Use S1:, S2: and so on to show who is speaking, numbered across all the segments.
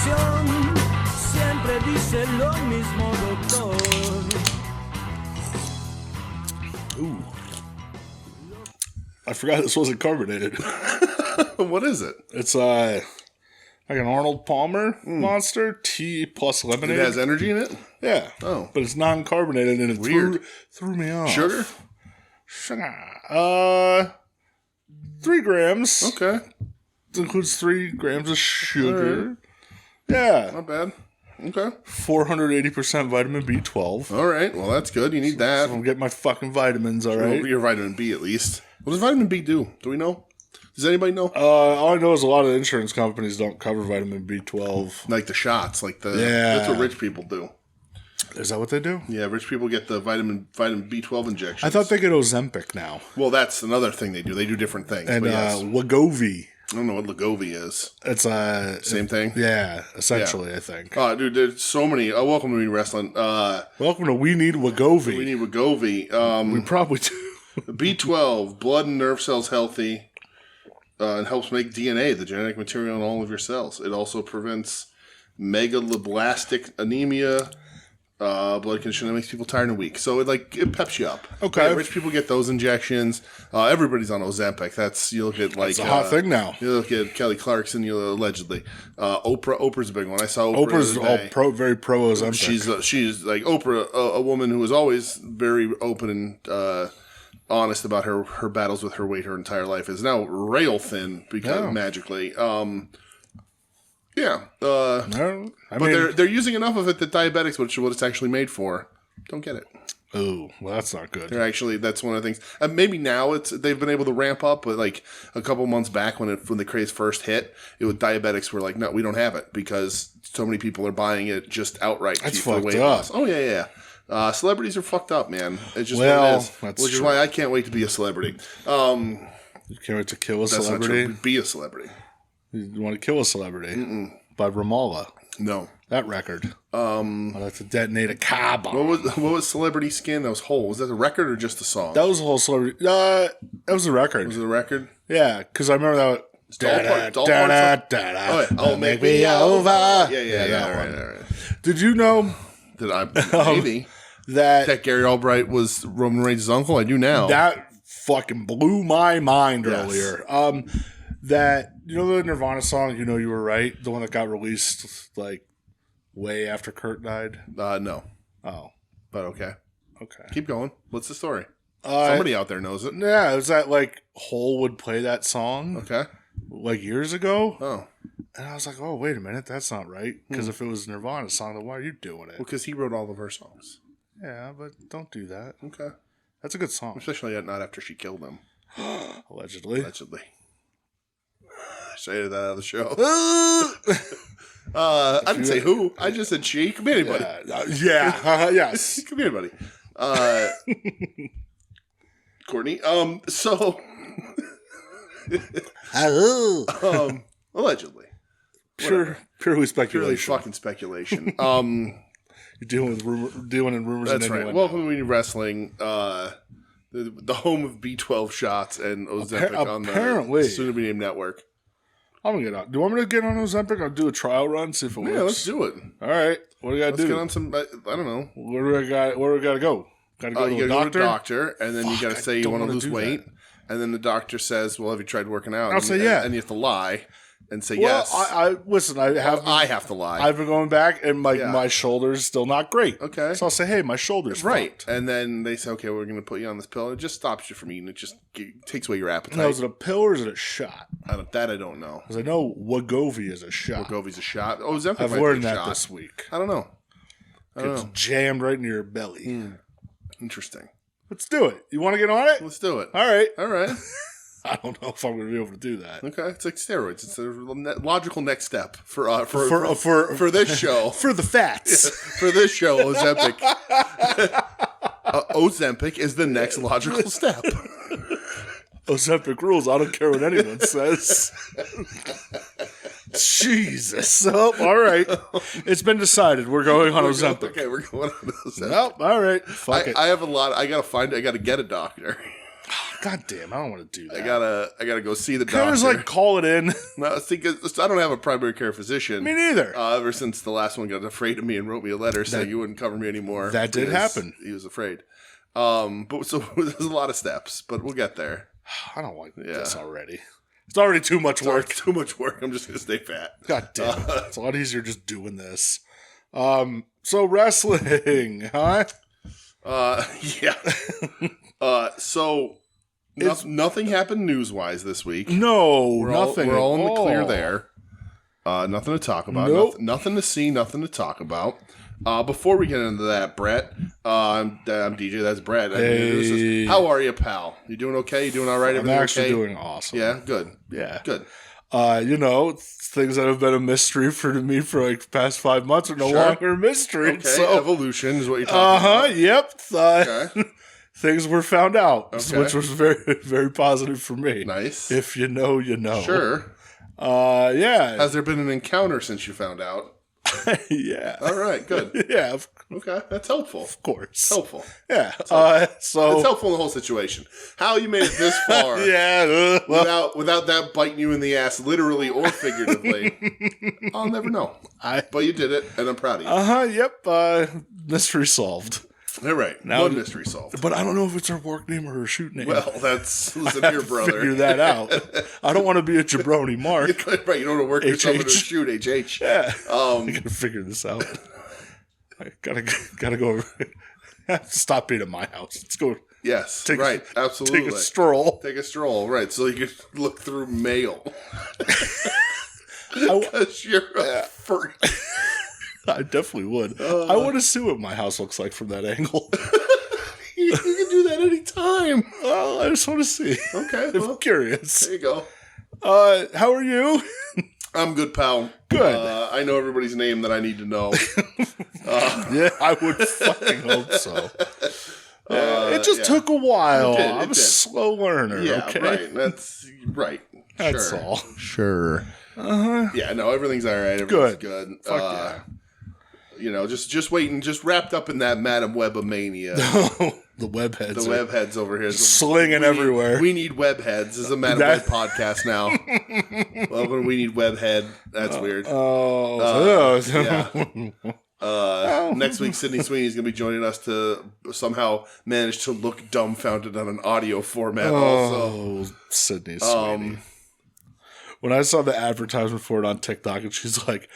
S1: televisión siempre dice lo mismo, doctor.
S2: Ooh. I forgot this wasn't carbonated.
S3: What is it?
S2: It's like an Arnold Palmer Monster tea plus lemonade.
S3: It has energy in it?
S2: Yeah.
S3: Oh.
S2: But it's non-carbonated and it threw me off.
S3: Sugar?
S2: 3 grams.
S3: Okay.
S2: It includes 3 grams of sugar. Yeah.
S3: Not bad. Okay.
S2: 480% vitamin B12.
S3: All right. Well, that's good. You need that.
S2: So I'm getting my fucking vitamins, all right?
S3: Your vitamin B, at least. What does vitamin B do? Do we know? Does anybody know?
S2: All I know is a lot of insurance companies don't cover vitamin B12.
S3: Like the shots. That's what rich people do.
S2: Is that what they do?
S3: Yeah, rich people get the vitamin B12 injections.
S2: I thought they get Ozempic now.
S3: Well, that's another thing they do. They do different things.
S2: And
S3: but yes.
S2: Wegovy.
S3: I don't know what Wegovy is.
S2: It's
S3: Same thing?
S2: Yeah, essentially, I think.
S3: Oh, dude, there's so many. Welcome to WeNeedWrestling.
S2: Welcome to We Need Wegovy.
S3: We need Wegovy.
S2: We probably do.
S3: B12, blood and nerve cells healthy, and helps make DNA, the genetic material in all of your cells. It also prevents megaloblastic anemia, blood condition that makes people tired and weak. So it peps you up.
S2: Okay.
S3: Yeah, rich people get those injections. Everybody's on Ozempic. You look at
S2: It's a hot thing now.
S3: You look at Kelly Clarkson. allegedly. Oprah's a big one. I saw Oprah.
S2: Oprah's very pro Ozempic.
S3: She's like Oprah, a woman who was always very open and honest about her battles with her weight her entire life, is now rail thin magically. They're using enough of it that diabetics, which is what it's actually made for, don't get it.
S2: Oh, well, that's not good.
S3: That's one of the things. Maybe now they've been able to ramp up, but like a couple months back when the craze first hit, diabetics were like, no, we don't have it because so many people are buying it just outright.
S2: That's
S3: for
S2: fucked
S3: weight
S2: up.
S3: loss. Oh yeah. Celebrities are fucked up, man. It's just
S2: Well,
S3: what it is.
S2: that's
S3: Which is
S2: true.
S3: why I can't wait to be a celebrity.
S2: You can't wait to kill a
S3: That's
S2: celebrity?
S3: not true. Be a celebrity.
S2: You want to kill a celebrity? By Ramallah.
S3: No.
S2: That record. That's to detonate a car bomb.
S3: What was Celebrity Skin? That was Hole. Was that a record or just a song?
S2: That was a whole celebrity. That was a record.
S3: Was it a record?
S2: Yeah, because I remember that.
S3: Oh, make me over. Yeah. All right.
S2: Did you know
S3: Maybe
S2: that
S3: Gary Albright was Roman Reigns' uncle? I do now.
S2: that fucking blew my mind
S3: Yes.
S2: earlier. That the Nirvana song, You Were Right, the one that got released like way after Kurt died.
S3: No.
S2: Oh,
S3: But okay.
S2: okay.
S3: Keep going. What's the story? Somebody out there knows it.
S2: Yeah, it was that like Hole would play that song
S3: Okay.
S2: like years ago,
S3: Oh.
S2: and I was like, oh wait a minute, that's not right. Because if it was Nirvana's song, then why are you doing it?
S3: Well, because he wrote all of her songs.
S2: Yeah, but don't do that.
S3: Okay.
S2: That's a good song,
S3: Especially not after she killed him.
S2: allegedly.
S3: Allegedly. I say that out of the show. I didn't say who. I just said she. Could be anybody.
S2: Yes.
S3: Could be anybody. Courtney. So. Allegedly.
S2: Purely
S3: Purely
S2: speculation.
S3: fucking speculation.
S2: You're dealing in rumors.
S3: That's
S2: and
S3: right.
S2: innuendo.
S3: Welcome to We Need Wrestling. The home of B12 shots and Ozempic on
S2: Apparently.
S3: the soon-to-be-named network.
S2: I'm gonna get on. Do you want me to get on Ozempic? I'll do a trial run, see if it works.
S3: Yeah, let's do it.
S2: All right. What do I gotta
S3: Let's
S2: do?
S3: get on some. I don't know.
S2: Where do I gotta go? Gotta go to
S3: You
S2: the
S3: gotta
S2: doctor.
S3: go to the doctor, and then you gotta say you
S2: don't
S3: want to
S2: wanna
S3: lose
S2: do
S3: weight,
S2: that.
S3: and then the doctor says, "Well, have you tried working out?"
S2: I'll say yeah.
S3: and you have to lie and say
S2: Well,
S3: yes.
S2: I listen. I have
S3: to lie.
S2: I've been going back, and
S3: Yeah.
S2: my shoulder's still not great.
S3: Okay.
S2: So I'll say, hey, my shoulder's
S3: right,
S2: fucked.
S3: and then they say, "Okay, we're going to put you on this pill." And it just stops you from eating. It just takes away your appetite.
S2: Now, is it a pill or is it a shot?
S3: I don't know.
S2: Because I know Wegovy is a shot.
S3: Wegovy's a shot. Oh, Ozempic
S2: I've
S3: might
S2: learned
S3: be a
S2: that
S3: shot.
S2: this week.
S3: I don't know.
S2: It's jammed right into your belly.
S3: Interesting.
S2: Let's do it. You want to get on it?
S3: Let's do it.
S2: All right.
S3: All right.
S2: I don't know if I'm going to be able to do that.
S3: Okay. It's like steroids. It's a logical next step for
S2: For
S3: this show.
S2: For the fats.
S3: For this show, Ozempic. Ozempic is the next logical step.
S2: Ozempic rules. I don't care what anyone says. Jesus. Oh, all right. It's been decided. We're going on Ozempic.
S3: Okay, we're going on Ozempic.
S2: Nope. All right. Fuck it.
S3: I have a lot. I gotta get a doctor.
S2: God damn, I don't want to do that.
S3: I gotta go see the
S2: Can I
S3: doctor.
S2: just like call it in?
S3: No, see, 'cause I don't have a primary care physician.
S2: Me neither.
S3: Ever since the last one got afraid of me and wrote me a letter saying you wouldn't cover me anymore.
S2: That did happen.
S3: He was afraid. But so there's a lot of steps, but we'll get there.
S2: I don't like this already. It's already too much work.
S3: Too much work. I'm just gonna stay fat.
S2: God damn it. It's a lot easier just doing this. So wrestling, huh?
S3: Yeah. So nothing happened news-wise this week.
S2: No,
S3: Nothing. We're all in the clear
S2: all.
S3: there. Nothing to talk about.
S2: Nope.
S3: Nothing to see. Nothing to talk about. Before we get into that, Brett, I'm DJ. That's Brett.
S2: Hey.
S3: How are you, pal? You doing okay? You doing all right?
S2: I'm
S3: Everything
S2: actually
S3: okay?
S2: doing awesome.
S3: Yeah, good.
S2: Yeah.
S3: Good.
S2: Things that have been a mystery for me for like the past 5 months are no
S3: Sure.
S2: longer a mystery.
S3: Okay,
S2: So,
S3: evolution is what you're talking about.
S2: Yep.
S3: Okay.
S2: Things were found out,
S3: Okay.
S2: which was very, very positive for me.
S3: Nice.
S2: If you know, you know.
S3: Sure.
S2: Yeah.
S3: Has there been an encounter since you found out?
S2: Yeah.
S3: All right, good.
S2: Yeah,
S3: Okay, that's helpful.
S2: of course.
S3: Helpful.
S2: Yeah.
S3: It's
S2: So.
S3: helpful in the whole situation. How you made it this far
S2: Yeah.
S3: without that biting you in the ass, literally or figuratively, I'll never know. But you did it, and I'm proud of you.
S2: Yep. Mystery solved.
S3: All right,
S2: Now-
S3: one mystery solved.
S2: But I don't know if it's her work name or her shoot name.
S3: Well, listen here, brother.
S2: Figure that out. I don't want to be a jabroni Mark.
S3: Right, you don't want to work yourself into a
S2: HH.
S3: shoot, HH.
S2: Yeah. I gotta figure this out. I gotta go. I have to stop being at my house. Let's go
S3: Yes,
S2: Take-
S3: right, absolutely.
S2: take a stroll.
S3: Take a stroll, right, so you can look through mail. Because you're a freak.
S2: I definitely would. I want to see what my house looks like from that angle.
S3: You can do that anytime.
S2: Well, I just want to see.
S3: Okay,
S2: I'm
S3: well,
S2: curious.
S3: there you go.
S2: How are you?
S3: I'm good, pal.
S2: Good.
S3: I know everybody's name that I need to know.
S2: Yeah, I would fucking hope so. It just took a while.
S3: It did,
S2: I'm a
S3: did.
S2: slow learner.
S3: Yeah,
S2: okay?
S3: right. That's right.
S2: That's
S3: Sure.
S2: all.
S3: Sure. Yeah, no, everything's all right. Everything's good.
S2: Fuck yeah.
S3: You know, just waiting, just wrapped up in that Madam Web of Mania.
S2: The web heads.
S3: The web heads over here.
S2: Slinging everywhere.
S3: We Need Web Heads. This is a Madam Web podcast now. Well, when We Need Web Head, that's weird. Next week, Sydney Sweeney's going to be joining us to somehow manage to look dumbfounded on an audio format also.
S2: Sydney Sweeney. When I saw the advertisement for it on TikTok, and she's like,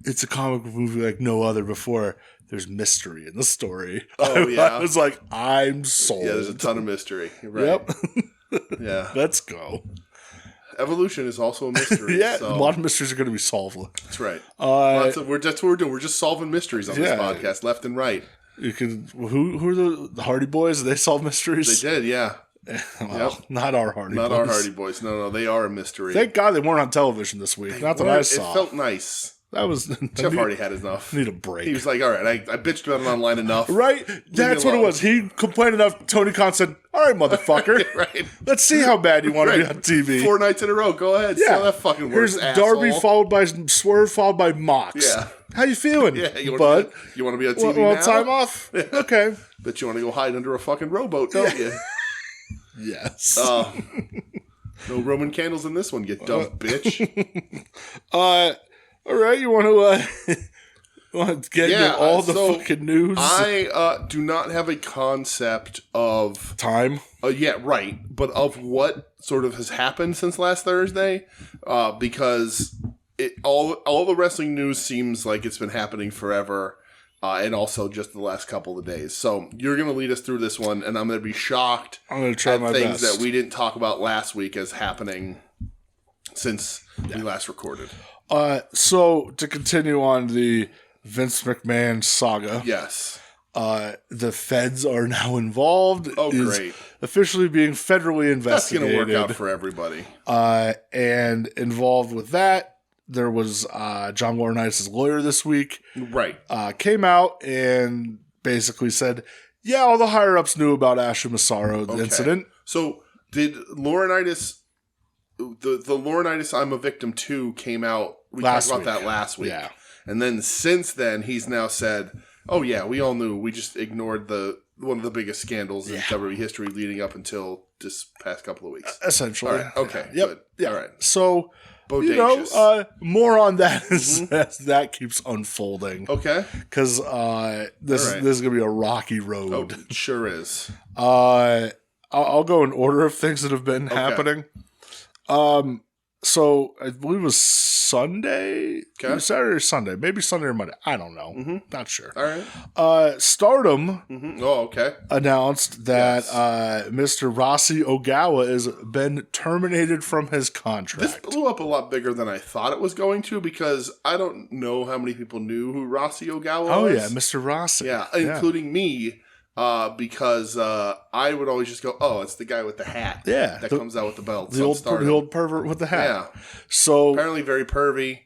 S2: "It's a comic book movie like no other before. There's mystery in the story."
S3: Oh, yeah.
S2: I was like, "I'm sold."
S3: Yeah, there's a ton of mystery. You're right.
S2: Yep.
S3: Yeah.
S2: Let's go.
S3: Evolution is also a mystery.
S2: Yeah,
S3: so.
S2: a lot of mysteries are going to be solved.
S3: That's right.
S2: Uh,
S3: that's what we're doing. We're just solving mysteries on this
S2: Yeah.
S3: podcast, left and right.
S2: You can who are the Hardy Boys? They solve mysteries.
S3: They did, yeah.
S2: Well, not our Hardy
S3: Not
S2: Boys.
S3: our Hardy Boys. No, they are a mystery.
S2: Thank God they weren't on television this week. Not that I saw.
S3: It felt nice.
S2: That was
S3: Jeff Hardy had enough.
S2: Need a break.
S3: He was like, all right, I bitched about it online enough.
S2: Right? That's what it
S3: alone.
S2: was. He complained enough. Tony Khan said, "All right, motherfucker.
S3: Right.
S2: Let's see how bad you want to be
S3: Right.
S2: on TV."
S3: 4 nights in a row. Go ahead. See how that fucking works,
S2: Here's
S3: asshole.
S2: Darby followed by Swerve followed by Mox.
S3: Yeah.
S2: How you feeling?
S3: Yeah, you
S2: Bud?
S3: want to be on TV
S2: Well,
S3: now?
S2: time off? Okay.
S3: But you want to go hide under a fucking rowboat, don't you?
S2: Yes.
S3: No Roman candles in this one, you dumb bitch.
S2: All right, you want to get into all the fucking news?
S3: I do not have a concept of
S2: Time?
S3: yeah, right, but of what sort of has happened since last Thursday, because all the wrestling news seems like it's been happening forever, and also just the last couple of days. So you're going to lead us through this one, and I'm going to be shocked
S2: I'm going to try
S3: at
S2: my
S3: things
S2: best.
S3: that we didn't talk about last week as happening since we last recorded.
S2: So, to continue on the Vince McMahon saga,
S3: Yes.
S2: the feds are now involved.
S3: Oh,
S2: Is
S3: great.
S2: Officially being federally
S3: That's going
S2: investigated.
S3: to work out for everybody.
S2: And involved with that, there was John Laurinaitis' lawyer this week.
S3: Right.
S2: Came out and basically said, yeah, all the higher-ups knew about Ashley Massaro incident.
S3: So did Laurinaitis, the Laurinaitis I'm a Victim 2 came out, we
S2: Last
S3: talked about
S2: week.
S3: that last week.
S2: Yeah.
S3: And then since then, he's now said, oh yeah, we all knew, we just ignored the one of the biggest scandals in WWE history leading up until this past couple of weeks.
S2: Essentially.
S3: All right. Okay.
S2: Yep.
S3: Good.
S2: Yeah.
S3: All right.
S2: So,
S3: Bodacious.
S2: more on that as that keeps unfolding.
S3: Okay.
S2: Because this is going to be a rocky road.
S3: Oh, it sure is.
S2: I'll go in order of things that have been happening. So I believe it was Sunday, Saturday or Sunday, maybe Sunday or Monday. I don't know, not sure.
S3: All right.
S2: Stardom
S3: announced
S2: that Mr. Rossy Ogawa has been terminated from his contract.
S3: This blew up a lot bigger than I thought it was going to because I don't know how many people knew who Rossy Ogawa was.
S2: Oh yeah, Mr. Rossi.
S3: Yeah, including me. Because I would always just go, oh, it's the guy with the hat that comes out with the belt.
S2: The old pervert with the hat.
S3: Yeah.
S2: So
S3: apparently very pervy.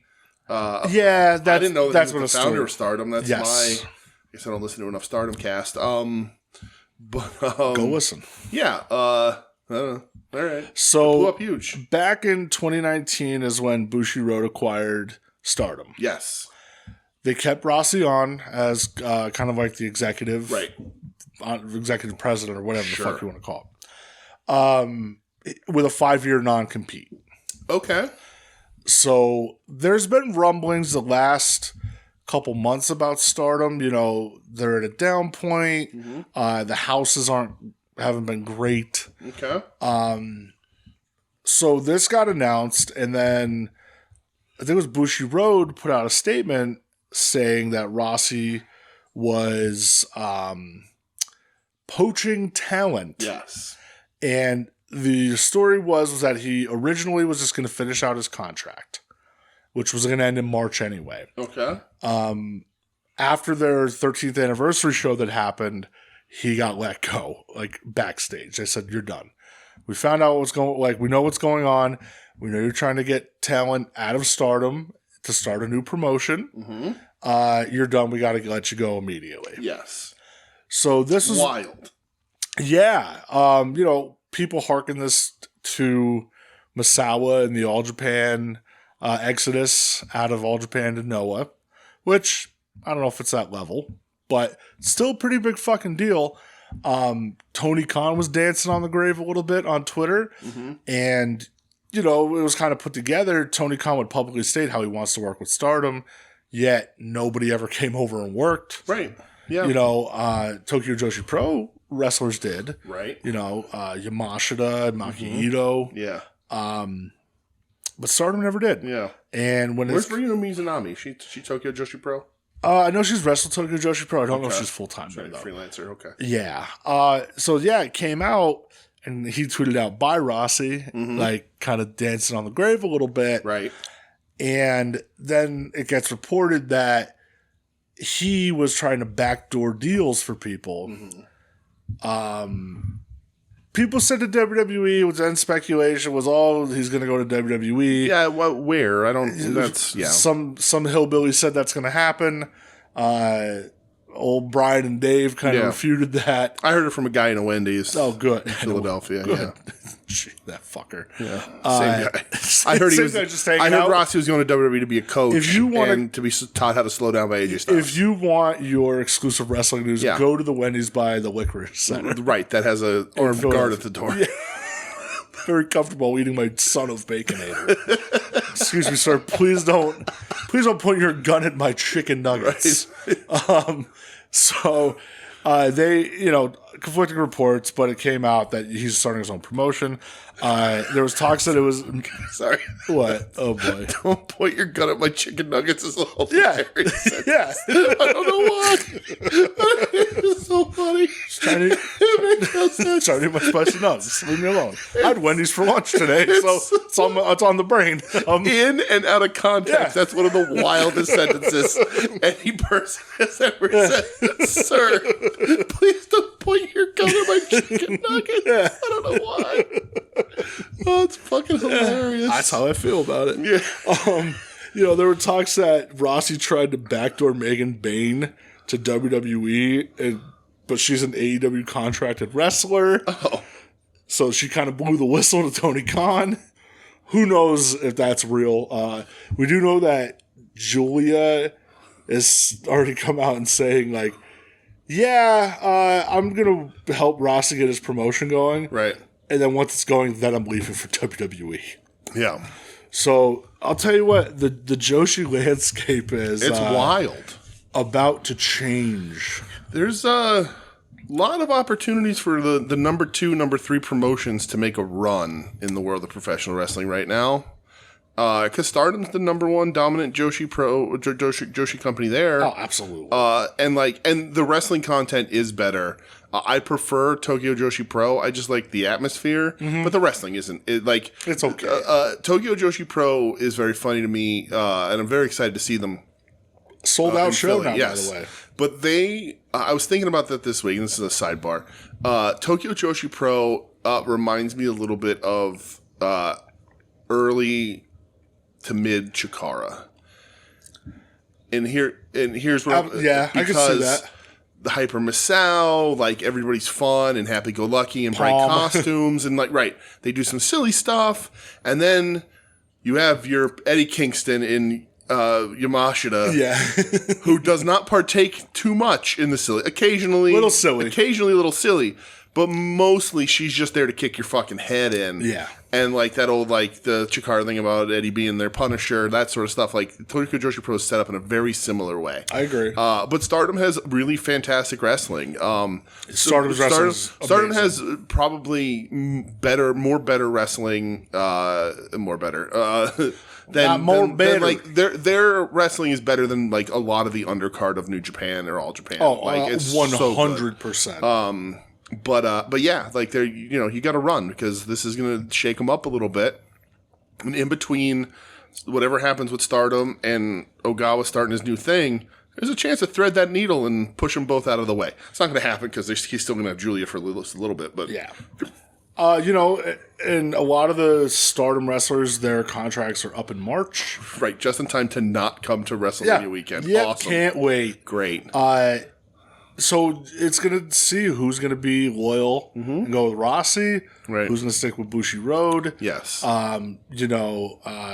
S2: I
S3: didn't know that he was the founder of
S2: Stardom.
S3: Stardom. That's I guess I don't listen to enough Stardom cast. Go
S2: listen.
S3: Yeah. All right.
S2: So
S3: it blew up huge.
S2: Back in 2019 is when Bushiroad acquired Stardom.
S3: Yes.
S2: They kept Rossy on as kind of like the executive.
S3: Right.
S2: Executive president or whatever the fuck you want to call it, with a 5-year non-compete.
S3: Okay.
S2: So there's been rumblings the last couple months about Stardom. You know, they're at a down point. The houses haven't been great.
S3: Okay.
S2: So this got announced, and then I think it was Bushiroad put out a statement saying that Rossy was poaching talent.
S3: Yes.
S2: And the story was that he originally was just going to finish out his contract, which was going to end in March anyway.
S3: Okay.
S2: After their 13th anniversary show that happened, he got let go, like backstage. They said, you're done. We found out what's going, like, we know what's going on. We know you're trying to get talent out of Stardom to start a new promotion. You're done. We got to let you go immediately.
S3: Yes.
S2: So this was
S3: wild.
S2: Yeah. People hearken this to Misawa and the All Japan exodus out of All Japan to Noah, which I don't know if it's that level, but still a pretty big fucking deal. Tony Khan was dancing on the grave a little bit on Twitter, and it was kind of put together. Tony Khan would publicly state how he wants to work with Stardom, yet nobody ever came over and worked.
S3: Right. Yeah.
S2: Tokyo Joshi Pro wrestlers did.
S3: Right.
S2: Yamashita, Maki Ito.
S3: Yeah.
S2: But Stardom never did.
S3: Yeah.
S2: And
S3: where's Ryu Mizunami? She Tokyo Joshi Pro?
S2: I know she's wrestled Tokyo Joshi Pro. I don't know if she's full-time there, though.
S3: Freelancer, okay.
S2: Yeah. It came out, and he tweeted out, "Bye, Rossy," like kind of dancing on the grave a little bit.
S3: Right.
S2: And then it gets reported that he was trying to backdoor deals for people. People said to WWE, it was then speculation, was all he's going to go to WWE.
S3: Yeah, where? I don't, that's, yeah.
S2: Some hillbilly said that's going to happen. Old Brian and Dave kind of refuted that.
S3: I heard it from a guy in a Wendy's.
S2: Oh, good.
S3: In Philadelphia,
S2: good. That fucker.
S3: Yeah. Same guy. I heard Rossy was going to WWE to be a coach and to be taught how to slow down by AJ Styles.
S2: If you want your exclusive wrestling news, go to the Wendy's by the Licorice Center.
S3: Right, that has a armed guard at the door. Yeah.
S2: Very comfortable eating my son of Baconator. Excuse me, sir. Please don't point your gun at my chicken nuggets. Right. They, conflicting reports, but it came out that he's starting his own promotion. There was talks that it was...
S3: Sorry.
S2: What? Oh, boy.
S3: Don't point your gun at my chicken nuggets is a hilarious.
S2: Yeah.
S3: I don't know why. It's so funny.
S2: Trying to do my spicy nuts. Leave me alone. I had Wendy's for lunch today, so it's on the brain.
S3: In and out of context, that's one of the wildest sentences any person has ever said. Sir, please don't point your gun at my chicken nuggets. Yeah. I don't know why. Oh, it's fucking hilarious.
S2: That's how I feel about it.
S3: Yeah.
S2: There were talks that Rossy tried to backdoor Megan Bayne to WWE, but she's an AEW contracted wrestler.
S3: Oh.
S2: So she kind of blew the whistle to Tony Khan. Who knows if that's real? We do know that Julia has already come out and saying, like, Yeah, I'm going to help Rossy get his promotion going.
S3: Right.
S2: And then once it's going, then I'm leaving for WWE.
S3: Yeah.
S2: So I'll tell you what, the Joshi landscape is...
S3: It's wild.
S2: About to change.
S3: There's a lot of opportunities for the number 2, number 3 promotions to make a run in the world of professional wrestling right now. Because Stardom's the number 1 dominant Joshi company there.
S2: Oh, absolutely.
S3: And the wrestling content is better. I prefer Tokyo Joshi Pro. I just like the atmosphere, but the wrestling isn't.
S2: It's okay.
S3: Tokyo Joshi Pro is very funny to me, and I'm very excited to see them.
S2: Sold out show
S3: Philly,
S2: now,
S3: yes.
S2: by the way.
S3: But I was thinking about that this week, and this is a sidebar. Tokyo Joshi Pro reminds me a little bit of early to mid Chikara. And here's what
S2: I can see that.
S3: The Hyper Misao, like everybody's fun and happy-go-lucky and bright costumes, and they do some silly stuff, and then you have your Eddie Kingston in Yamashita, who does not partake too much in the silly. Occasionally a little silly, but mostly she's just there to kick your fucking head in. Yeah. And that old, the Chikara thing about Eddie being their Punisher, that sort of stuff. Tokyo Joshi Pro is set up in a very similar way.
S2: I agree.
S3: But Stardom has really fantastic wrestling.
S2: Stardom
S3: has probably more better wrestling, their wrestling is better than a lot of the undercard of New Japan or All Japan.
S2: It's 100%.
S3: But yeah, they're you got to run because this is going to shake them up a little bit. And in between whatever happens with Stardom and Ogawa starting his new thing, there's a chance to thread that needle and push them both out of the way. It's not going to happen because he's still going to have Julia for a little bit. But
S2: yeah. And a lot of the Stardom wrestlers, their contracts are up in March.
S3: Right, just in time to not come to WrestleMania weekend.
S2: Yeah,
S3: awesome.
S2: Can't wait.
S3: Great.
S2: So it's going to see who's going to be loyal and go with Rossy, who's going to stick with Bushi Road.
S3: Yes.
S2: Mayu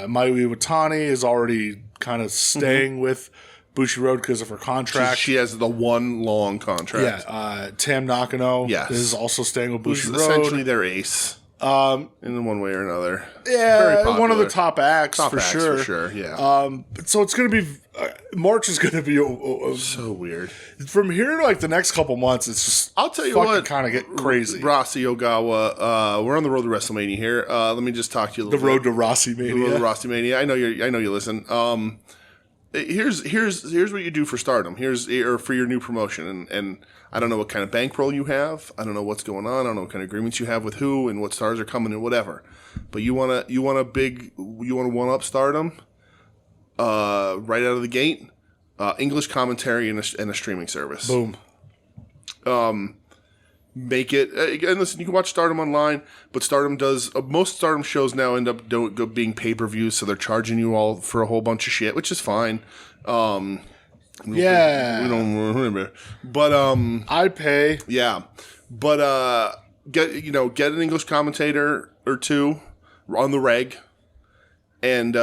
S2: Iwatani is already kind of staying with Bushi Road because of her contract.
S3: She has the one long contract.
S2: Yeah. Tam Nakano is also staying with Bushi Road.
S3: Essentially their ace. In one way or another.
S2: Yeah, one of the top acts
S3: for
S2: sure.
S3: Yeah.
S2: So it's going to be March is going to be
S3: so weird.
S2: From here to the next couple months. It's just
S3: I'll tell you what,
S2: kind of get crazy.
S3: Rossy Ogawa, we're on the road to WrestleMania here. Let me just talk to you a little bit.
S2: The road to Rossy Mania.
S3: The road to Rossy Mania. I know you listen. Here's what you do for Stardom. Or for your new promotion, and I don't know what kind of bankroll you have. I don't know what's going on. I don't know what kind of agreements you have with who and what stars are coming and whatever. But you want to one up Stardom, right out of the gate. English commentary and a streaming service.
S2: Boom.
S3: Make it and listen. You can watch Stardom online, but Stardom does most Stardom shows now end up being pay-per-views, so they're charging you all for a whole bunch of shit, which is fine. We don't remember, but
S2: I pay.
S3: Yeah, but get an English commentator or two on the reg, and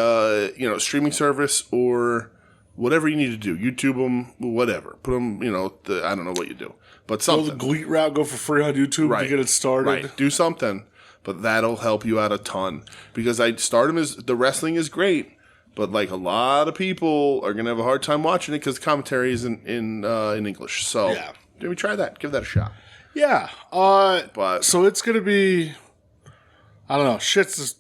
S3: streaming service or whatever you need to do. YouTube them, whatever. Put them. I don't know what you do. But something.
S2: Go the GLEAT route, go for free on YouTube to get it started.
S3: Right, do something. But that'll help you out a ton. Because the wrestling is great, but a lot of people are going to have a hard time watching it because the commentary is in English. So maybe try that. Give that a shot.
S2: Yeah. So it's going to be, I don't know, shit this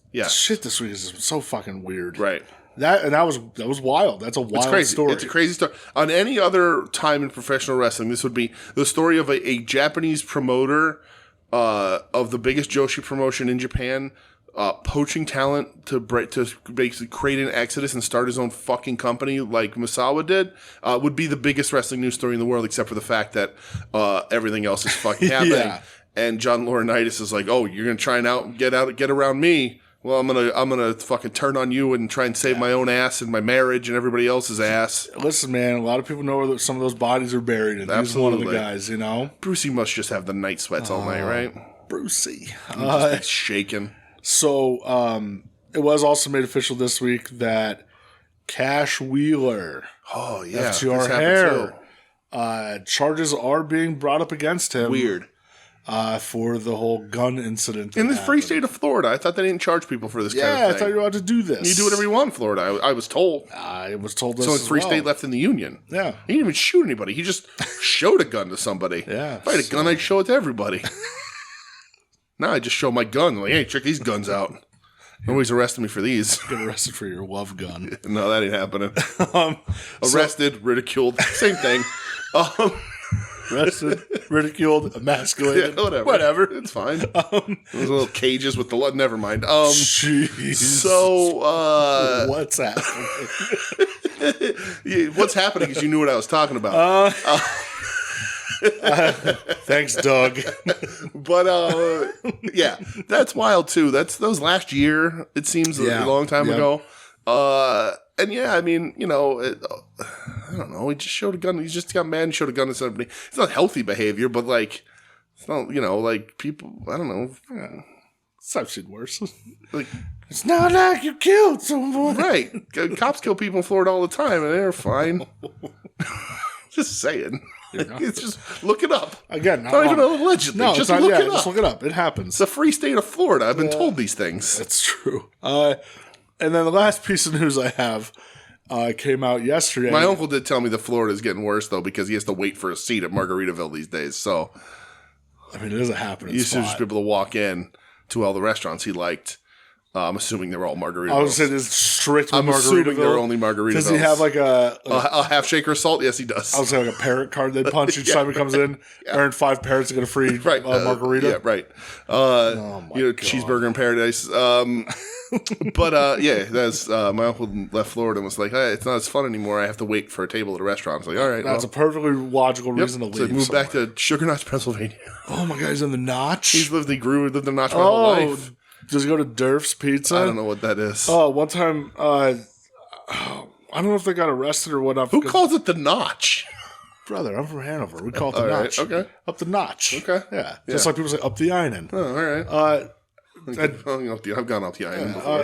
S2: week is so fucking weird.
S3: Right.
S2: That was wild. That's a wild story.
S3: It's a crazy story. On any other time in professional wrestling, this would be the story of a Japanese promoter of the biggest Joshi promotion in Japan, poaching talent to basically create an exodus and start his own fucking company like Misawa did. Would be the biggest wrestling news story in the world, except for the fact that everything else is fucking happening.
S2: Yeah.
S3: And John Laurinaitis is like, "Oh, you're gonna try and get around me." Well, I'm gonna fucking turn on you and try and save my own ass and my marriage and everybody else's ass.
S2: Listen, man, a lot of people know where some of those bodies are buried, and he's one of the guys,
S3: Brucey must just have the night sweats all night, right?
S2: Brucey.
S3: Just shaking.
S2: So, it was also made official this week that Cash Wheeler,
S3: FTR
S2: Hair, charges are being brought up against him.
S3: Weird.
S2: For the whole gun incident.
S3: In the free state of Florida, I thought they didn't charge people for this kind of thing.
S2: Yeah, I thought you were allowed to do this.
S3: You do whatever you want in Florida, I was told.
S2: I was told this
S3: So
S2: as
S3: it's free
S2: well.
S3: state left in the union.
S2: Yeah.
S3: He didn't even shoot anybody. He just showed a gun to somebody.
S2: Yeah.
S3: If I had a gun, I'd show it to everybody. Now I just show my gun. I'm like, hey, check these guns out. Nobody's arresting me for these.
S2: Get arrested for your love gun.
S3: No, that ain't happening. Arrested, ridiculed, same thing.
S2: Arrested, ridiculed, emasculated.
S3: Yeah, whatever. It's fine. Those little cages with the never mind.
S2: Jeez.
S3: So,
S2: what's happening?
S3: What's happening is you knew what I was talking about.
S2: Thanks, Doug.
S3: But yeah, that's wild too. Those last year. It seems a long time ago. And yeah, I mean, I don't know. He just showed a gun. He just got mad and showed a gun to somebody. It's not healthy behavior, but like, it's not, like people. I don't know.
S2: I've seen worse.
S3: Like,
S2: it's not like you killed someone.
S3: Right. Cops kill people in Florida all the time, and they're fine. Just saying. It's just look it up.
S2: Again,
S3: not even allegedly.
S2: No,
S3: just
S2: not,
S3: look it up.
S2: Just look it up. It happens.
S3: It's a free state of Florida. I've been told these things.
S2: That's true. And then the last piece of news I have came out yesterday.
S3: My uncle did tell me that Florida is getting worse, though, because he has to wait for a seat at Margaritaville these days. So,
S2: I mean, it doesn't happen.
S3: He used to just be able to walk in to all the restaurants he liked. I'm assuming they were all Margaritaville.
S2: I was saying it's strict with
S3: I'm assuming they're only Margaritavilles.
S2: Does he have like a
S3: half shaker of salt? Yes, he does.
S2: I was saying like a parrot card they punch each time he comes in. Earn 5 parrots to get a free margarita.
S3: Yeah, right. Cheeseburger in paradise. But yeah, that's my uncle left Florida and was like, hey, it's not as fun anymore. I have to wait for a table at a restaurant. I was like, all right.
S2: That's a perfectly logical reason to leave.
S3: So moved back to Sugar Notch, Pennsylvania.
S2: Oh my God, he's in the Notch?
S3: He lived in the Notch my whole life.
S2: Does he go to Durf's Pizza?
S3: I don't know what that is.
S2: Oh, one time, I don't know if they got arrested or whatnot.
S3: Who calls it the Notch?
S2: Brother, I'm from Hanover. We call it the Notch.
S3: Right, okay.
S2: Up the Notch.
S3: Okay.
S2: Yeah. Just like people say up the Einen.
S3: Oh, all right. I've gone up the Einen before.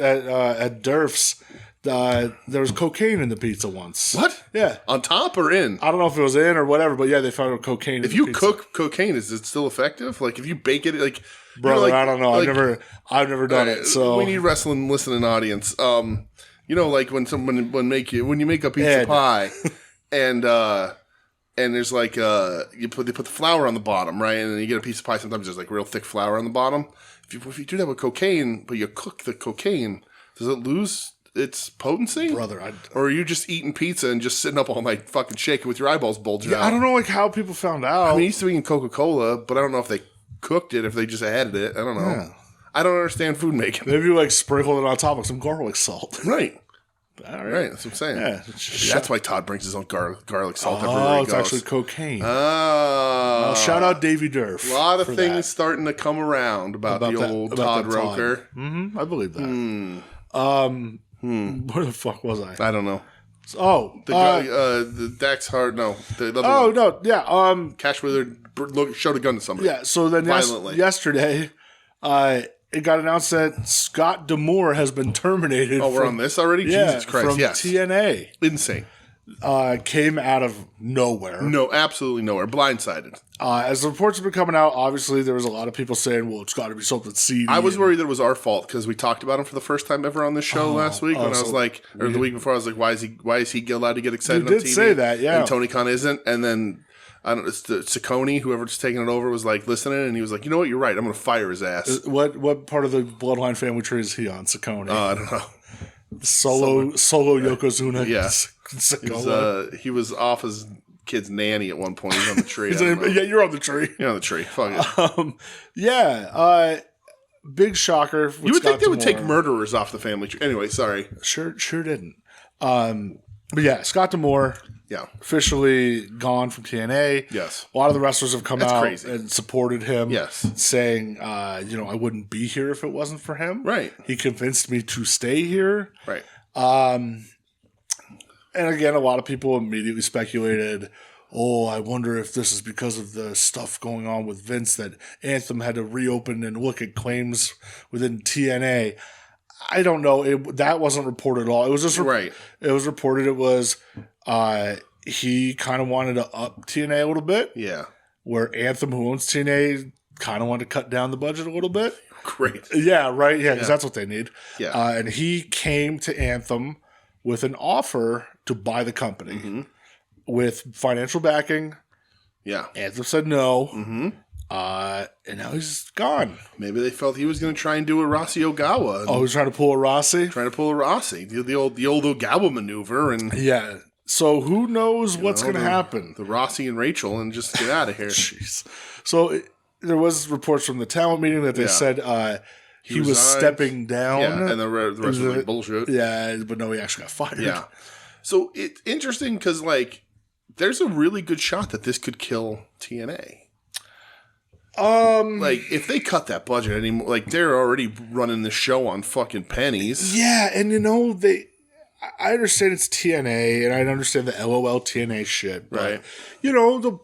S2: At Durf's, there was cocaine in the pizza once.
S3: What?
S2: Yeah.
S3: On top or in?
S2: I don't know if it was in or whatever, but yeah, they found cocaine in the pizza.
S3: If you cook cocaine, is it still effective? Like if you bake it, like
S2: brother, I don't know. I've never done it. So
S3: we need wrestling listening audience. Like when you make a pizza pie, and there's like they put the flour on the bottom, right, and then you get a piece of pie. Sometimes there's like real thick flour on the bottom. If you do that with cocaine, but you cook the cocaine, does it lose its potency?
S2: Brother,
S3: or are you just eating pizza and just sitting up all night fucking shaking with your eyeballs bulging out?
S2: I don't know like how people found out.
S3: I mean, I used to be in Coca-Cola, but I don't know if they cooked it, if they just added it. I don't know. Yeah. I don't understand food making.
S2: Maybe you like sprinkle it on top of some garlic salt.
S3: Right.
S2: All
S3: right. That's what I'm saying.
S2: Yeah.
S3: That's why Todd brings his own garlic salt everywhere he goes.
S2: It's actually cocaine.
S3: Oh.
S2: Shout out Davey Durf.
S3: A lot of things starting to come around about the old Todd Roker.
S2: Mm-hmm. I believe that. Where the fuck was I?
S3: I don't know.
S2: The
S3: Dax Hart. No.
S2: No. Yeah.
S3: Cash Wizard showed a gun to somebody.
S2: Yeah. So then yesterday, it got announced that Scott D'Amore has been terminated.
S3: Oh, we're on this already?
S2: Yeah,
S3: Jesus Christ,
S2: from TNA.
S3: Insane.
S2: Came out of nowhere.
S3: No, absolutely nowhere. Blindsided.
S2: As the reports have been coming out, obviously there was a lot of people saying, well, it's got to be something seedy.
S3: I was worried that it was our fault because we talked about him for the first time ever on this show last week. When I was like, or the week before, I was like, why is he allowed to get excited on TV?
S2: You did say that, yeah.
S3: And Tony Khan isn't. And then, I don't know, Ciccone, whoever's taking it over, was like listening, and he was like, you know what, you're right. I'm going to fire his ass.
S2: What part of the Bloodline family tree is he on, Ciccone?
S3: I don't know.
S2: Solo Yokozuna.
S3: Yeah. He was off his kid's nanny at one point. He's on the tree.
S2: Yeah, you're on the tree.
S3: You're on the tree. Fuck
S2: it. Big shocker.
S3: You would think they would take murderers off the family tree. Anyway, sorry.
S2: Sure didn't. But yeah, Scott D'Amore.
S3: Yeah.
S2: Officially gone from TNA.
S3: Yes.
S2: A lot of the wrestlers have come out
S3: crazy.
S2: and supported him.
S3: Yes.
S2: Saying, I wouldn't be here if it wasn't for him.
S3: Right.
S2: He convinced me to stay here.
S3: Right.
S2: And again, a lot of people immediately speculated, I wonder if this is because of the stuff going on with Vince that Anthem had to reopen and look at claims within TNA. I don't know. That wasn't reported at all. It was just
S3: right.
S2: It was reported. It was he kind of wanted to up TNA a little bit.
S3: Yeah.
S2: Where Anthem, who owns TNA, kind of wanted to cut down the budget a little bit.
S3: Great.
S2: Yeah, right. Yeah, because that's what they need.
S3: Yeah.
S2: And he came to Anthem with an offer to buy the company with financial backing.
S3: Yeah.
S2: Anthem said no. And now he's gone.
S3: Maybe they felt he was going to try and do a Rossy Ogawa.
S2: Oh, he's trying to pull a Rossy?
S3: Trying to pull a Rossy. The old Ogawa maneuver. And
S2: yeah. So who knows what's going to happen?
S3: The Rossy and Rachel and just get out of here.
S2: Jeez. So there was reports from the talent meeting that they said he was stepping down.
S3: Yeah, and the rest was like bullshit.
S2: Yeah, but no, he actually got fired.
S3: Yeah. So it's interesting because, like, there's a really good shot that this could kill TNA. Like, if they cut that budget anymore, like, they're already running the show on fucking pennies.
S2: Yeah, and I understand it's TNA, and I understand the LOL TNA shit, but,
S3: right.
S2: The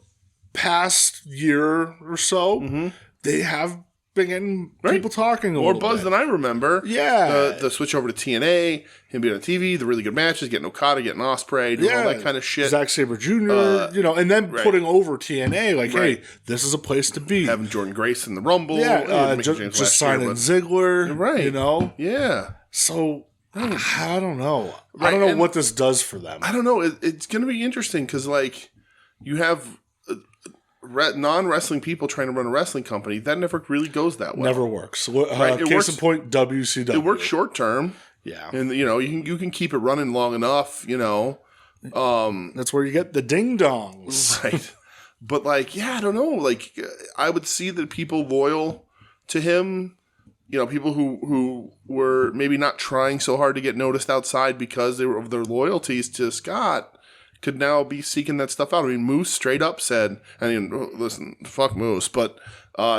S2: past year or so, they have been getting people talking
S3: more buzz than I remember.
S2: Yeah.
S3: The switch over to TNA, him being on TV, the really good matches, getting Okada, getting Ospreay, doing all that kind of shit.
S2: Zack Sabre Jr., and then putting over TNA, like, hey, this is a place to be.
S3: Having Jordan Grace in the Rumble.
S2: Yeah, just signing Ziggler.
S3: Right. Yeah.
S2: So, I don't know. I don't know what this does for them.
S3: I don't know. It's going to be interesting because, like, you have non-wrestling people trying to run a wrestling company. That never really goes that well.
S2: Never works. Case in point, WCW.
S3: It works short term.
S2: Yeah.
S3: And, you can keep it running long enough,
S2: That's where you get the ding-dongs.
S3: Right. But, like, I don't know. Like, I would see that people loyal to him, people who were maybe not trying so hard to get noticed outside because of their loyalties to Scott could now be seeking that stuff out. I mean, Moose straight up said, listen, fuck Moose, but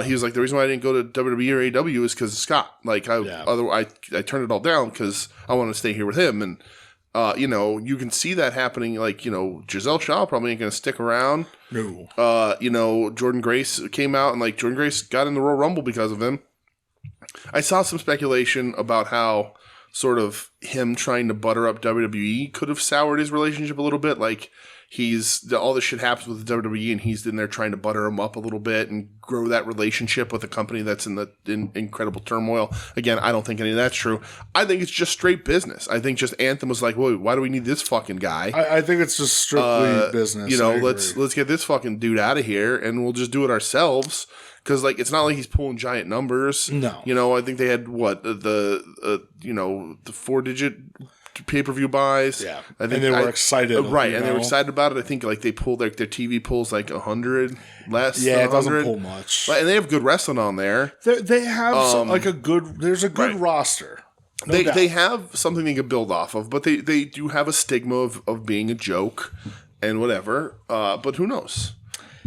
S3: he was like, the reason why I didn't go to WWE or AEW is because of Scott. Like, I turned it all down because I want to stay here with him. And, you can see that happening. Like, Giselle Shaw probably ain't going to stick around.
S2: No.
S3: Jordan Grace came out and, like, Jordan Grace got in the Royal Rumble because of him. I saw some speculation about how sort of him trying to butter up WWE could have soured his relationship a little bit. Like, all this shit happens with WWE and he's in there trying to butter him up a little bit and grow that relationship with a company that's in incredible turmoil. Again, I don't think any of that's true. I think it's just straight business. I think just Anthem was like, wait, why do we need this fucking guy?
S2: I think it's just strictly business.
S3: Let's get this fucking dude out of here and we'll just do it ourselves. Because, like, it's not like he's pulling giant numbers.
S2: No.
S3: I think they had, the 4-digit pay-per-view buys.
S2: Yeah.
S3: I think
S2: and they were excited.
S3: Right, and they were excited about it. I think, like, they pulled, like, their TV pulls, like, 100 less than 100.
S2: Yeah, it doesn't pull much.
S3: And they have good wrestling on there.
S2: They have, there's a good roster.
S3: They have something they can build off of, but they do have a stigma of being a joke and whatever. But who knows?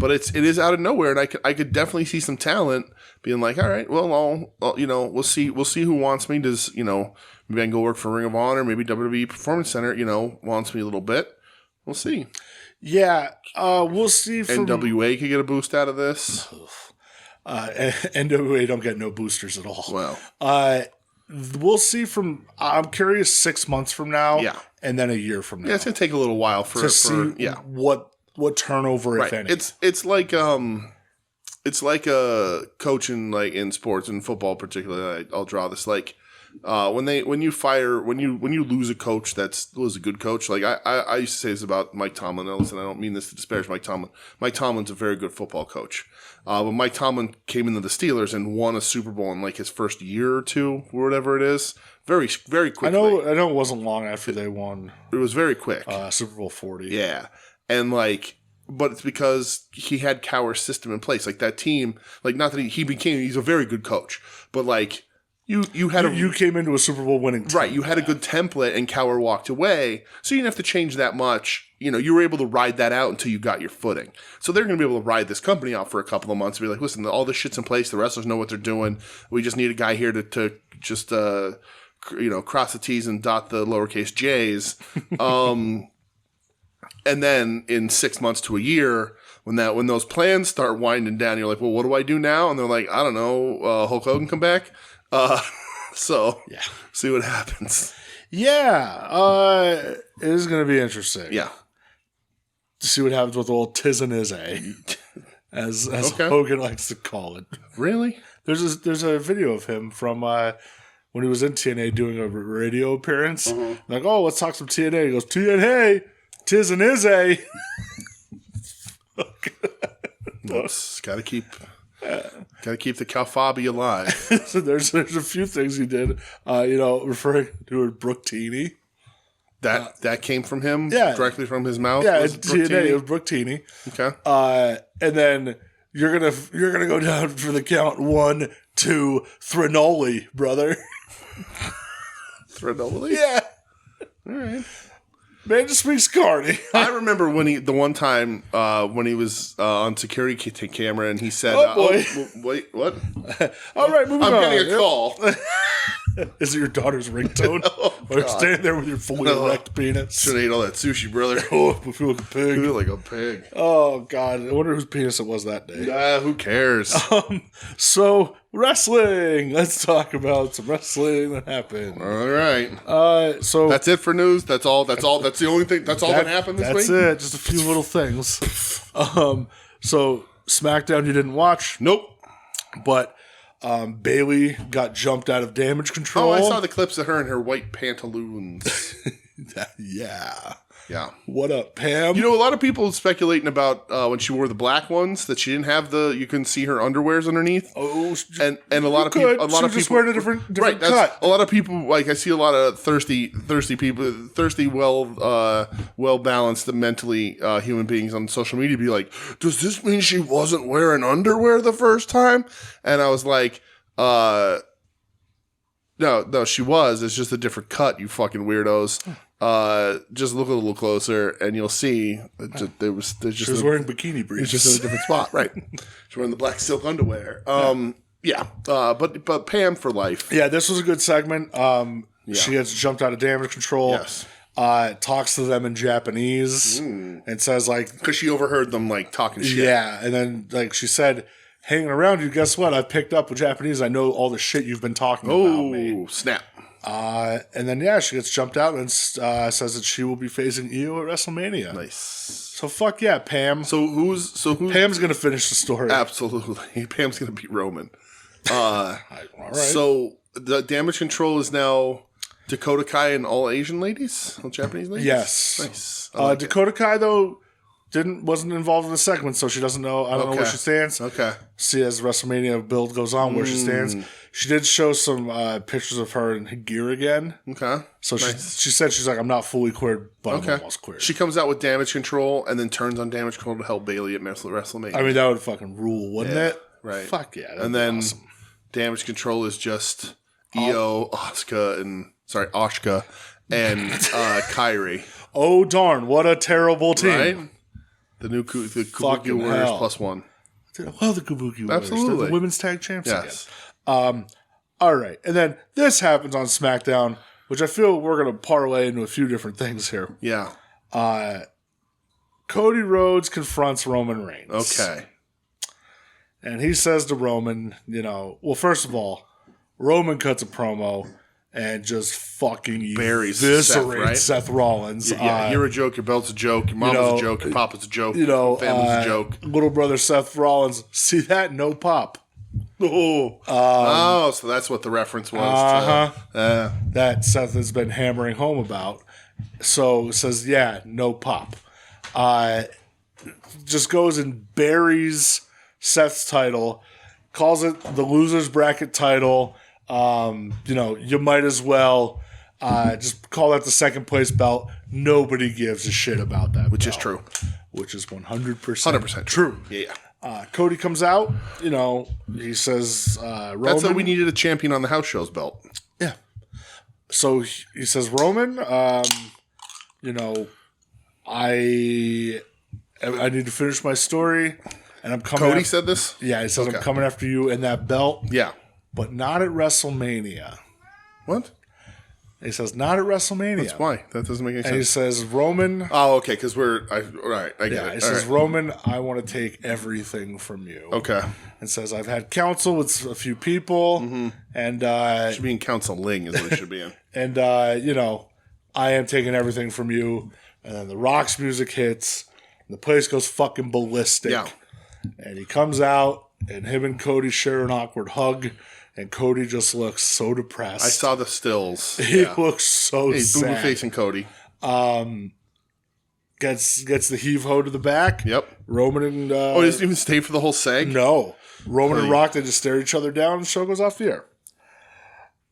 S3: But it is out of nowhere, and I could definitely see some talent being like, all right, well, we'll see who wants me. Does maybe I can go work for Ring of Honor, maybe WWE Performance Center, wants me a little bit. We'll see.
S2: Yeah, we'll see.
S3: NWA could get a boost out of this.
S2: NWA don't get no boosters at all.
S3: Well,
S2: we'll see I'm curious 6 months from now, and then a year from now.
S3: Yeah, it's gonna take a little while to see
S2: what turnover, if any.
S3: It's like a coaching, like in sports and football particularly. I'll draw this like when you lose a coach that was a good coach. Like I used to say this about Mike Tomlin. And listen, I don't mean this to disparage Mike Tomlin. Mike Tomlin's a very good football coach. But Mike Tomlin came into the Steelers and won a Super Bowl in like his first year or two, or whatever it is. Very, very quickly.
S2: I know it wasn't long after they won.
S3: It was very quick.
S2: Super Bowl 40.
S3: Yeah. And but it's because he had Cowher's system in place. Like that team, like not that he's a very good coach, but like you
S2: came into a Super Bowl winning team.
S3: Right. You had a good template and Cowher walked away. So you didn't have to change that much. You were able to ride that out until you got your footing. So they're going to be able to ride this company out for a couple of months and be like, listen, all this shit's in place. The wrestlers know what they're doing. We just need a guy here to just, cross the T's and dot the lowercase J's. And then in 6 months to a year, when those plans start winding down, you're like, well, what do I do now? And they're like, I don't know, Hulk Hogan come back? So yeah, see what happens.
S2: Yeah, it is going to be interesting.
S3: Yeah.
S2: see what happens with old Tiz and Izzy, as Hogan likes to call it.
S3: Really?
S2: There's a video of him from when he was in TNA doing a radio appearance. Like, oh, let's talk some TNA. He goes, TNA, Tiz and Izzy.
S3: Gotta keep the Calfabi alive.
S2: So there's a few things he did, referring to her Brooke Teeney.
S3: That came from him?
S2: Yeah.
S3: Directly from his mouth?
S2: Yeah,
S3: was
S2: TNA, it was Brooke Teeney.
S3: Okay.
S2: And then you're gonna go down for the count 1, 2, Thrinoli, brother.
S3: Thrinoli?
S2: Yeah.
S3: All right.
S2: Man just speaks Carney.
S3: I remember the one time when he was on security camera and he said,
S2: "Oh boy,
S3: wait, what?
S2: All right, moving on.
S3: I'm getting a call."
S2: Is it your daughter's ringtone? While you're standing there with your fully erect penis.
S3: Should have ate all that sushi, brother.
S2: Oh, I feel like a pig.
S3: You feel like a pig.
S2: Oh God, I wonder whose penis it was that day.
S3: Who cares?
S2: So wrestling. Let's talk about some wrestling that happened.
S3: All right.
S2: So
S3: that's it for news. That's all. That's the only thing. That's all that happened this week.
S2: That's it. Just a few little things. So SmackDown you didn't watch.
S3: Nope.
S2: But Bailey got jumped out of Damage Control.
S3: Oh, I saw the clips of her in her white pantaloons.
S2: Yeah.
S3: Yeah.
S2: What up, Pam?
S3: You know, a lot of people speculating about when she wore the black ones that she didn't have you couldn't see her underwears underneath.
S2: Oh,
S3: and a lot of people,
S2: just wearing a different
S3: right,
S2: cut.
S3: A lot of people, like I see a lot of thirsty people, well balanced, mentally human beings on social media be like, does this mean she wasn't wearing underwear the first time? And I was like, no, she was. It's just a different cut, you fucking weirdos. Just look a little closer, and you'll see. She
S2: was wearing bikini briefs.
S3: It's just in a different spot, right? She's wearing the black silk underwear. But Pam for life.
S2: Yeah, this was a good segment. She gets jumped out of Damage Control.
S3: Yes.
S2: Talks to them in Japanese and says
S3: because she overheard them talking shit.
S2: Yeah, and then she said, hanging around you, guess what? I picked up with Japanese. I know all the shit you've been talking about me.
S3: Oh, snap.
S2: And then, she gets jumped out and says that she will be facing Io at WrestleMania.
S3: Nice.
S2: So, fuck yeah, Pam.
S3: So who's
S2: Pam's going to finish the story.
S3: Absolutely. Pam's going to beat Roman.
S2: All right.
S3: So, the Damage Control is now Dakota Kai and all Asian ladies? All Japanese ladies?
S2: Yes.
S3: Nice.
S2: Dakota Kai, though, wasn't involved in the segment, so she doesn't know. I don't know where she stands.
S3: Okay.
S2: See, as WrestleMania build goes on, where she stands. She did show some pictures of her in gear again.
S3: Okay.
S2: So she said she's like, I'm not fully queered, but I'm almost queered.
S3: She comes out with Damage Control and then turns on Damage Control to help Bailey at WrestleMania.
S2: I mean, that would fucking rule, wouldn't it?
S3: Right.
S2: Fuck yeah.
S3: And then
S2: awesome.
S3: Damage Control is just Io, Asuka, and Kairi.
S2: Oh darn! What a terrible team.
S3: Right? The Kabuki Warriors +1.
S2: Well, the Kabuki Warriors.
S3: Absolutely.
S2: They're the women's tag champs
S3: yes.
S2: again. All right. And then this happens on SmackDown, which I feel we're going to parlay into a few different things here.
S3: Yeah.
S2: Cody Rhodes confronts Roman Reigns.
S3: Okay.
S2: And he says to Roman, well, first of all, Roman cuts a promo and just fucking eviscerates Seth Rollins.
S3: Yeah, you're a joke, your belt's a joke, your mama's a joke, your papa's a joke, your family's a joke.
S2: Little brother Seth Rollins, see that? No pop.
S3: So that's what the reference was.
S2: That Seth has been hammering home about. So says, no pop. Just goes and buries Seth's title, calls it the loser's bracket title. You might as well just call that the second place belt. Nobody gives a shit about that,
S3: which is true.
S2: Which is 100% true.
S3: Yeah.
S2: Cody comes out. He says, Roman.
S3: That's how we needed a champion on the house shows belt.
S2: Yeah. So he says, Roman, I need to finish my story, and I'm coming.
S3: Cody said this?
S2: Yeah, he says, I'm coming after you in that belt.
S3: Yeah.
S2: But not at WrestleMania.
S3: What?
S2: He says, not at WrestleMania.
S3: That's why. That doesn't make any sense.
S2: And he says, Roman.
S3: Oh, okay, because I get it.
S2: He says, Roman, I want to take everything from you.
S3: Okay.
S2: And says, I've had counsel with a few people. And,
S3: should be in counseling is what it should be in.
S2: And, I am taking everything from you. And then the Rock's music hits. The place goes fucking ballistic.
S3: Yeah.
S2: And he comes out, and him and Cody share an awkward hug, and Cody just looks so depressed.
S3: I saw the stills.
S2: He looks so
S3: He's
S2: sad.
S3: booby facing Cody.
S2: Gets the heave-ho to the back.
S3: Yep.
S2: Roman and...
S3: He doesn't even stay for the whole seg?
S2: No. Roman and Rock, they just stare each other down, and the show goes off the air.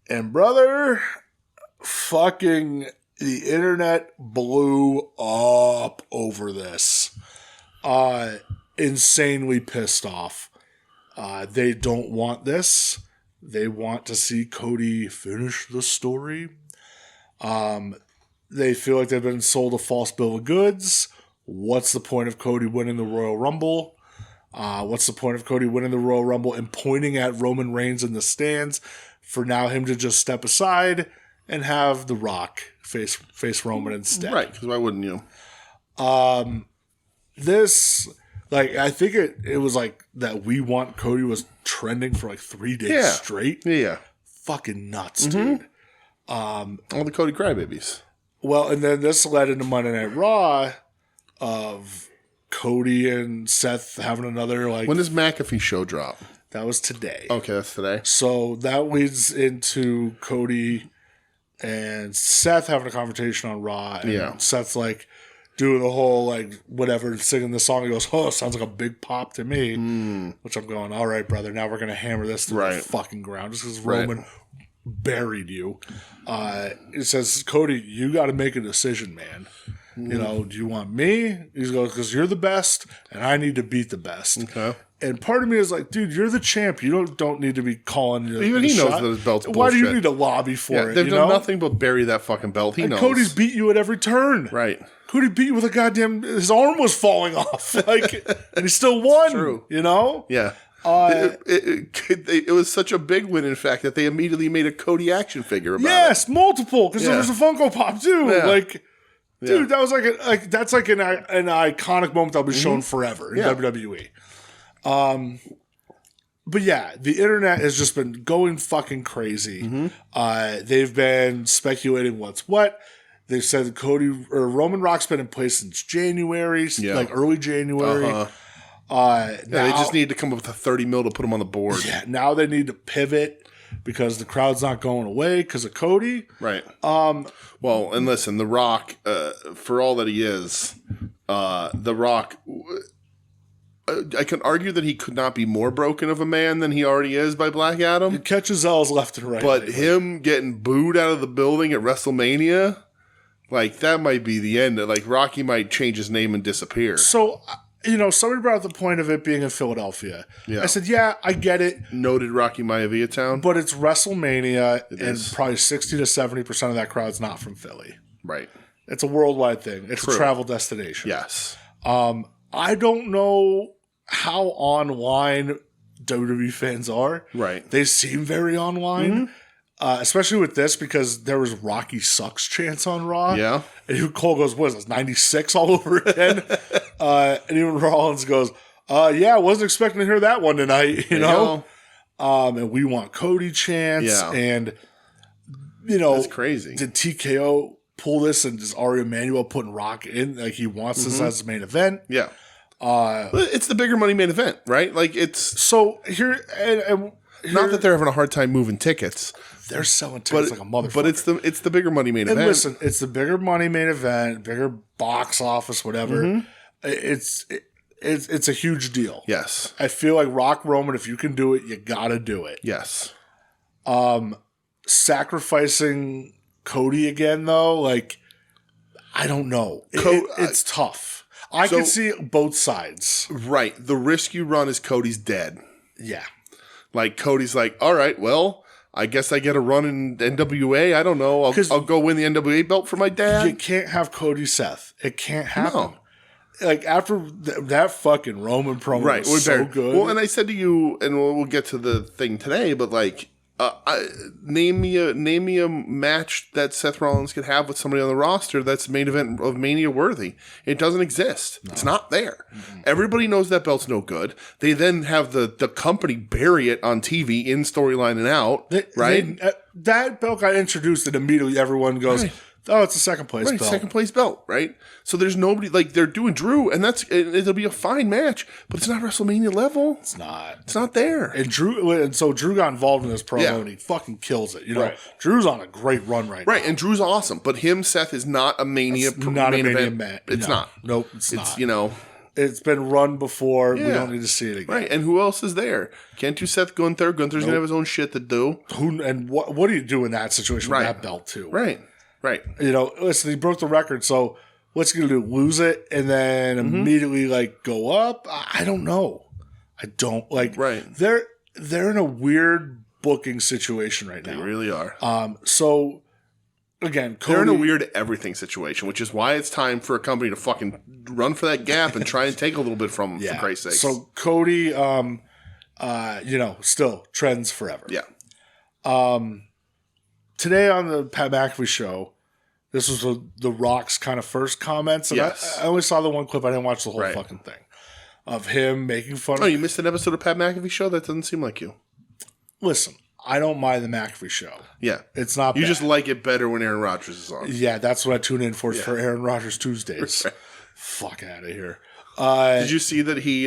S2: And brother, fucking the internet blew up over this. Insanely pissed off. They don't want this. They want to see Cody finish the story. They feel like they've been sold a false bill of goods. What's the point of Cody winning the Royal Rumble? What's the point of Cody winning the Royal Rumble and pointing at Roman Reigns in the stands for now him to just step aside and have The Rock face Roman instead?
S3: Right, because why wouldn't you?
S2: This, like, I think it was like that We Want Cody was trending for like 3 days straight.
S3: Yeah.
S2: Fucking nuts, dude.
S3: All the Cody crybabies.
S2: Well, and then this led into Monday Night Raw of Cody and Seth having another, like...
S3: When does McAfee show drop?
S2: That was today.
S3: Okay, that's today.
S2: So that leads into Cody and Seth having a confrontation on Raw. And Seth's like doing the whole, like, whatever, singing the song. He goes, oh, sounds like a big pop to me. Which I'm going, all right, brother, now we're going to hammer this to the fucking ground. Just because Roman buried you. It says, Cody, you got to make a decision, man. You know, do you want me? He goes, because you're the best, and I need to beat the best.
S3: Okay.
S2: And part of me is like, dude, you're the champ. You don't need to be calling.
S3: Even he knows that his belt's bullshit.
S2: Why do you need to lobby for it?
S3: They've done nothing but bury that fucking belt. He knows.
S2: Cody's beat you at every turn.
S3: Right.
S2: Cody beat you with a goddamn... His arm was falling off. Like, and he still won.
S3: True.
S2: You know?
S3: Yeah. It was such a big win, in fact, that they immediately made a Cody action figure about it.
S2: Yes, multiple, because there was a Funko Pop, too.
S3: Yeah.
S2: Like... Dude, that was that's like an iconic moment that'll be shown forever in WWE. But yeah, the internet has just been going fucking crazy. They've been speculating what's what. They've said that Roman Rock's been in place since January, like early January.
S3: They just need to come up with $30 million to put him on the board.
S2: Yeah, now they need to pivot because the crowd's not going away because of Cody.
S3: Right. Well, and listen, The Rock, for all that he is, The Rock, I can argue that he could not be more broken of a man than he already is by Black Adam.
S2: It catches L's left and right.
S3: But him getting booed out of the building at WrestleMania, like, that might be the end. Like, Rocky might change his name and disappear.
S2: So... You know, somebody brought up the point of it being in Philadelphia. Yeah. I said, yeah, I get it.
S3: Noted Rocky Maivia town.
S2: But it's WrestleMania, and probably 60 to 70% of that crowd's not from Philly.
S3: Right.
S2: It's a worldwide thing. It's a travel destination.
S3: Yes.
S2: I don't know how online WWE fans are.
S3: Right.
S2: They seem very online. Especially with this, because there was Rocky Sucks chants on Raw.
S3: Yeah.
S2: And Cole goes, what is this, 96 all over again? And even Rollins goes, yeah, I wasn't expecting to hear that one tonight, you know? And We Want Cody chants.
S3: Yeah.
S2: And, you know.
S3: That's crazy.
S2: Did TKO pull this and is Ari Emanuel putting Rock in? Like, he wants this as his main event?
S3: Yeah. It's the bigger money main event, right? Like, it's...
S2: So, here... And
S3: not that they're having a hard time moving tickets.
S2: They're selling tickets like a motherfucker.
S3: But it's the bigger money main event.
S2: And listen, it's the bigger money main event, bigger box office, whatever. It's a huge deal.
S3: Yes.
S2: I feel like Rock Roman, if you can do it, you gotta do it.
S3: Yes.
S2: Sacrificing Cody again, though, like, I don't know. It's tough. I can see both sides.
S3: Right. The risk you run is Cody's dead.
S2: Yeah.
S3: Like, Cody's like, all right, well, I guess I get a run in NWA. I don't know. I'll go win the NWA belt for my dad.
S2: You can't have Cody Seth. It can't happen. No. Like, after that fucking Roman promo was so good.
S3: Well, and I said to you, and we'll get to the thing today, but, like, name me a match that Seth Rollins could have with somebody on the roster that's main event of Mania worthy. It doesn't exist. No. It's not there. Everybody knows that belt's no good. They then have the company bury it on TV in storyline and out. Right?
S2: That belt got introduced and immediately everyone goes, Oh, it's a second place
S3: Right,
S2: belt.
S3: second place belt, right? So there's nobody, like, they're doing Drew, and it'll be a fine match, but it's not WrestleMania level.
S2: It's not.
S3: It's not there.
S2: And so Drew got involved in this promo,
S3: Yeah.
S2: and he fucking kills it. You know,
S3: Right.
S2: Drew's on a great run right now.
S3: Right, and Drew's awesome, but Seth is not a Mania
S2: Not a
S3: main
S2: Mania
S3: event.
S2: match.
S3: It's
S2: No.
S3: not.
S2: Nope, it's not.
S3: You know,
S2: It's been run before. We
S3: Yeah.
S2: don't need to see it again.
S3: right, and who else is there? Can't do Seth Gunther. Gunther's going to have his own shit to do.
S2: What do you do in that situation
S3: Right.
S2: with that belt, too?
S3: Right.
S2: You know, listen, he broke the record, so what's he going to do? Lose it and then immediately, like, go up? I don't know. I don't, like,
S3: Right.
S2: They're in a weird booking situation right now.
S3: They really are.
S2: So, again, Cody...
S3: They're in a weird everything situation, which is why it's time for a company to fucking run for that gap and try and take a little bit from them, for Christ's sake.
S2: So, Cody, you know, still trends forever.
S3: Yeah.
S2: Today on the Pat McAfee show, this was the Rock's kind of first comments. And
S3: Yes.
S2: I only saw the one clip. I didn't watch the whole
S3: Right.
S2: fucking thing. Of him making fun
S3: Oh,
S2: of...
S3: you missed an episode of Pat McAfee show? That doesn't seem like you.
S2: Listen, I don't mind the McAfee show.
S3: Yeah.
S2: It's not
S3: You
S2: bad.
S3: just like it better when Aaron Rodgers is on.
S2: Yeah, that's what I tune in for Aaron Rodgers Tuesdays.
S3: Right.
S2: Fuck out of here.
S3: Did you see that he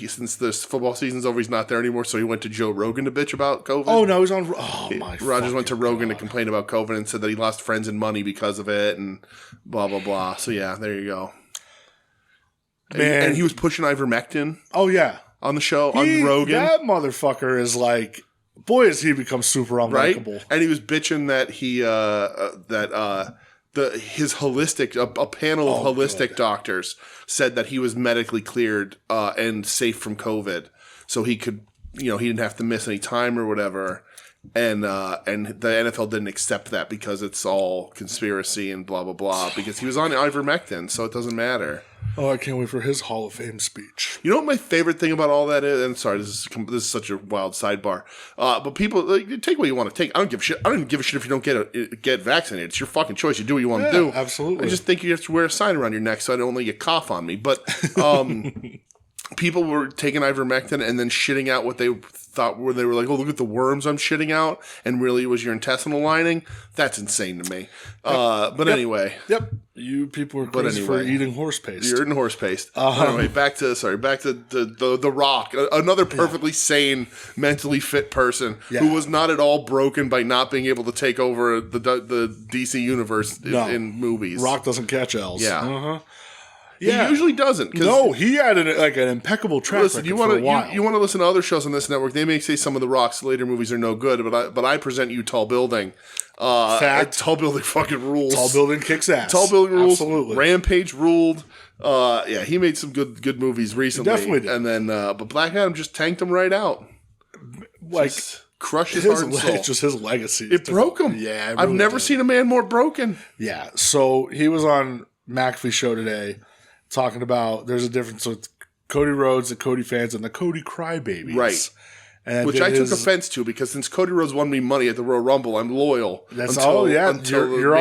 S3: since this football season's over, he's not there anymore, so he went to Joe Rogan to bitch about COVID?
S2: Oh, no, he's on... Oh, my
S3: Rodgers went to
S2: fucking
S3: Rogan to
S2: God.
S3: complain about COVID and said that he lost friends and money because of it and blah, blah, blah. So, yeah, there you go.
S2: Man.
S3: And he was pushing ivermectin
S2: Oh, yeah.
S3: on the show, on Rogan.
S2: That motherfucker is like... Boy, has he become super
S3: Right?
S2: unlikable.
S3: And he was bitching that his holistic, a panel of holistic doctors said that he was medically cleared and safe from COVID, so he could, you know, he didn't have to miss any time or whatever. And the NFL didn't accept that because it's all conspiracy and blah blah blah. Because he was on ivermectin, so it doesn't matter.
S2: Oh, I can't wait for his Hall of Fame speech.
S3: You know what my favorite thing about all that is? And sorry, this is such a wild sidebar. But people, like, take what you want to take. I don't give a shit. I don't even give a shit if you don't get vaccinated. It's your fucking choice. You do what you want to do.
S2: Absolutely.
S3: I just think you have to wear a sign around your neck so I don't let you cough on me. But people were taking ivermectin and then shitting out what they thought were, they were like, oh, look at the worms I'm shitting out, and really it was your intestinal lining. That's insane to me. But anyway.
S2: Yep. You people are crazy for eating horse paste.
S3: You're eating horse paste. Anyway, back to the Rock, another perfectly sane, mentally fit person who was not at all broken by not being able to take over the DC universe in movies.
S2: Rock doesn't catch L's.
S3: Yeah.
S2: Yeah.
S3: He usually doesn't.
S2: No, he had an impeccable track
S3: Listen,
S2: record
S3: you
S2: for a while.
S3: you want to listen to other shows on this network. They may say some of the Rock's later movies are no good, but I present you Tall Building.
S2: Fact.
S3: Tall Building fucking rules.
S2: Tall Building kicks ass.
S3: Tall Building rules.
S2: Absolutely.
S3: Rampage ruled. Yeah, he made some good movies recently.
S2: He definitely did.
S3: And then, but Black Adam just tanked him right out.
S2: Like,
S3: Just crushed his heart and soul.
S2: It's just his legacy.
S3: It broke him.
S2: Yeah, it
S3: I've
S2: really
S3: never
S2: did.
S3: seen a man more broken.
S2: Yeah. So he was on McAfee's show today talking about there's a difference with Cody Rhodes, the Cody fans, and the Cody crybabies.
S3: Right.
S2: And
S3: Which I took offense to because since Cody Rhodes won me money at the Royal Rumble, I'm loyal.
S2: That's
S3: until
S2: you're on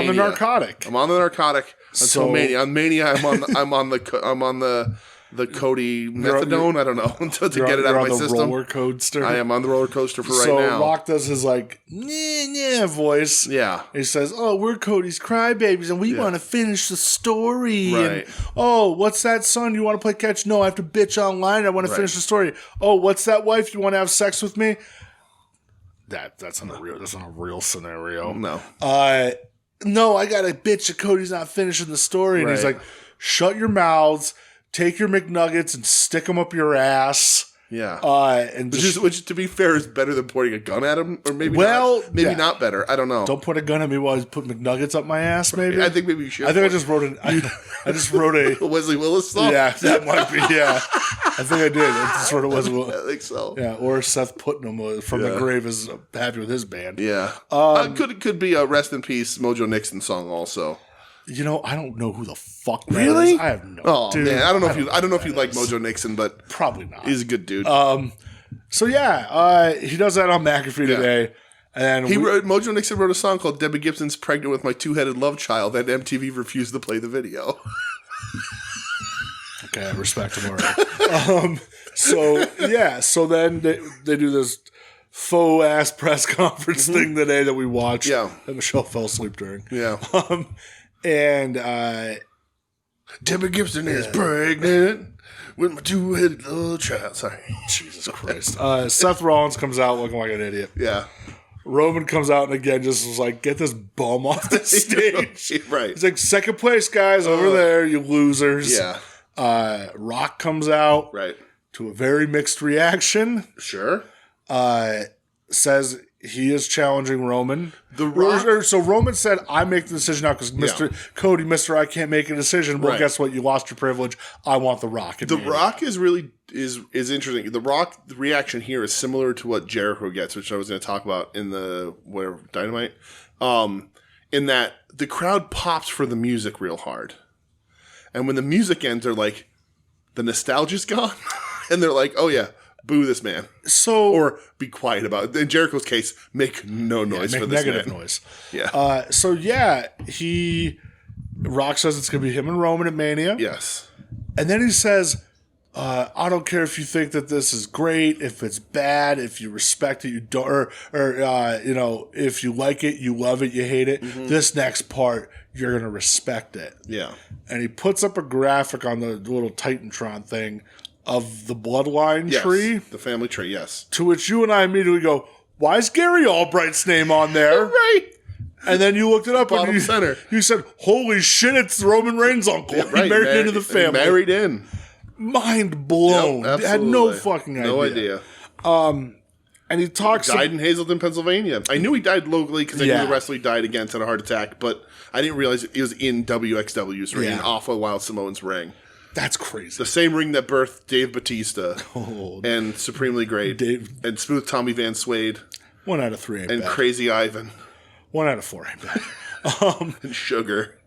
S2: the
S3: Mania.
S2: narcotic.
S3: I'm on the narcotic until
S2: So-
S3: Mania. On Mania, I'm on the Cody methadone. I don't know until to get it out of my system.
S2: Roller coaster.
S3: I am on the roller coaster for right
S2: so
S3: now.
S2: Rock does his like yeah voice.
S3: Yeah.
S2: He says, "Oh, we're Cody's crybabies, and we want to finish the story."
S3: Right.
S2: And, oh, what's that, son? You want to play catch? No, I have to bitch online. I want to finish the story. Oh, what's that, wife? You want to have sex with me? That's not a real scenario.
S3: No.
S2: No, I got to bitch that Cody's not finishing the story, and he's
S3: Right.
S2: like, "Shut your mouths. Take your McNuggets and stick them up your ass."
S3: Yeah.
S2: And
S3: Which, to be fair, is better than pointing a gun at him, or maybe
S2: yeah.
S3: not better. I don't know.
S2: Don't point a gun at me while he's putting McNuggets up my ass. Maybe
S3: I think maybe you should.
S2: I think I just wrote I just wrote a
S3: Wesley Willis song.
S2: yeah. That might be yeah. I think I did. That's sort of was
S3: I think so.
S2: yeah. Or Seth Putnam from the grave is happy with his band.
S3: Yeah. Could be a rest in peace Mojo Nixon song also.
S2: You know, I don't know who the fuck that
S3: Really?
S2: is. I have no.
S3: Oh
S2: dude,
S3: man, I don't know if you like Mojo Nixon, but
S2: Probably not.
S3: he's a good dude.
S2: So yeah, he does that on McAfee today, and
S3: Mojo Nixon wrote a song called "Debbie Gibson's Pregnant with My Two-Headed Love Child" that MTV refused to play the video.
S2: Okay, I respect him already. So then they do this faux ass press conference thing today that we watched.
S3: Yeah.
S2: That Michelle fell asleep during.
S3: Yeah.
S2: And
S3: Debbie Gibson is pregnant with my two-headed little child. Sorry.
S2: Jesus Christ. Seth Rollins comes out looking like an idiot.
S3: Yeah.
S2: Roman comes out and again just was like, get this bum off the stage.
S3: Right.
S2: He's like, second place, guys, over there, you losers.
S3: Yeah.
S2: Rock comes out.
S3: Right.
S2: To a very mixed reaction.
S3: Sure.
S2: Says he is challenging Roman. So Roman said, I make the decision now because Cody, Mr. I can't make a decision. Well, guess what? You lost your privilege. I want The Rock.
S3: The Rock is really is interesting. The Rock reaction here is similar to what Jericho gets, which I was going to talk about in the Dynamite. In that the crowd pops for the music real hard. And when the music ends, they're like, the nostalgia's gone. And they're like, oh yeah, boo this man. Or be quiet about it. In Jericho's case, make no noise for this
S2: negative
S3: man.
S2: noise.
S3: Yeah.
S2: Rock says it's going to be him and Roman at Mania.
S3: Yes.
S2: And then he says, I don't care if you think that this is great, if it's bad, if you respect it, you don't, or if you like it, you love it, you hate it. Mm-hmm. This next part, you're going to respect it.
S3: Yeah.
S2: And he puts up a graphic on the little Titantron thing of the bloodline tree.
S3: The family tree, yes.
S2: To which you and I immediately go, why is Gary Albright's name on there?
S3: Right.
S2: And then you looked it up
S3: Bottom center.
S2: You said, holy shit, it's Roman Reigns' uncle. Yeah, right. He married into the family.
S3: Married in.
S2: Mind blown.
S3: Yep,
S2: had no fucking idea.
S3: No idea.
S2: And he talks...
S3: Died in Hazleton, Pennsylvania. I knew he died locally because I knew the wrestler he died against had a heart attack, but I didn't realize it was in WXW's ring, off of Wild Samoan's ring.
S2: That's crazy.
S3: The same ring that birthed Dave Bautista and Supremely Great and Smooth Tommy Van Swade.
S2: 1 out of 3 ain't
S3: and
S2: bad.
S3: Crazy Ivan.
S2: 1 out of 4 ain't bad.
S3: And Sugar.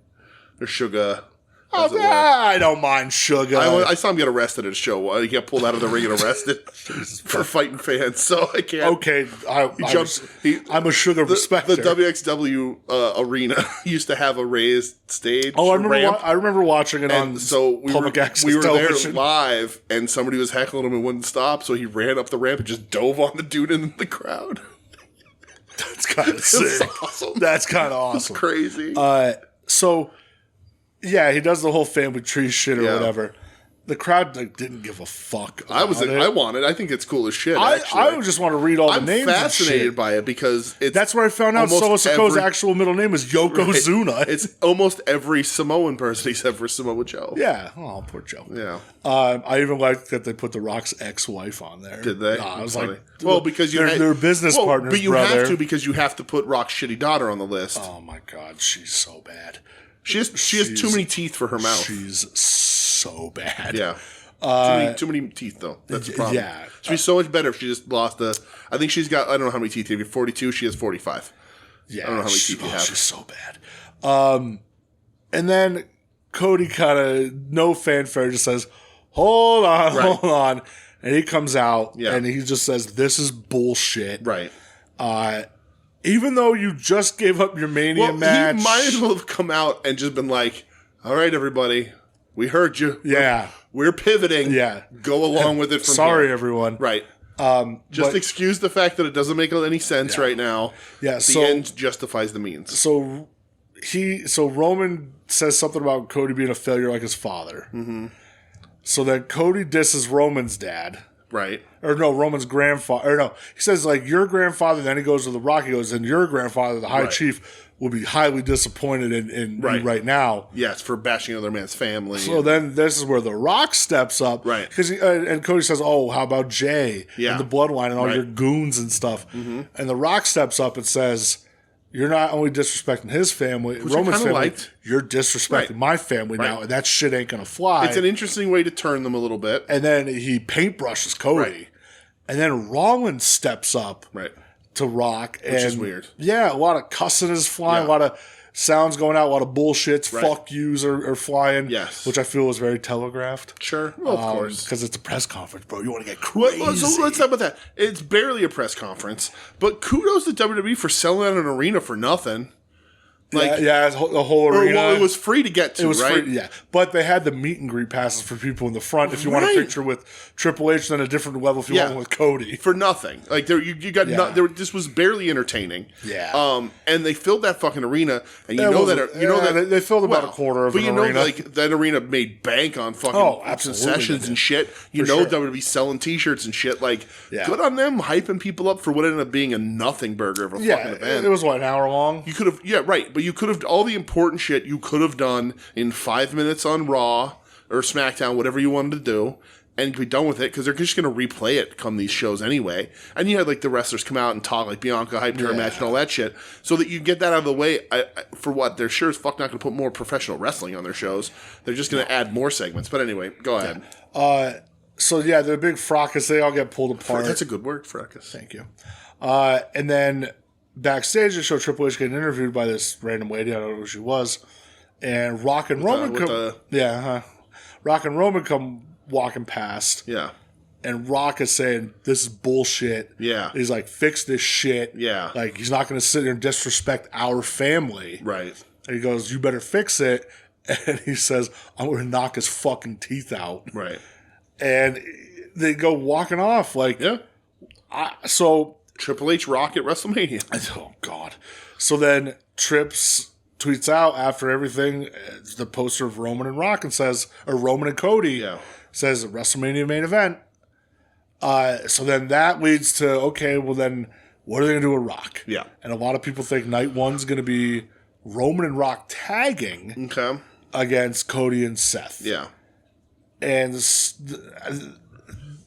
S3: Or Sugar.
S2: I don't mind Sugar.
S3: I saw him get arrested at a show. He got pulled out of the ring and arrested for fighting fans, so I can't.
S2: Okay, I'm a Sugar respecter.
S3: The WXW arena used to have a raised stage.
S2: Oh, I remember watching it on public access
S3: we were
S2: television.
S3: there live, and somebody was heckling him and wouldn't stop, so he ran up the ramp and just dove on the dude in the crowd.
S2: That's kind of sick.
S3: Awesome.
S2: That's kind of awesome.
S3: It's crazy.
S2: Yeah, he does the whole family tree shit or whatever. The crowd didn't give a fuck.
S3: I think it's cool as shit.
S2: I just want to read all the names.
S3: I'm fascinated by it because
S2: that's where I found out Solo Sikoa's actual middle name is Yokozuna.
S3: It's almost every Samoan person except for Samoa Joe.
S2: Yeah. Oh, poor Joe.
S3: Yeah.
S2: I even liked that they put The Rock's ex-wife on there.
S3: Did they?
S2: I was like,
S3: well, because
S2: they're business partners,
S3: but you have to because you have to put Rock's shitty daughter on the list.
S2: Oh my God, she's so bad.
S3: She has too many teeth for her mouth.
S2: She's so bad.
S3: Yeah. Too many teeth, though. That's the problem.
S2: Yeah.
S3: She'd be so much better if she just lost I think she's got, I don't know how many teeth. Maybe 42. She has 45.
S2: Yeah.
S3: I don't know how many teeth you have.
S2: She's so bad. And then Cody kind of, no fanfare, just says, hold on. And he comes out and he just says, this is bullshit.
S3: Right.
S2: Even though you just gave up your Mania match.
S3: He might as well have come out and just been like, all right, everybody, we heard you.
S2: Yeah.
S3: We're pivoting.
S2: Yeah.
S3: Go along with it from
S2: Sorry,
S3: here.
S2: everyone.
S3: Right. Just excuse the fact that it doesn't make any sense right now.
S2: Yeah.
S3: The end justifies the means.
S2: So Roman says something about Cody being a failure like his father. Mm-hmm. So then Cody disses Roman's dad.
S3: Right.
S2: Or no, Roman's grandfather. Or no, he says, like, your grandfather, then he goes to The Rock, he goes, and your grandfather, the High Chief, will be highly disappointed in you right now.
S3: Yes, for bashing another man's family.
S2: So then this is where The Rock steps up.
S3: Right.
S2: Because and Cody says, oh, how about Jay and the Bloodline and all your goons and stuff. Mm-hmm. And The Rock steps up and says, you're not only disrespecting his family, Roman's family, you're disrespecting my family now, and that shit ain't going to fly.
S3: It's an interesting way to turn them a little bit.
S2: And then he paintbrushes Cody. Right. And then Rollins steps up to Rock.
S3: Which is weird.
S2: Yeah, a lot of cussing is flying, a lot of sounds going out, a lot of bullshits, fuck yous are flying.
S3: Yes.
S2: Which I feel is very telegraphed.
S3: Sure. Well, of course.
S2: Because it's a press conference, bro. You want to get crazy.
S3: Well, so let's talk about that. It's barely a press conference, but kudos to WWE for selling out an arena for nothing. Like,
S2: the whole arena.
S3: Well, it was free to get to, right?
S2: Free, yeah. But they had the meet and greet passes for people in the front if you want a picture with Triple H, then a different level if you want one with Cody.
S3: For nothing. Like, you got this was barely entertaining.
S2: Yeah.
S3: And they filled that fucking arena, and
S2: they filled about a quarter of an arena.
S3: But like, that arena made bank on fucking concessions and shit. WWE selling t-shirts and shit. Like, good on them hyping people up for what ended up being a nothing burger of a fucking event.
S2: It was, an hour long?
S3: You could have, but you could have, all the important shit you could have done in 5 minutes on Raw or SmackDown, whatever you wanted to do, and be done with it, because they're just going to replay it come these shows anyway. And you had, like, the wrestlers come out and talk, like Bianca hyped her match and all that shit, so that you get that out of the way. For what? They're sure as fuck not going to put more professional wrestling on their shows. They're just going to add more segments. But anyway, go ahead.
S2: So, the big fracas, they all get pulled apart.
S3: That's a good word, fracas.
S2: Thank you. And then backstage, they show Triple H getting interviewed by this random lady. I don't know who she was. And Rock and Roman Rock and Roman come walking past.
S3: Yeah.
S2: And Rock is saying, this is bullshit.
S3: Yeah.
S2: He's like, fix this shit.
S3: Yeah.
S2: Like, he's not going to sit there and disrespect our family.
S3: Right.
S2: And he goes, you better fix it. And he says, I'm going to knock his fucking teeth out.
S3: Right.
S2: And they go walking off. Like, so
S3: Triple H Rock at WrestleMania.
S2: Oh, God. So then Trips tweets out after everything the poster of Roman and Rock and says, or Roman and Cody says WrestleMania main event. So then that leads to, okay, well then what are they going to do with Rock?
S3: Yeah.
S2: And a lot of people think night one's going to be Roman and Rock tagging against Cody and Seth.
S3: Yeah.
S2: And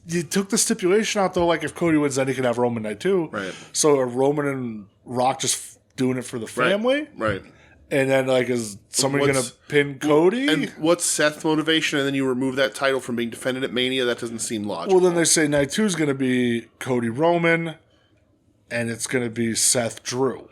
S2: you took the stipulation out, though, like if Cody wins, then he can have Roman night 2.
S3: Right.
S2: So are Roman and Rock just doing it for the family?
S3: Right.
S2: And then, like, is somebody going to pin Cody?
S3: And what's Seth's motivation? And then you remove that title from being defended at Mania? That doesn't seem logical.
S2: Well, then they say night 2 is going to be Cody Roman, and it's going to be Seth Drew.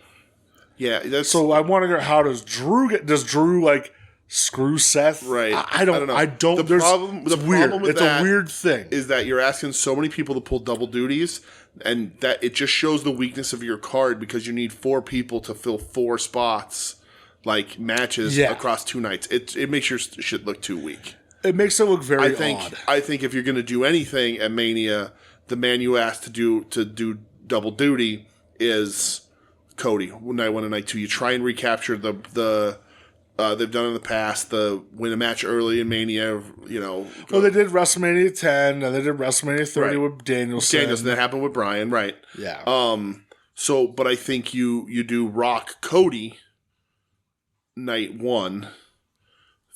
S3: Yeah.
S2: So I want to know, how does Drew get... Does Drew, like, screw Seth?
S3: Right.
S2: I don't know.
S3: The problem with
S2: it's a weird thing.
S3: Is that you're asking so many people to pull double duties, and that it just shows the weakness of your card, because you need 4 people to fill 4 spots, like matches across 2 nights. It makes your shit look too weak.
S2: It makes it look very odd.
S3: I think if you're going to do anything at Mania, the man you asked to do double duty is Cody. Night 1 and night 2. You try and recapture the they've done in the past, the win a match early in Mania, Well, they did WrestleMania 10, and they did WrestleMania 30 with Danielson. That happened with Bryan, right?
S2: Yeah.
S3: But I think you do Rock Cody night 1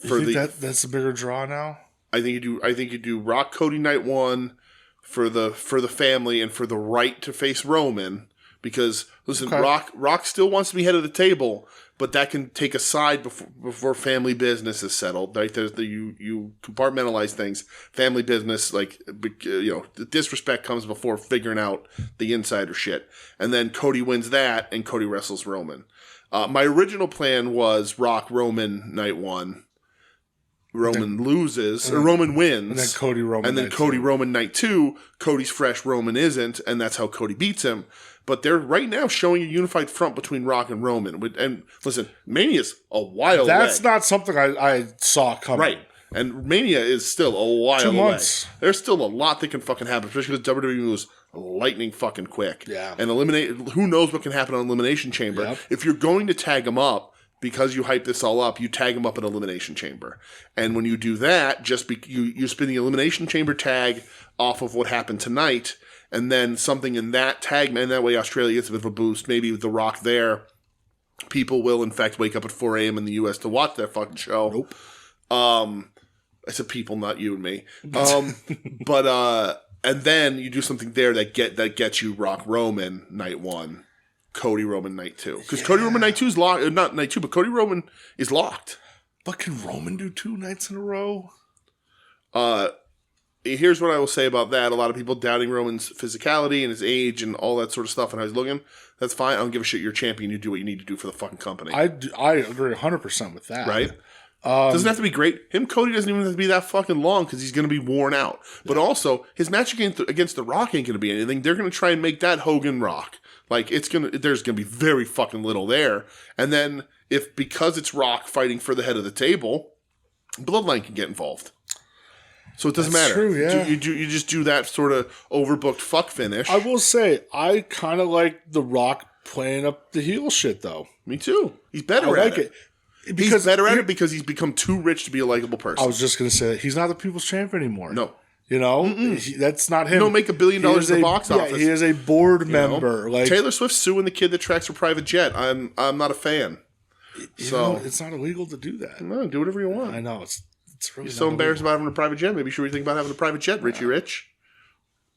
S2: for that's a bigger draw now.
S3: I think you do Rock Cody night 1 for the family and for the right to face Roman, because listen, Rock still wants to be head of the table, but that can take a side before family business is settled. Right? You compartmentalize things. Family business, the disrespect comes before figuring out the insider shit. And then Cody wins that, and Cody wrestles Roman. My original plan was Rock Roman night 1. Roman loses, or Roman wins.
S2: And then Cody Roman
S3: and then Cody Roman night 2. Cody's fresh, Roman isn't, and that's how Cody beats him. But they're right now showing a unified front between Rock and Roman. And listen, Mania's a while away.
S2: That's not something I saw coming.
S3: Right. And Mania is still a while
S2: 2
S3: away.
S2: months.
S3: There's still a lot that can fucking happen, especially because WWE moves lightning fucking quick.
S2: Yeah.
S3: And who knows what can happen on Elimination Chamber.
S2: Yep.
S3: If you're going to tag them up, because you hype this all up, you tag them up at Elimination Chamber. And when you do that, you spin the Elimination Chamber tag off of what happened tonight, and then something in that tag, and that way Australia gets a bit of a boost. Maybe with The Rock there, people will in fact wake up at 4 a.m. in the U.S. to watch that fucking show.
S2: Nope.
S3: I said people, not you and me. And then you do something there that gets you Rock Roman night 1, Cody Roman night 2. Because Cody Roman night 2 is locked. Not night 2, but Cody Roman is locked.
S2: But can Roman do 2 nights in a row?
S3: Here's what I will say about that. A lot of people doubting Roman's physicality and his age and all that sort of stuff and how he's looking. That's fine. I don't give a shit. You're a champion. You do what you need to do for the fucking company.
S2: I agree 100% with that.
S3: Right? Doesn't have to be great. Cody doesn't even have to be that fucking long because he's going to be worn out. But also, his match against The Rock ain't going to be anything. They're going to try and make that Hogan Rock. Like, there's going to be very fucking little there. And then because it's Rock fighting for the head of the table, Bloodline can get involved. So it doesn't matter.
S2: True, yeah.
S3: You just do that sort of overbooked fuck finish.
S2: I will say, I kind of like The Rock playing up the heel shit, though.
S3: Me too. He's better at it.
S2: Because
S3: he's better at it because he's become too rich to be a likable person.
S2: I was just going to say that he's not the people's champ anymore.
S3: No.
S2: You know? That's not him.
S3: He don't make $1 billion in the box office.
S2: Yeah, he is a board member. Like
S3: Taylor Swift suing the kid that tracks her private jet. I'm not a fan. So
S2: it's not illegal to do that.
S3: No, do whatever you want.
S2: I know. It's really
S3: You're so embarrassed about having a private jet. Maybe you should rethink about having a private jet, Richie Rich.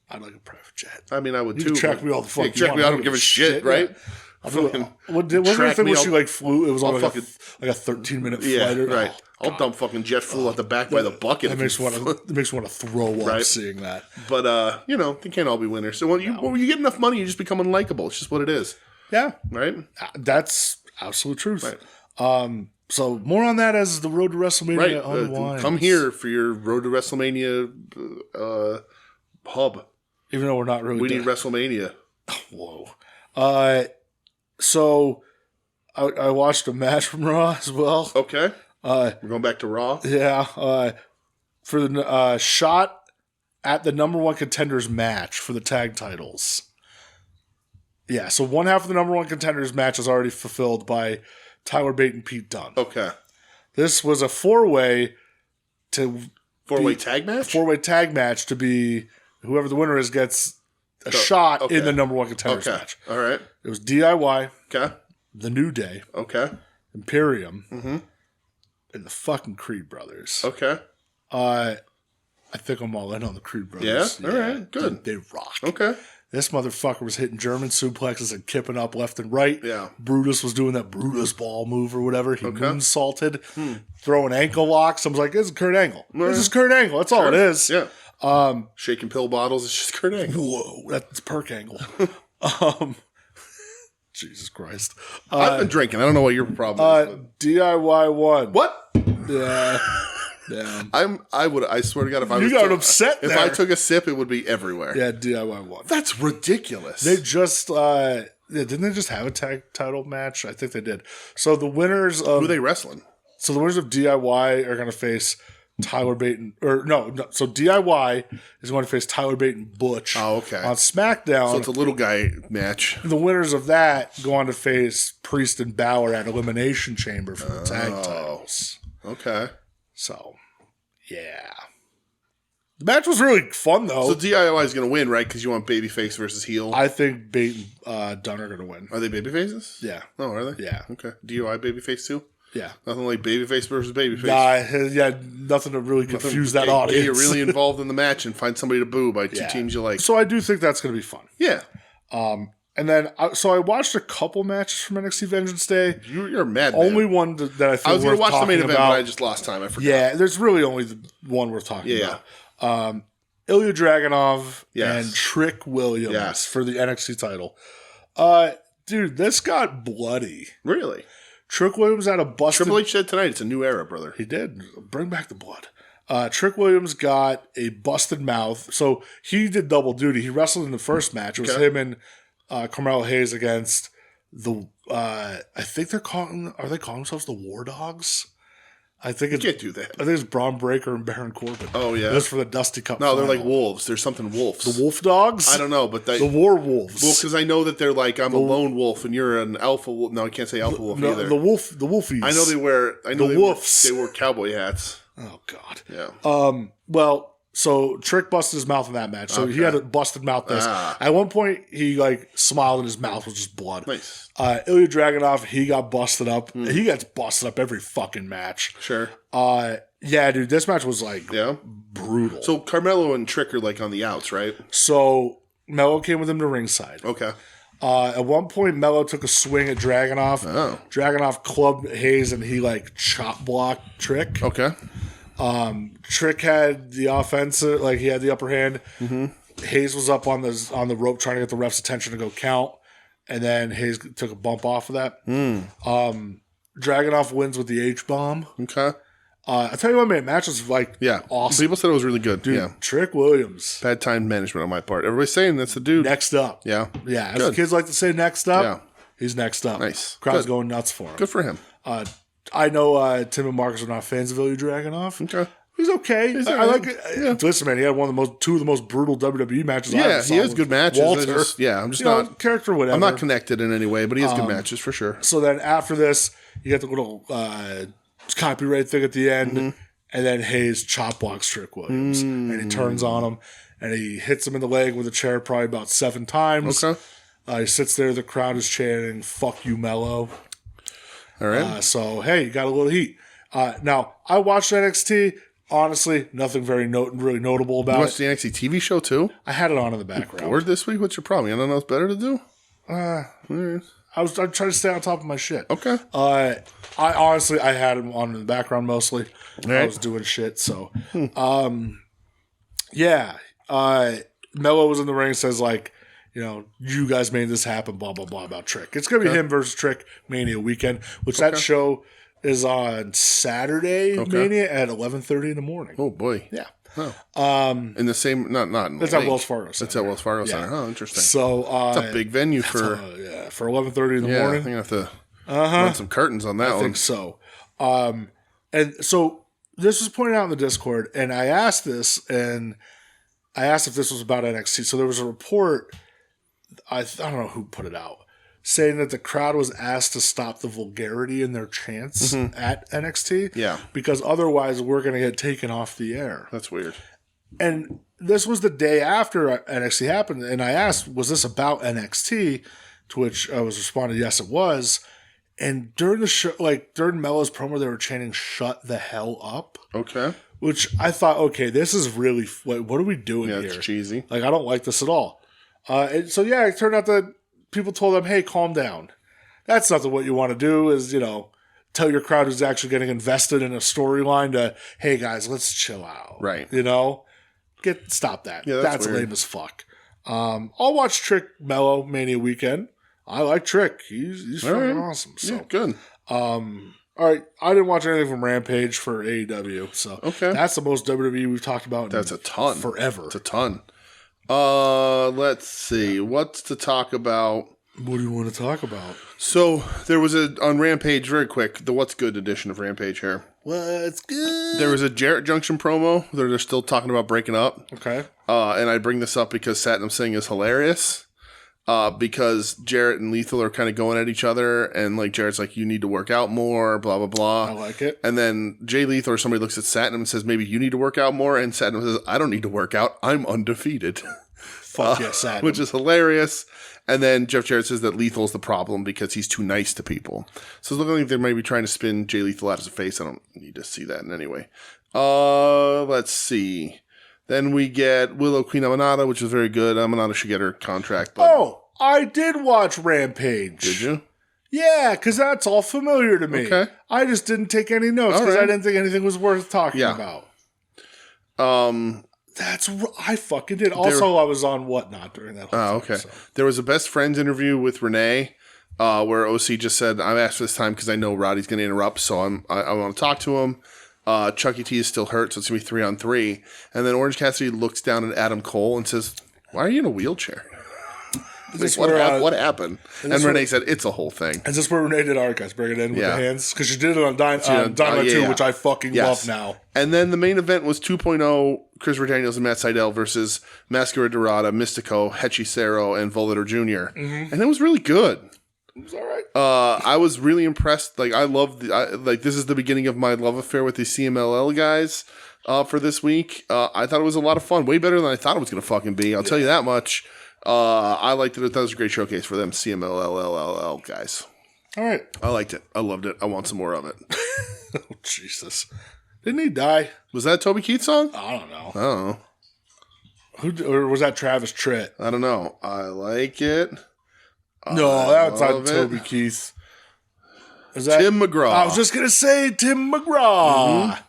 S2: I'd like a private jet.
S3: I mean, I would
S2: you
S3: too.
S2: Can track me all the fuck.
S3: Yeah, track me. I don't give a shit, right?
S2: Wasn't there a thing where she like flew? It was on like a 13-minute flight.
S3: Yeah, right. I'll dump fucking jet fuel out the back by the bucket.
S2: It makes me want to throw up seeing that.
S3: But they can't all be winners. So when you get enough money, you just become unlikable. It's just what it is.
S2: Yeah,
S3: right.
S2: That's absolute truth. Right. So more on that as the road to WrestleMania unwinds.
S3: Come here for your road to WrestleMania hub.
S2: Even though we're not really.
S3: We need WrestleMania.
S2: Whoa. So I watched a match from Raw as well.
S3: Okay. We're going back to Raw.
S2: Yeah. For the shot at the number one contenders match for the tag titles. Yeah. So one half of the number one contenders match is already fulfilled by Tyler Bate and Pete Dunne.
S3: Okay.
S2: This was a four-way
S3: tag match?
S2: Four-way tag match to be whoever the winner is gets a shot in the number one contenders match.
S3: All right.
S2: It was DIY.
S3: Okay.
S2: The New Day.
S3: Okay.
S2: Imperium. Mm-hmm. And the fucking Creed brothers.
S3: Okay.
S2: I think I'm all in on the Creed brothers.
S3: Yeah? All right. Good.
S2: They rock.
S3: Okay.
S2: This motherfucker was hitting German suplexes and kipping up left and right.
S3: Yeah.
S2: Brutus was doing that Brutus ball move or whatever. He moonsaulted, throwing ankle locks. I was like, this is Kurt Angle. This is Kurt Angle. That's all it is.
S3: Yeah. Shaking pill bottles. It's just Kurt Angle.
S2: Whoa. That's Perk Angle. Jesus Christ.
S3: I've been drinking. I don't know what your problem is.
S2: DIY 1.
S3: What?
S2: Yeah. Damn.
S3: I swear to God, if I
S2: you got upset
S3: if I took a sip, it would be everywhere.
S2: Yeah, DIY 1.
S3: That's ridiculous.
S2: They just didn't they just have a tag title match? I think they did. So the winners of
S3: who are they wrestling?
S2: So the winners of DIY are going to face Tyler Bate so DIY is going to face Tyler Bate and Butch.
S3: Oh, okay.
S2: On SmackDown.
S3: So it's a little guy match.
S2: The winners of that go on to face Priest and Balor at Elimination Chamber for the tag titles.
S3: Okay.
S2: So, yeah. The match was really fun, though.
S3: So DIY is going to win, right? Because you want babyface versus heel.
S2: I think Bate and Dunn are going to win.
S3: Are they babyfaces?
S2: Yeah.
S3: Oh, are they?
S2: Yeah.
S3: Okay. DIY babyface too?
S2: Yeah.
S3: Nothing like babyface versus babyface.
S2: Nothing to really confuse that audience.
S3: Get you really involved in the match and find somebody to boo by two teams you like.
S2: So I do think that's going to be fun.
S3: Yeah.
S2: And then, I watched a couple matches from NXT Vengeance Day.
S3: You're mad.
S2: Only one that I feel
S3: I was going to watch the main event,
S2: about.
S3: but I just lost time. I forgot.
S2: Yeah, there's really only the one worth talking about. Ilya Dragunov and Trick Williams for the NXT title. Dude, this got bloody.
S3: Really?
S2: Trick Williams had a busted...
S3: Triple H said tonight it's a new era, brother.
S2: He did. Bring back the blood. Trick Williams got a busted mouth. So he did double duty. He wrestled in the first match. It was him and Carmelo Hayes against the... I think they're calling... Are they calling themselves the War Dogs? I think it's...
S3: You can't do that.
S2: I think it's Braun Breaker and Baron Corbin.
S3: Oh, yeah.
S2: This for the Dusty Cup
S3: No,
S2: final.
S3: they're like wolves. There's something wolves.
S2: The Wolf Dogs?
S3: I don't know, but
S2: the War Wolves.
S3: Well, because I know that they're like, I'm a lone wolf and you're an alpha wolf. No, I can't say alpha wolf either.
S2: The Wolfies.
S3: I know they wear...
S2: Wolves.
S3: They wear cowboy hats.
S2: Oh, God.
S3: Yeah.
S2: Well... So Trick busted his mouth in that match. So he had a busted mouth. At one point, he smiled and his mouth was just blood.
S3: Nice.
S2: Ilya Dragunov, he got busted up. He gets busted up every fucking match.
S3: Sure.
S2: Yeah, dude, this match was brutal.
S3: So Carmelo and Trick are on the outs, right?
S2: So Mello came with him to ringside.
S3: Okay.
S2: At one point, Mello took a swing at Dragunov.
S3: Oh.
S2: Dragunov clubbed Hayes and he chop blocked Trick.
S3: Okay.
S2: Trick had the offensive, he had the upper hand. Mm-hmm. Hayes was up on the rope trying to get the ref's attention to go count, and then Hayes took a bump off of that. Dragunov wins with the H-bomb.
S3: Okay.
S2: I tell you what, man, match was awesome.
S3: People said it was really good.
S2: Dude,
S3: yeah.
S2: Trick Williams.
S3: Bad time management on my part. Everybody's saying that's the dude.
S2: Next up.
S3: Yeah.
S2: Yeah. As the kids like to say, next up.
S3: Yeah.
S2: He's next up.
S3: Nice.
S2: Crowd's going nuts for him.
S3: Good for him.
S2: I know Tim and Marcus are not fans of Ilya Dragunov.
S3: Okay.
S2: He's okay. I like it.
S3: Yeah.
S2: Listen, man, he had two of the most brutal WWE matches.
S3: Yeah, he has good matches.
S2: Walter.
S3: I'm just not
S2: character. Whatever.
S3: I'm not connected in any way, but he has good matches for sure.
S2: So then after this, you get the little copyright thing at the end, and then Hayes chop blocks Trick Williams, and he turns on him, and he hits him in the leg with a chair probably about 7 times.
S3: Okay.
S2: He sits there. The crowd is chanting, "Fuck you, Mello."
S3: All right.
S2: So hey, you got a little heat. Now I watched NXT. Honestly, nothing very really notable about
S3: You watched the NXT TV show too?
S2: I had it on in the background.
S3: Bored this week? What's your problem? You don't know what's better to do?
S2: I'm trying to stay on top of my shit.
S3: Okay.
S2: I honestly had him on in the background mostly.
S3: Right.
S2: I was doing shit. So, yeah. Mello was in the ring and says like, you guys made this happen. Blah blah blah about Trick. It's gonna be him versus Trick Mania weekend, which that show is on Saturday. Mania at 11:30 in the morning.
S3: Oh boy.
S2: Yeah.
S3: Oh. In the same, not in the
S2: It's at Wells Fargo Center.
S3: It's at Wells Fargo Center. Oh, interesting.
S2: So
S3: it's a big venue for
S2: 11:30 in the morning.
S3: I think I have to run some curtains on that one.
S2: I think so. And so this was pointed out in the Discord, and I asked this, and I asked if this was about NXT. So there was a report, I don't know who put it out, saying that the crowd was asked to stop the vulgarity in their chants at NXT.
S3: Yeah.
S2: Because otherwise we're going to get taken off the air.
S3: That's weird.
S2: And this was the day after NXT happened, and I asked, was this about NXT? To which I was responded, yes, it was. And during the show, during Mello's promo, they were chanting, "Shut the hell up."
S3: Okay.
S2: Which I thought, okay, this is really, what are we doing here?
S3: Yeah, it's cheesy.
S2: I don't like this at all. It turned out that people told them, hey, calm down. That's not what you want to do is, tell your crowd who's actually getting invested in a storyline to, hey, guys, let's chill out.
S3: Right.
S2: Stop that.
S3: Yeah,
S2: that's
S3: weird.
S2: lame as fuck. I'll watch Trick Mello Mania weekend. I like Trick. He's fucking awesome. So
S3: yeah, good.
S2: All right. I didn't watch anything from Rampage for AEW. So that's the most WWE we've talked about.
S3: That's a ton.
S2: Forever.
S3: It's a ton. Let's see. What's to talk about?
S2: What do you want to talk about?
S3: So there was on Rampage, very quick, the What's Good edition of Rampage here.
S2: What's good?
S3: There was a Jarrett Junction promo. They're still talking about breaking up.
S2: Okay.
S3: And I bring this up because Satnam Singh is hilarious. Because Jarrett and Lethal are kind of going at each other, and Jarrett's like, you need to work out more, blah, blah, blah.
S2: I like it.
S3: And then Jay Lethal or somebody looks at Satnam and says, maybe you need to work out more. And Satnam says, I don't need to work out. I'm undefeated.
S2: Fuck yes, Satnam.
S3: Which is hilarious. And then Jeff Jarrett says that Lethal's the problem because he's too nice to people. So it's looking like they're maybe trying to spin Jay Lethal out as a face. I don't need to see that in any way. Let's see. Then we get Willow Queen Amanada, which is very good. Amanada should get her contract. But
S2: I did watch Rampage.
S3: Did you?
S2: Yeah, because that's all familiar to me.
S3: Okay.
S2: I just didn't take any notes because I didn't think anything was worth talking about. I fucking did. Also, I was on Whatnot during that whole time.
S3: Okay. So. There was a best friends interview with Renee where OC just said, I'm asked for this time because I know Roddy's going to interrupt, so I want to talk to him. Chucky T is still hurt, so it's going to be 3-on-3. And then Orange Cassidy looks down at Adam Cole and says, why are you in a wheelchair? What happened? And Renee said, it's a whole thing.
S2: Is this where Renee did art, guys? Bring it in with the hands? Because she did it on Dynamite 2, which I fucking love now.
S3: And then the main event was 2.0, Christopher Daniels and Matt Sydal versus Mascara Dorada, Mystico, Hechicero, and Volator Jr. And it was really good.
S2: It was all right.
S3: I was really impressed. I love this is the beginning of my love affair with the CMLL guys for this week. I thought it was a lot of fun. Way better than I thought it was going to fucking be. I'll tell you that much. I liked it. That was a great showcase for them CMLL guys.
S2: All right.
S3: I liked it. I loved it. I want some more of it.
S2: Oh, Jesus. Didn't he die?
S3: Was that a Toby Keith song?
S2: I don't know.
S3: I don't know.
S2: Or was that Travis Tritt?
S3: I don't know. I like it.
S2: No, that's not Toby Keith. Is that
S3: Tim McGraw?
S2: I was just going to say Tim McGraw. Mm-hmm.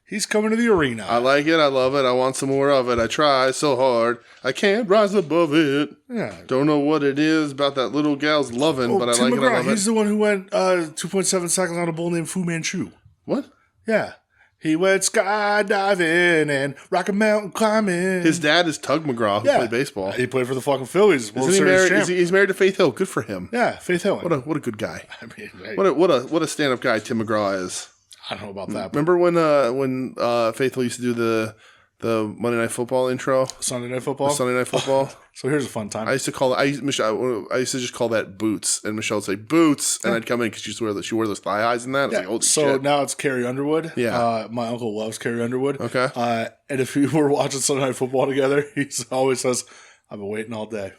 S2: He's coming to the arena.
S3: I like it. I love it. I want some more of it. I try so hard. I can't rise above it.
S2: Yeah.
S3: Don't know what it is about that little gal's loving, but I
S2: Tim
S3: like
S2: McGraw,
S3: it. I love
S2: he's the one who went 2.7 seconds on a bull named Fu Manchu.
S3: What?
S2: Yeah. He went skydiving and Rocky Mountain climbing.
S3: His dad is Tug McGraw, who played baseball.
S2: He played for the fucking Phillies.
S3: Isn't he married? He's married to Faith Hill. Good for him.
S2: Yeah, Faith Hill.
S3: What a good guy.
S2: I mean, hey,
S3: what a stand up guy Tim McGraw is.
S2: I don't know about that.
S3: Remember when Faith Hill used to do the Monday Night Football intro?
S2: Sunday Night Football?
S3: Sunday Night Football.
S2: So here's a fun time.
S3: I used to call it. I used to just call that boots, and Michelle would say boots, and I'd come in because she wore those thigh highs and that. I was like, holy shit.
S2: Now it's Carrie Underwood.
S3: Yeah,
S2: my uncle loves Carrie Underwood.
S3: Okay,
S2: and if we were watching Sunday Night Football together, he always says, "I've been waiting all day."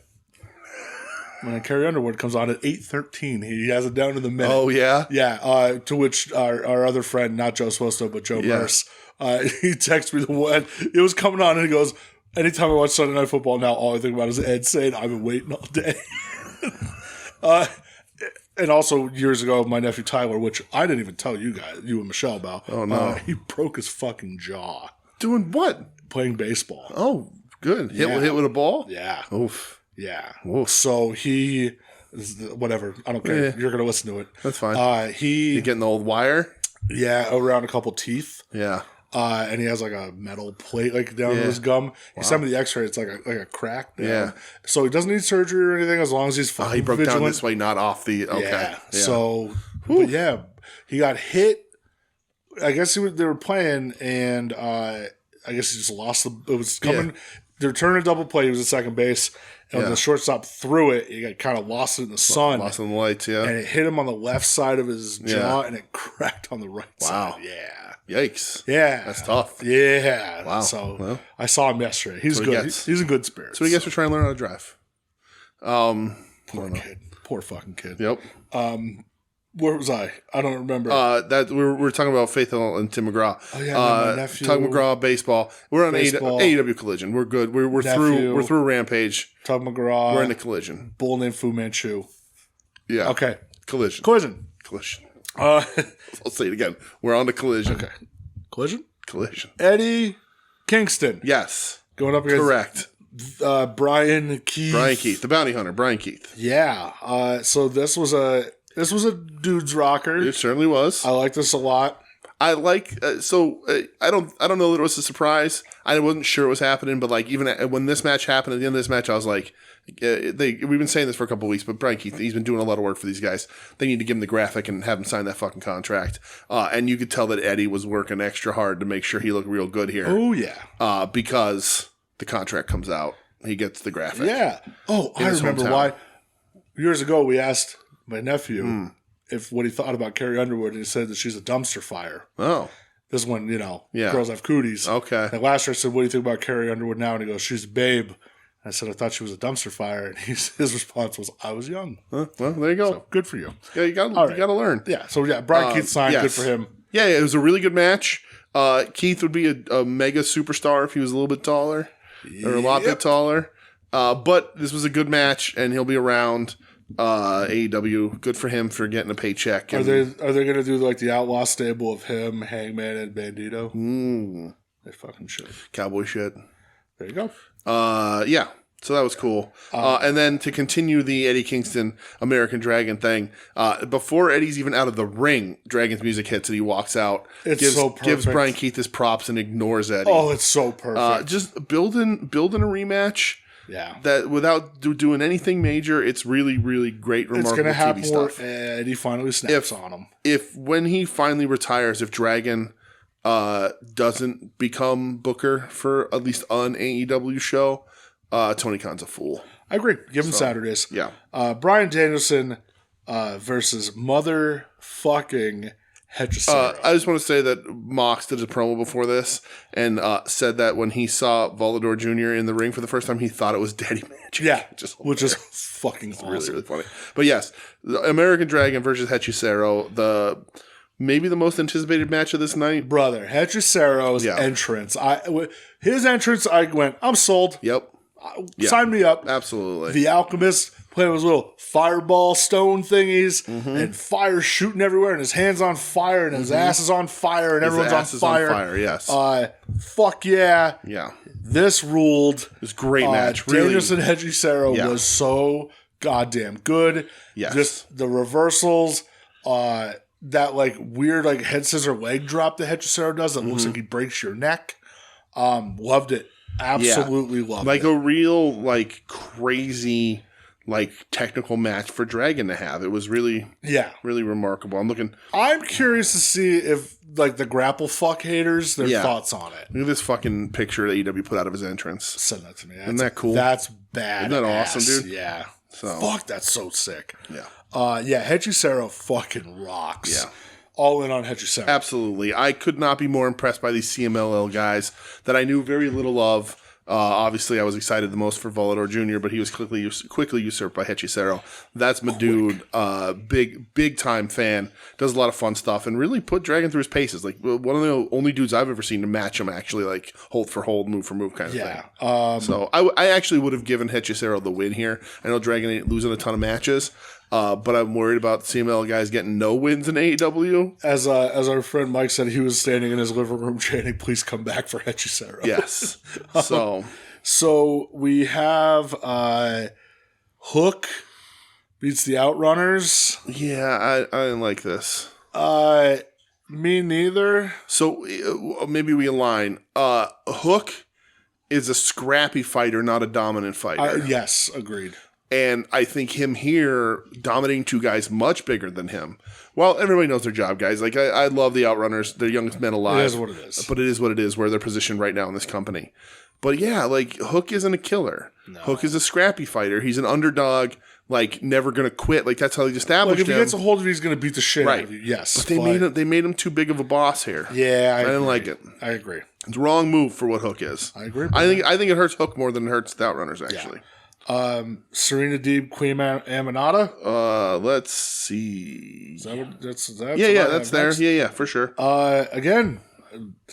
S2: When Carrie Underwood comes on at 8:13, he has it down to the minute.
S3: Oh yeah,
S2: yeah. To which our other friend, not Joe Swosto, but Joe Merce, he texts me the one. It was coming on, and he goes, "Anytime I watch Sunday Night Football now, all I think about is Ed saying, 'I've been waiting all day.'" And also years ago, my nephew Tyler, which I didn't even tell you and Michelle about.
S3: Oh no,
S2: he broke his fucking jaw.
S3: Doing what?
S2: Playing baseball.
S3: Oh, good. Hit with a ball.
S2: Yeah.
S3: Oof.
S2: Yeah.
S3: Oof.
S2: So whatever. I don't care.
S3: Yeah.
S2: You're gonna listen to it.
S3: That's fine.
S2: You're
S3: getting the old wire.
S2: Yeah, around a couple teeth.
S3: Yeah.
S2: And he has like a metal plate like down his gum. He sent me the X-ray. It's like a crack. Down.
S3: Yeah.
S2: So he doesn't need surgery or anything as long as he's fucking
S3: he broke
S2: vigilant.
S3: down this way, not off the. Okay.
S2: Yeah. So, but yeah, he got hit. I guess they were playing, and I guess he just lost it was coming. They're turning a double play. He was at second base. And when the shortstop threw it, he got kind of lost it in the sun.
S3: Lost in the lights, yeah.
S2: And it hit him on the left side of his jaw, and it cracked on the right side.
S3: Wow.
S2: Yeah.
S3: Yikes.
S2: Yeah.
S3: That's tough.
S2: Yeah.
S3: Wow.
S2: So I saw him yesterday. He's good. He's in good spirits.
S3: So I guess we're trying to learn how to drive.
S2: Poor kid. Poor fucking kid.
S3: Yep.
S2: Where was I? I don't remember.
S3: That we're talking about Faith Hill and Tim McGraw.
S2: Oh yeah, my nephew.
S3: Tug McGraw, baseball. We're on
S2: Baseball.
S3: AEW Collision. We're good. We're through Rampage.
S2: Tug McGraw.
S3: We're in the Collision.
S2: Bull named Fu Manchu.
S3: Yeah.
S2: Okay.
S3: Collision.
S2: Collision.
S3: I'll say it again. We're on the Collision.
S2: Okay. Collision. Eddie Kingston.
S3: Yes.
S2: Going up against
S3: correct.
S2: Brian Keith.
S3: The bounty hunter, Brian Keith.
S2: Yeah. So this was a dude's rocker.
S3: It certainly was.
S2: I like this a lot.
S3: I like I don't know that it was a surprise. I wasn't sure it was happening, but like even when this match happened at the end of this match, I was like, we've been saying this for a couple of weeks, but Brian Keith, he's been doing a lot of work for these guys. They need to give him the graphic and have him sign that fucking contract. And you could tell that Eddie was working extra hard to make sure he looked real good here.
S2: Oh yeah.
S3: Because the contract comes out, he gets the graphic.
S2: Yeah. Oh, I remember why. Years ago, we asked my nephew what he thought about Carrie Underwood, and he said that she's a dumpster fire.
S3: Oh.
S2: This one, girls have cooties.
S3: Okay.
S2: And last year I said, what do you think about Carrie Underwood now? And he goes, she's a babe. And I said, I thought she was a dumpster fire. And his response was, I was young.
S3: Well, there you go.
S2: So, good for you.
S3: Yeah, you got to learn.
S2: Yeah, so Brian Keith signed. Yes. Good for him.
S3: Yeah, it was a really good match. Keith would be a mega superstar if he was a little bit taller. Or a lot bit taller. But this was a good match, and he'll be around. AEW, good for him for getting a paycheck.
S2: Are they going to do like the Outlaw stable of him, Hangman, and Bandito? They fucking should.
S3: Cowboy shit.
S2: There you go.
S3: Yeah. So that was cool. And then to continue the Eddie Kingston American Dragon thing, before Eddie's even out of the ring, Dragon's music hits and he walks out. Gives Brian Keith his props and ignores Eddie.
S2: Oh, it's so perfect.
S3: Just building a rematch.
S2: Yeah.
S3: That without doing anything major, it's really, really great, remarkable TV stuff. It's going to happen where
S2: Eddie finally snaps on him.
S3: If when he finally retires, if Dragon doesn't become Booker for at least an AEW show, Tony Khan's a fool.
S2: I agree. Give him Saturdays.
S3: Yeah.
S2: Bryan Danielson versus motherfucking Hechicero.
S3: I just want to say that Mox did a promo before this and said that when he saw Volador Jr. in the ring for the first time, he thought it was Daddy Magic.
S2: Yeah, which is fucking awesome.
S3: Really, really funny. But yes, the American Dragon versus Hechicero, maybe the most anticipated match of this night.
S2: Brother, Hechicero's entrance. His entrance, I went, I'm sold.
S3: Yep.
S2: Sign me up.
S3: Absolutely.
S2: The Alchemist playing with his little fireball stone thingies and fire shooting everywhere, and his hands on fire, and his ass is on fire, and everyone's on fire.
S3: Yes.
S2: Fuck yeah.
S3: Yeah.
S2: This ruled.
S3: It was a great match. Really.
S2: Danielson Hechicero was so goddamn good.
S3: Yes.
S2: Just the reversals. that like weird like head scissor leg drop that Hechicero does that looks like he breaks your neck. Loved it. Absolutely loved
S3: like
S2: it.
S3: a real like crazy like technical match for Dragon to have. It was really really remarkable.
S2: I'm curious to see if like the grapple fuck haters their thoughts on it.
S3: Look at this fucking picture that AEW put out of his entrance.
S2: Send that to me.
S3: Isn't that cool?
S2: That's bad.
S3: Isn't that awesome, dude?
S2: Yeah.
S3: So
S2: fuck, that's so sick.
S3: Yeah.
S2: Hechicero fucking rocks.
S3: Yeah.
S2: All in on Hechicero.
S3: Absolutely. I could not be more impressed by these CMLL guys that I knew very little of. Obviously, I was excited the most for Volador Jr., but he was quickly usurped by Hechicero. That's my dude. Big time fan. Does a lot of fun stuff and really put Dragon through his paces. Like one of the only dudes I've ever seen to match him actually, like hold for hold, move for move kind of thing. So I actually would have given Hechicero the win here. I know Dragon ain't losing a ton of matches. But I'm worried about CML guys getting no wins in AEW.
S2: As our friend Mike said, he was standing in his living room chanting, "Please come back for Hechicero."
S3: Yes.
S2: So we have Hook beats the Outrunners.
S3: Yeah, I didn't like this.
S2: Me neither.
S3: So maybe we align. Hook is a scrappy fighter, not a dominant fighter.
S2: Yes, agreed.
S3: And I think him here dominating two guys much bigger than him. Well, everybody knows their job, guys. Like I love the Outrunners. They're youngest men alive.
S2: It is what it is.
S3: But it is what it is where they're positioned right now in this company. But yeah, like Hook isn't a killer. No. Hook is a scrappy fighter. He's an underdog, like never going to quit. Like that's how he's established
S2: if he
S3: him.
S2: gets a hold of you, he's going to beat the shit out of you. Yes.
S3: But they made him too big of a boss here.
S2: Yeah,
S3: I didn't like it.
S2: I agree.
S3: It's a wrong move for what Hook is.
S2: I agree.
S3: I think it hurts Hook more than it hurts the Outrunners actually.
S2: Yeah. Serena Deeb, Queen Aminata.
S3: Let's see.
S2: Is that that's
S3: that's there. Next. Yeah, for sure.
S2: Again,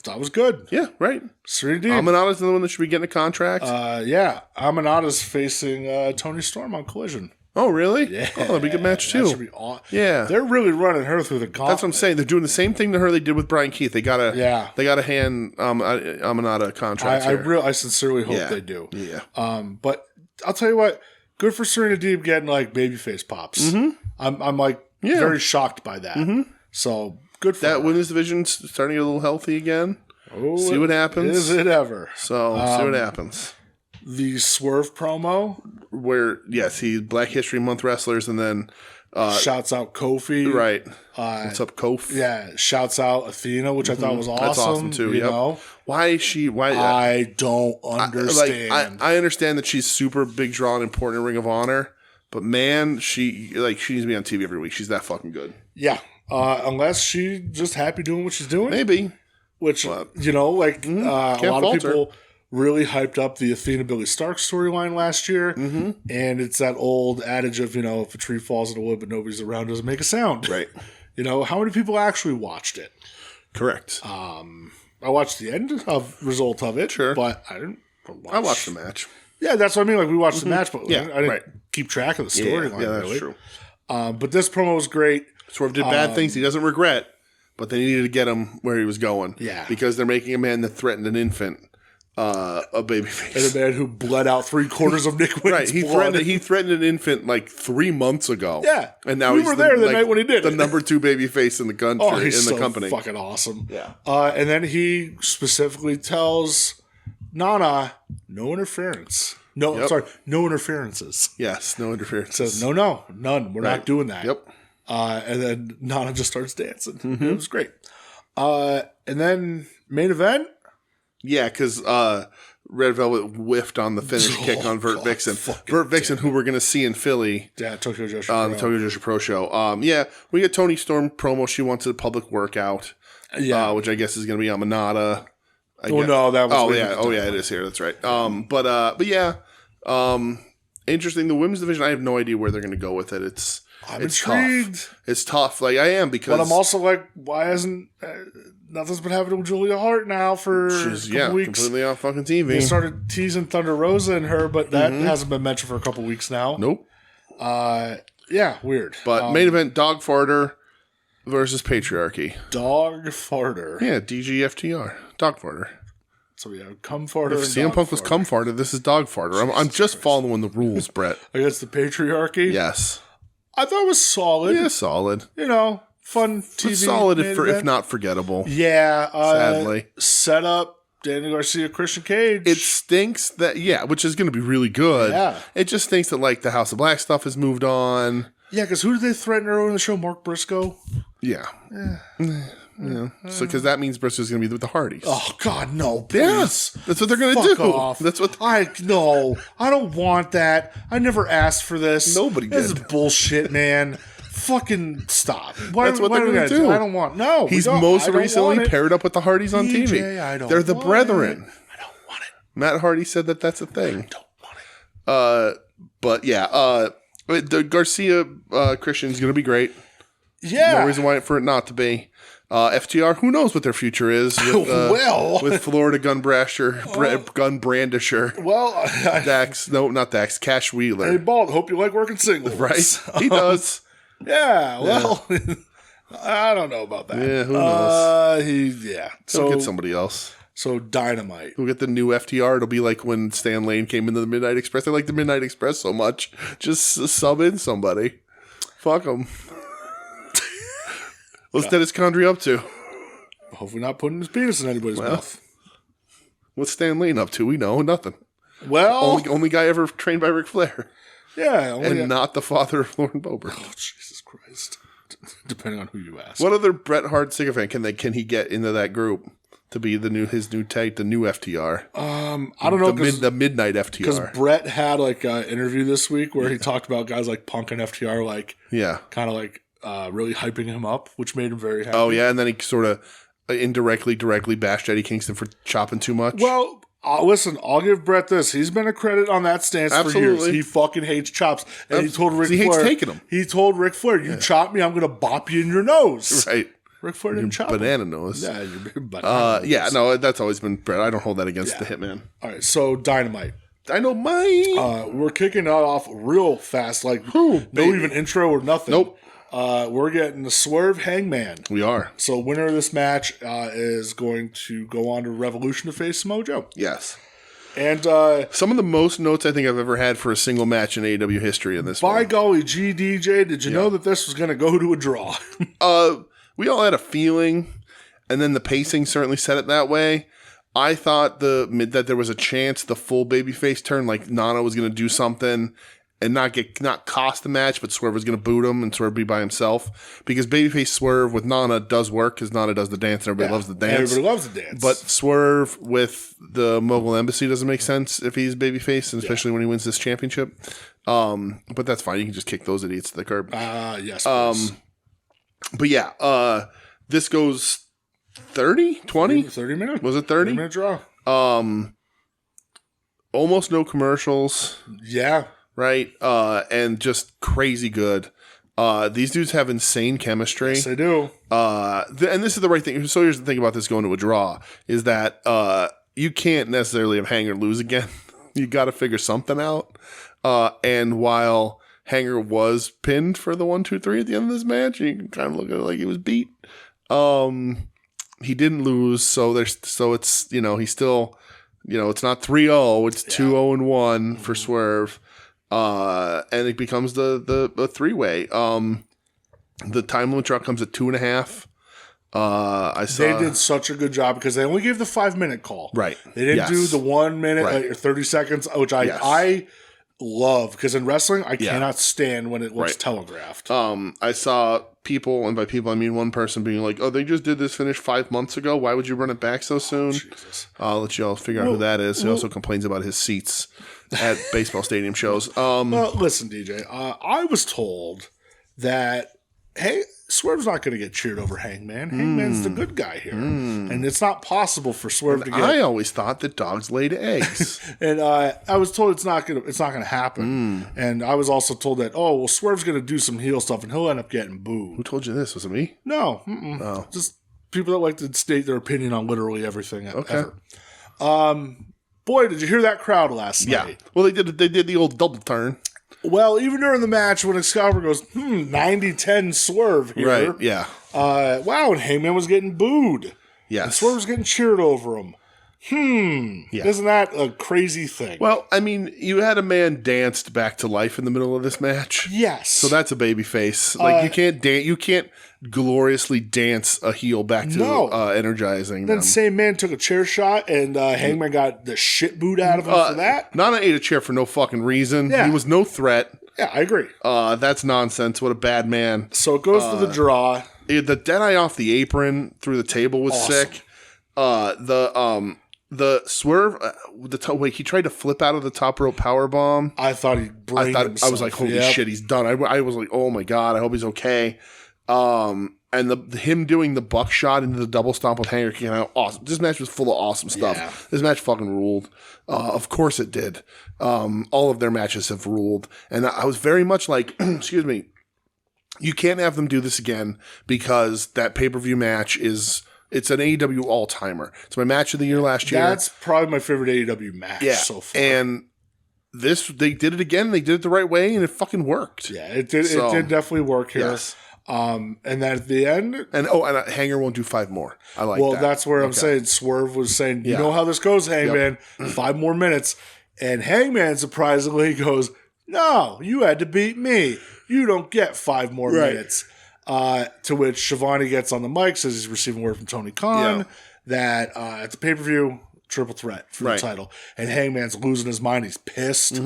S2: that was good.
S3: Yeah, right.
S2: Serena Deeb.
S3: Aminata's the one that should be getting a contract.
S2: Aminata's facing Tony Storm on Collision.
S3: Oh, really?
S2: Yeah.
S3: Oh, that'd be a good match too.
S2: That should be awesome.
S3: Yeah,
S2: they're really running her through the gauntlet.
S3: That's what I'm saying. They're doing the same thing to her they did with Brian Keith. They gotta hand Aminata a contract.
S2: I sincerely hope they do.
S3: Yeah.
S2: But I'll tell you what, good for Serena Deeb getting like babyface pops. Mm-hmm. I'm like very shocked by that. Mm-hmm. So good for
S3: that
S2: her.
S3: women's division's starting to get a little healthy again. Oh, see what happens.
S2: Is it ever?
S3: So see what happens.
S2: The Swerve promo
S3: where he Black History Month wrestlers and then
S2: shouts out Kofi.
S3: Right. What's up, Kofi?
S2: Yeah. Shouts out Athena, which I thought was awesome.
S3: That's awesome too.
S2: You know?
S3: Why is she?
S2: I don't understand.
S3: I understand that she's super big draw and important in Ring of Honor, but man, she needs to be on TV every week. She's that fucking good.
S2: Yeah. Unless she's just happy doing what she's doing.
S3: Maybe.
S2: Which, a lot of people really hyped up the Athena Billy Stark storyline last year. Mm-hmm. And it's that old adage of, if a tree falls in the wood but nobody's around, doesn't make a sound.
S3: Right.
S2: How many people actually watched it?
S3: Correct.
S2: I watched the end result of it.
S3: Sure.
S2: But I didn't watch.
S3: I watched the match.
S2: Yeah, that's what I mean. Like, we watched the match, but I didn't keep track of the storyline.
S3: Yeah, that's true.
S2: But this promo was great.
S3: Swerve did bad things he doesn't regret, but they needed to get him where he was going.
S2: Yeah.
S3: Because they're making a man that threatened an infant a babyface.
S2: And a man who bled out 3/4 of Nick Wayne's blood.
S3: He threatened an infant like 3 months ago.
S2: Yeah.
S3: And now
S2: we were there the night when he did
S3: the
S2: it.
S3: number 2 babyface in the country,
S2: he's
S3: in the company.
S2: Fucking awesome.
S3: Yeah.
S2: And then he specifically tells Nana, no interference. No, sorry, no interferences.
S3: Yes, no interference.
S2: Says, no, none. We're not doing that.
S3: Yep.
S2: And then Nana just starts dancing. Mm-hmm. It was great. And then main event.
S3: Yeah, because Red Velvet whiffed on the finish kick on Vert Vixen. Vert Vixen, who we're going to see in Philly.
S2: Yeah, Tokyo Joshi
S3: on the Tokyo Joshi Pro Show. We get Toni Storm promo. She wants a public workout. Yeah. Which I guess is going to be Aminata.
S2: No, that was...
S3: it is here. That's right. But yeah. Interesting. The women's division, I have no idea where they're going to go with it.
S2: I'm intrigued.
S3: Tough. It's tough. Like, I am because...
S2: But I'm also like, why hasn't... nothing's been happening with Julia Hart now for a couple weeks.
S3: Completely off fucking TV.
S2: They started teasing Thunder Rosa and her, but that hasn't been mentioned for a couple weeks now.
S3: Nope.
S2: Yeah, weird.
S3: But main event, Dog Farter versus Patriarchy.
S2: Dog Farter.
S3: Yeah, DGFTR. Dog Farter.
S2: So we have Cum Farter
S3: If CM Punk was Cum Farter, this is Dog Farter. I'm just following the rules, Brett.
S2: Against the Patriarchy?
S3: Yes.
S2: I thought it was solid.
S3: Yeah, solid.
S2: fun TV.
S3: It's solid
S2: main
S3: if
S2: event.
S3: not forgettable.
S2: Yeah.
S3: Sadly.
S2: Set up Danny Garcia, Christian Cage.
S3: It stinks that, which is going to be really good. Yeah. It just stinks that, like, the House of Black stuff has moved on.
S2: Yeah, because who did they threaten earlier in the show? Mark Briscoe?
S3: Yeah. So, because that means Briscoe's going to be with the Hardys.
S2: Oh, God, no, please.
S3: Yes. That's what they're going to do.
S2: Off.
S3: That's what.
S2: I don't want that. I never asked for this.
S3: Nobody did.
S2: This is bullshit, man. Fucking stop.
S3: That's what they're going to do.
S2: I don't want. No,
S3: he's most recently paired up with the Hardys on
S2: DJ,
S3: TV.
S2: I don't.
S3: They're the brethren.
S2: I don't want it.
S3: Matt Hardy said that that's a thing.
S2: I don't want it.
S3: But yeah, the Garcia Christian is going to be great.
S2: Yeah.
S3: No reason why for it not to be. FTR, who knows what their future is with, with Florida gun brandisher.
S2: Well,
S3: Dax, no, not Dax, Cash Wheeler.
S2: Hey, Bald, hope you like working singles.
S3: Right? He does.
S2: Yeah, well, I don't know about that.
S3: Yeah, who knows?
S2: So
S3: get somebody else.
S2: So Dynamite.
S3: We'll get the new FTR. It'll be like when Stan Lane came into the Midnight Express. I like the Midnight Express so much. Just sub in somebody. Fuck them. What's Dennis Condrey up to?
S2: Hopefully not putting his penis in anybody's mouth.
S3: What's Stan Lane up to? We know nothing.
S2: Well,
S3: only guy ever trained by Ric Flair.
S2: Yeah,
S3: not the father of Lauren Boebert.
S2: Oh, Jesus Christ! Depending on who you ask.
S3: What other Bret Hart sycophant can he get into that group to be his new tag, the new FTR?
S2: I don't know,
S3: the Midnight FTR.
S2: Because Bret had like an interview this week where he talked about guys like Punk and FTR, like kind of like really hyping him up, which made him very happy.
S3: Oh yeah, and then he sort of directly bashed Eddie Kingston for chopping too much.
S2: Well. Listen, I'll give Bret this. He's been a credit on that stance for years. He fucking hates chops. And he told Ric Flair.
S3: He hates taking them.
S2: He told Ric Flair, you chop me, I'm going to bop you in your nose.
S3: Right.
S2: Ric Flair didn't chop
S3: banana nose.
S2: Yeah, your banana nose.
S3: Yeah, no, that's always been Bret. I don't hold that against the Hitman.
S2: All right, so Dynamite. We're kicking it off real fast. Like, no even intro or nothing.
S3: Nope.
S2: We're getting the Swerve Hangman.
S3: We are.
S2: So winner of this match is going to go on to Revolution to face Mojo.
S3: Yes.
S2: And
S3: some of the most notes I think I've ever had for a single match in AEW history in this
S2: By golly, GDJ, did you know that this was going to go to a draw?
S3: We all had a feeling, and then the pacing certainly said it that way. I thought that there was a chance the full babyface turn, like Nana was going to do something and not cost the match, but Swerve was going to boot him and Swerve be by himself. Because babyface Swerve with Nana does work because Nana does the dance and everybody loves the dance.
S2: Everybody loves the dance.
S3: But Swerve with the Mogul Embassy doesn't make sense if he's babyface, and especially when he wins this championship. But that's fine. You can just kick those idiots to the curb.
S2: Yes.
S3: But yeah, this goes 30, 20?
S2: 30 minutes.
S3: Was it 30?
S2: 30-minute draw.
S3: Almost no commercials.
S2: Yeah.
S3: Right? And just crazy good. These dudes have insane chemistry.
S2: Yes, they do.
S3: And this is the right thing. So here's the thing about this going to a draw is that you can't necessarily have Hanger lose again. You got to figure something out. And while Hanger was pinned for the 1, 2, 3 at the end of this match, you can kind of look at it like he was beat. He didn't lose, so it's he's still it's not 3-0, it's 2-0-1 for Swerve. And it becomes the 3-way. The time limit drop comes at 2.5.
S2: They did such a good job because they only gave the 5-minute call.
S3: Right.
S2: They didn't do the 1 minute or 30 seconds, which I love because in wrestling I cannot stand when it looks telegraphed.
S3: I saw people, and by people I mean one person, being like, "Oh, they just did this finish 5 months ago. Why would you run it back so soon?"
S2: Jesus.
S3: I'll let you all figure out who that is. He also complains about his seats at baseball stadium shows. Well,
S2: listen, DJ. I was told that Swerve's not going to get cheered over Hangman. Hangman's the good guy here, and it's not possible for Swerve to get.
S3: I always thought that dogs laid eggs,
S2: and I was told it's not going to happen. And I was also told that Swerve's going to do some heel stuff, and he'll end up getting booed.
S3: Who told you this? Was it me?
S2: No, just people that like to state their opinion on literally everything.
S3: Okay.
S2: Ever. Boy, did you hear that crowd last night?
S3: Yeah. Well, they did the old double turn.
S2: Well, even during the match when Excalibur goes, 90-10 Swerve here.
S3: Right, yeah.
S2: Wow, and Hangman was getting booed.
S3: Yes.
S2: And Swerve was getting cheered over him.
S3: Yeah.
S2: Isn't that a crazy thing?
S3: Well, I mean, you had a man danced back to life in the middle of this match.
S2: Yes.
S3: So that's a baby face. Like, you can't gloriously dance a heel back to energizing
S2: Then
S3: them.
S2: same man took a chair shot, and Hangman got the shit boot out of him for that.
S3: Nana ate a chair for no fucking reason.
S2: Yeah.
S3: He was no threat.
S2: Yeah, I agree.
S3: That's nonsense. What a bad man.
S2: So it goes to the draw.
S3: The Deadeye off the apron through the table was sick. The swerve, he tried to flip out of the top rope power bomb.
S2: I thought he'd brained himself.
S3: I was like, holy shit, he's done. I was like, oh my god, I hope he's okay. And him doing the buckshot into the double stomp with Hanger came out awesome. This match was full of awesome stuff.
S2: Yeah.
S3: This match fucking ruled. Of course it did. All of their matches have ruled, and I was very much like, excuse me, you can't have them do this again because that pay-per-view match it's an AEW all-timer. It's my match of the year last year.
S2: That's probably my favorite AEW match so far.
S3: And they did it again. They did it the right way, and it fucking worked.
S2: Yeah, it did. It did definitely work here.
S3: Yes.
S2: And then at the end,
S3: and Hanger won't do 5 more. I like that.
S2: Well, that's where I'm saying Swerve was saying, you know how this goes, Hangman. 5 more minutes, and Hangman surprisingly goes, "No, you had to beat me. You don't get 5 more minutes." To which Shivani gets on the mic, says he's receiving word from Tony Khan that at the pay-per-view, triple threat for the title. And Hangman's losing his mind. He's pissed.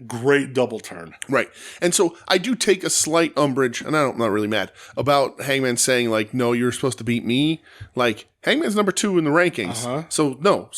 S2: Great double turn.
S3: Right. And so I do take a slight umbrage, and I'm not really mad, about Hangman saying, like, no, you're supposed to beat me. Like, Hangman's number 2 in the rankings. So, no,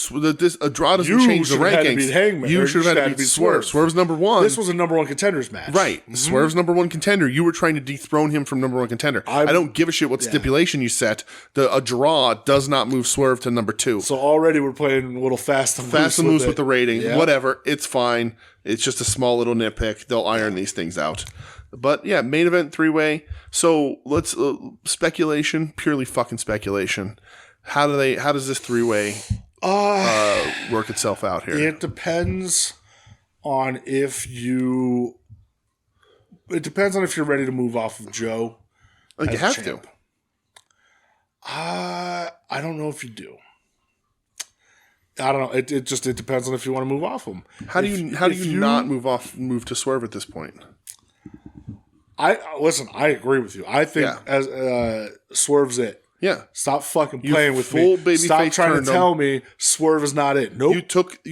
S3: a draw doesn't change the rankings. You should have had to beat Swerve. Swerve's number 1.
S2: This was a number 1 contenders match.
S3: Right. Swerve's number 1 contender. You were trying to dethrone him from number 1 contender. I don't give a shit what stipulation you set. A draw does not move Swerve to number 2.
S2: So already we're playing a little fast and
S3: loose with the rating. Yeah. Whatever. It's fine. It's just a small little nitpick. They'll iron these things out. But yeah, main event 3-way. So let's speculation, purely fucking speculation. How does this 3-way work itself out here?
S2: It depends on if you're ready to move off of Joe.
S3: Like you have to.
S2: I don't know if you do. I don't know. It depends on if you want to move off him.
S3: How do you not move to Swerve at this point?
S2: I agree with you. I think as Swerve's it.
S3: Yeah.
S2: Stop fucking playing with me. Stop trying to tell me Swerve is not it. Nope.
S3: You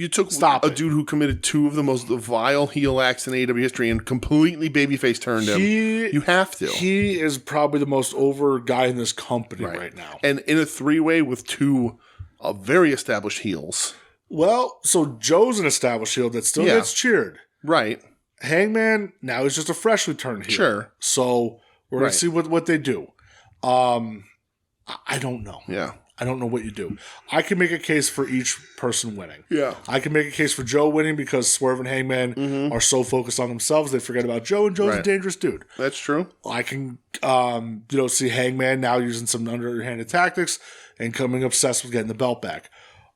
S3: took a dude who committed 2 of the most vile heel acts in AEW history and completely babyface turned him. You have to.
S2: He is probably the most over guy in this company right now.
S3: And in a 3-way with 2 very established heels.
S2: Well, so Joe's an established heel that still gets cheered.
S3: Right.
S2: Hangman, now he's just a freshly turned heel.
S3: Sure.
S2: So we're going to see what they do. I don't know.
S3: Yeah.
S2: I don't know what you do. I can make a case for each person winning.
S3: Yeah.
S2: I can make a case for Joe winning because Swerve and Hangman are so focused on themselves they forget about Joe, and Joe's a dangerous dude.
S3: That's true.
S2: I can see Hangman now using some underhanded tactics and coming obsessed with getting the belt back.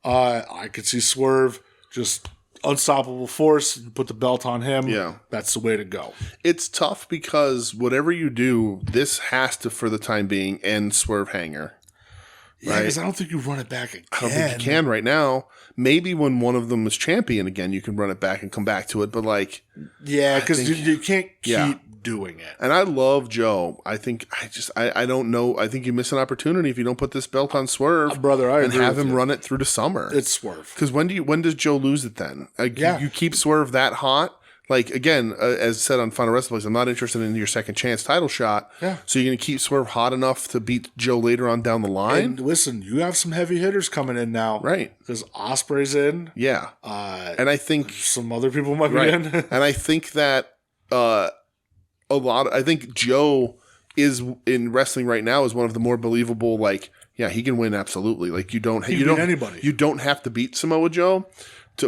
S2: I could see Swerve just unstoppable force, put the belt on him.
S3: Yeah.
S2: That's the way to go.
S3: It's tough because whatever you do, this has to, for the time being, end Swerve Hanger.
S2: Yeah, because I don't think you run it back again.
S3: I don't think you can right now. Maybe when one of them is champion again, you can run it back and come back to it. But
S2: because you can't keep doing it.
S3: And I love Joe. I don't know. I think you miss an opportunity if you don't put this belt on Swerve,
S2: brother. I
S3: and
S2: agree
S3: have
S2: with
S3: him
S2: you.
S3: Run it through the summer.
S2: It's Swerve.
S3: Because when does Joe lose it then? You keep Swerve that hot. Like, again, as said on Final Wrestling, I'm not interested in your second chance title shot.
S2: Yeah.
S3: So you're going to keep Swerve hot enough to beat Joe later on down the line?
S2: And listen, you have some heavy hitters coming in now.
S3: Right.
S2: Because Ospreay's in.
S3: Yeah. And I think
S2: some other people might be in.
S3: And I think that I think Joe is in wrestling right now is one of the more believable, he can win absolutely. Like, you don't
S2: anybody.
S3: You don't have to beat Samoa Joe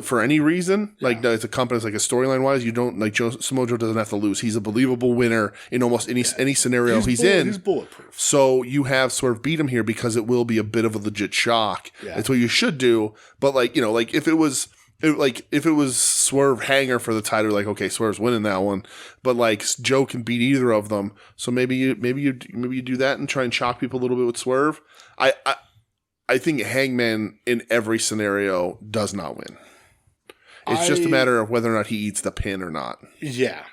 S3: for any reason. Like, as a company, like a storyline wise, you don't Samoa Joe doesn't have to lose. He's a believable winner in almost any scenario he's in.
S2: He's bulletproof.
S3: So you have sort of beat him here because it will be a bit of a legit shock. Yeah. That's what you should do. But if it was Swerve Hanger for the title, okay, Swerve's winning that one, but Joe can beat either of them. So maybe you do that and try and shock people a little bit with Swerve. I think Hangman in every scenario does not win. It's just a matter of whether or not he eats the pin or not.
S2: Yeah.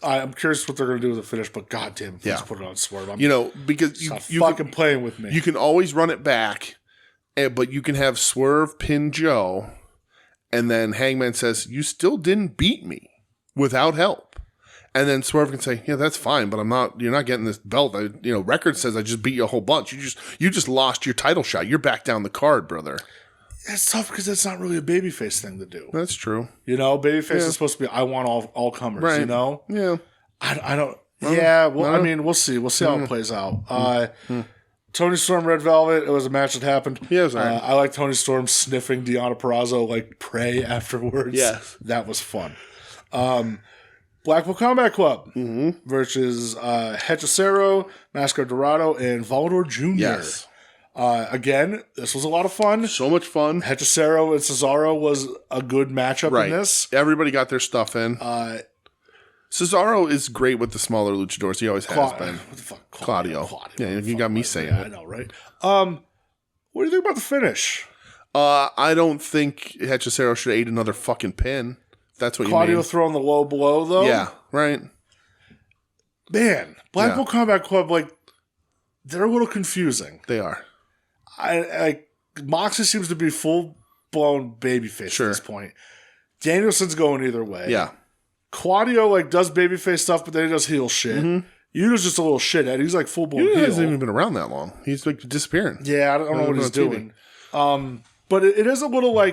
S2: I'm curious what they're going to do with the finish, but goddamn, please put it on Swerve.
S3: Because you
S2: fucking playing with me.
S3: You can always run it back, but you can have Swerve pin Joe, and then Hangman says, "You still didn't beat me without help." And then Swerve can say, "Yeah, that's fine, but you're not getting this belt. Record says I just beat you a whole bunch. You just lost your title shot. You're back down the card, brother."
S2: It's tough because that's not really a babyface thing to do.
S3: That's true.
S2: Babyface is supposed to be, I want all comers,
S3: right.
S2: Yeah. I don't. We'll see. We'll see how it plays out. Tony Storm, Red Velvet. It was a match that happened.
S3: Yeah, it was all right.
S2: I like Tony Storm sniffing Deonna Purrazzo like prey afterwards.
S3: Yes.
S2: That was fun. Blackpool Combat Club versus Hechicero, Mascara Dorado, and Volador Jr. Yes. Again, this was a lot of fun.
S3: So much fun.
S2: Hechicero and Cesaro was a good matchup in this.
S3: Everybody got their stuff in. Cesaro is great with the smaller luchadors. He always has been. What the fuck? Claudio. Yeah, you got me saying it.
S2: I know, right? What do you think about the finish?
S3: I don't think Hechicero should have ate another fucking pin. That's what
S2: Claudio
S3: you mean.
S2: throwing the low blow, though?
S3: Yeah, right.
S2: Man, Blackpool Combat Club, they're a little confusing.
S3: They are.
S2: Moxley seems to be full-blown babyface at this point. Danielson's going either way.
S3: Yeah.
S2: Claudio, does babyface stuff, but then he does heel shit. Yuta's just a little shithead. He's, full-blown heel.
S3: He hasn't even been around that long. He's, disappearing.
S2: Yeah, I don't know what he's doing. But it is a little,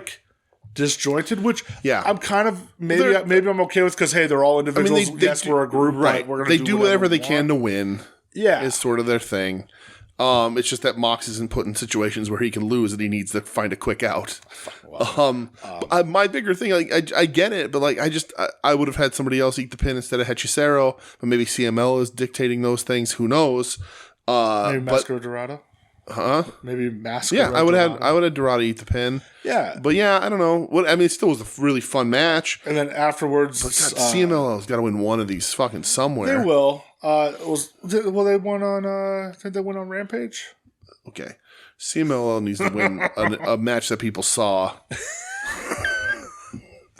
S2: disjointed, which I'm kind of, maybe I'm okay with because, hey, they're all individuals. We're a group.
S3: Right.
S2: We're
S3: they do whatever they can to win.
S2: Yeah.
S3: Is sort of their thing. It's just that Mox isn't put in situations where he can lose and he needs to find a quick out. My bigger thing, I get it, but I would have had somebody else eat the pin instead of Hechicero, but maybe CML is dictating those things. Who knows?
S2: Maybe Mascara Dorado?
S3: Huh?
S2: Maybe Mascara.
S3: Yeah, I would have Dorado eat the pin.
S2: Yeah,
S3: but I don't know. It still was a really fun match.
S2: And then afterwards,
S3: CMLL's got to win one of these fucking somewhere.
S2: They will. They won on. I think they went on Rampage.
S3: Okay, CMLL needs to win a match that people saw.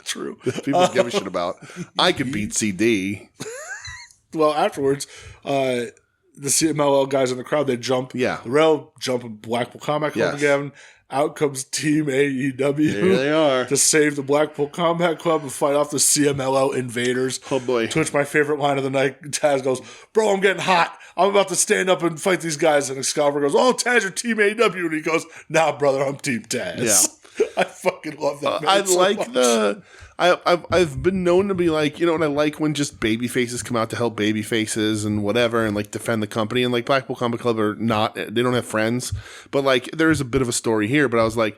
S2: True.
S3: People give a shit about. I could beat CD.
S2: Well, afterwards, the CMLL guys in the crowd, they jump.
S3: Yeah.
S2: The rail, jump in Blackpool Combat Club again. Out comes Team AEW.
S3: There they are.
S2: To save the Blackpool Combat Club and fight off the CMLL invaders.
S3: Oh, boy.
S2: To which my favorite line of the night, Taz goes, "Bro, I'm getting hot. I'm about to stand up and fight these guys." And Excalibur goes, "Oh, Taz, you're Team AEW." And he goes, "Nah, brother, I'm Team Taz."
S3: Yeah.
S2: I fucking love that.
S3: I've been known to be and I like when just baby faces come out to help baby faces and whatever and defend the company, and Blackpool Combat Club are not, they don't have friends, but there is a bit of a story here, but I was I